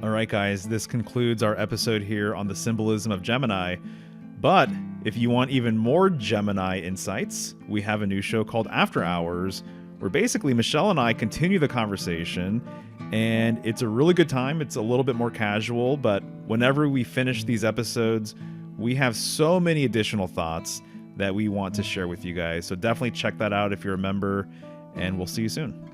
All right, guys, this concludes our episode here on the symbolism of Gemini. But if you want even more Gemini insights, we have a new show called After Hours, where basically Michelle and I continue the conversation, and it's a really good time. It's a little bit more casual, but whenever we finish these episodes, we have so many additional thoughts that we want to share with you guys. So definitely check that out if you're a member, and we'll see you soon.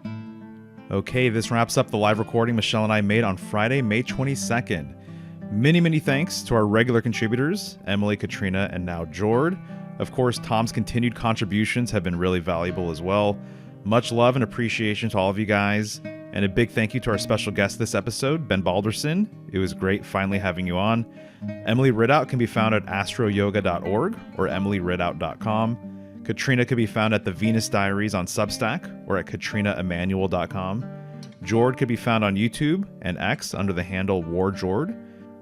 Okay, this wraps up the live recording Michelle and I made on Friday, May 22nd. Many thanks to our regular contributors, Emily, Katriena, and now Jord. Of course, Tom's continued contributions have been really valuable as well. Much love and appreciation to all of you guys. And a big thank you to our special guest this episode, Ben Balderson. It was great finally having you on. Emily Ridout can be found at astroyoga.org or emilyridout.com. Katriena can be found at the Venus Diaries on Substack or at katrienaemmanuel.com. Jord can be found on YouTube and X under the handle WarJord.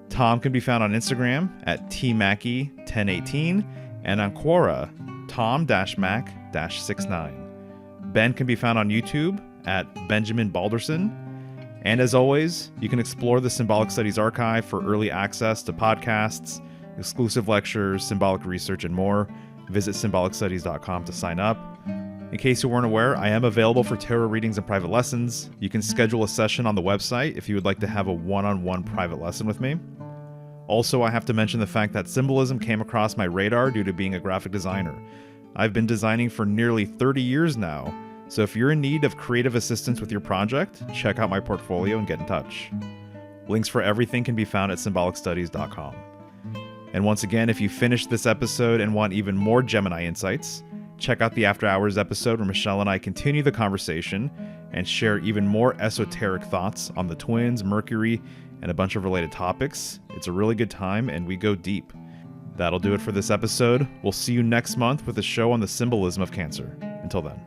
Tom can be found on Instagram at tmackey1018 and on Quora, tom-mac-69. Ben can be found on YouTube at Benjamin Balderson. And as always, you can explore the Symbolic Studies archive for early access to podcasts, exclusive lectures, symbolic research, and more. Visit symbolicstudies.com to sign up. In case you weren't aware, I am available for tarot readings and private lessons. You can schedule a session on the website if you would like to have a one-on-one private lesson with me. Also, I have to mention the fact that symbolism came across my radar due to being a graphic designer. I've been designing for nearly 30 years now, so if you're in need of creative assistance with your project, check out my portfolio and get in touch. Links for everything can be found at symbolicstudies.com. And once again, if you finished this episode and want even more Gemini insights, check out the After Hours episode where Michelle and I continue the conversation and share even more esoteric thoughts on the twins, Mercury, and a bunch of related topics. It's a really good time and we go deep. That'll do it for this episode. We'll see you next month with a show on the symbolism of Cancer. Until then.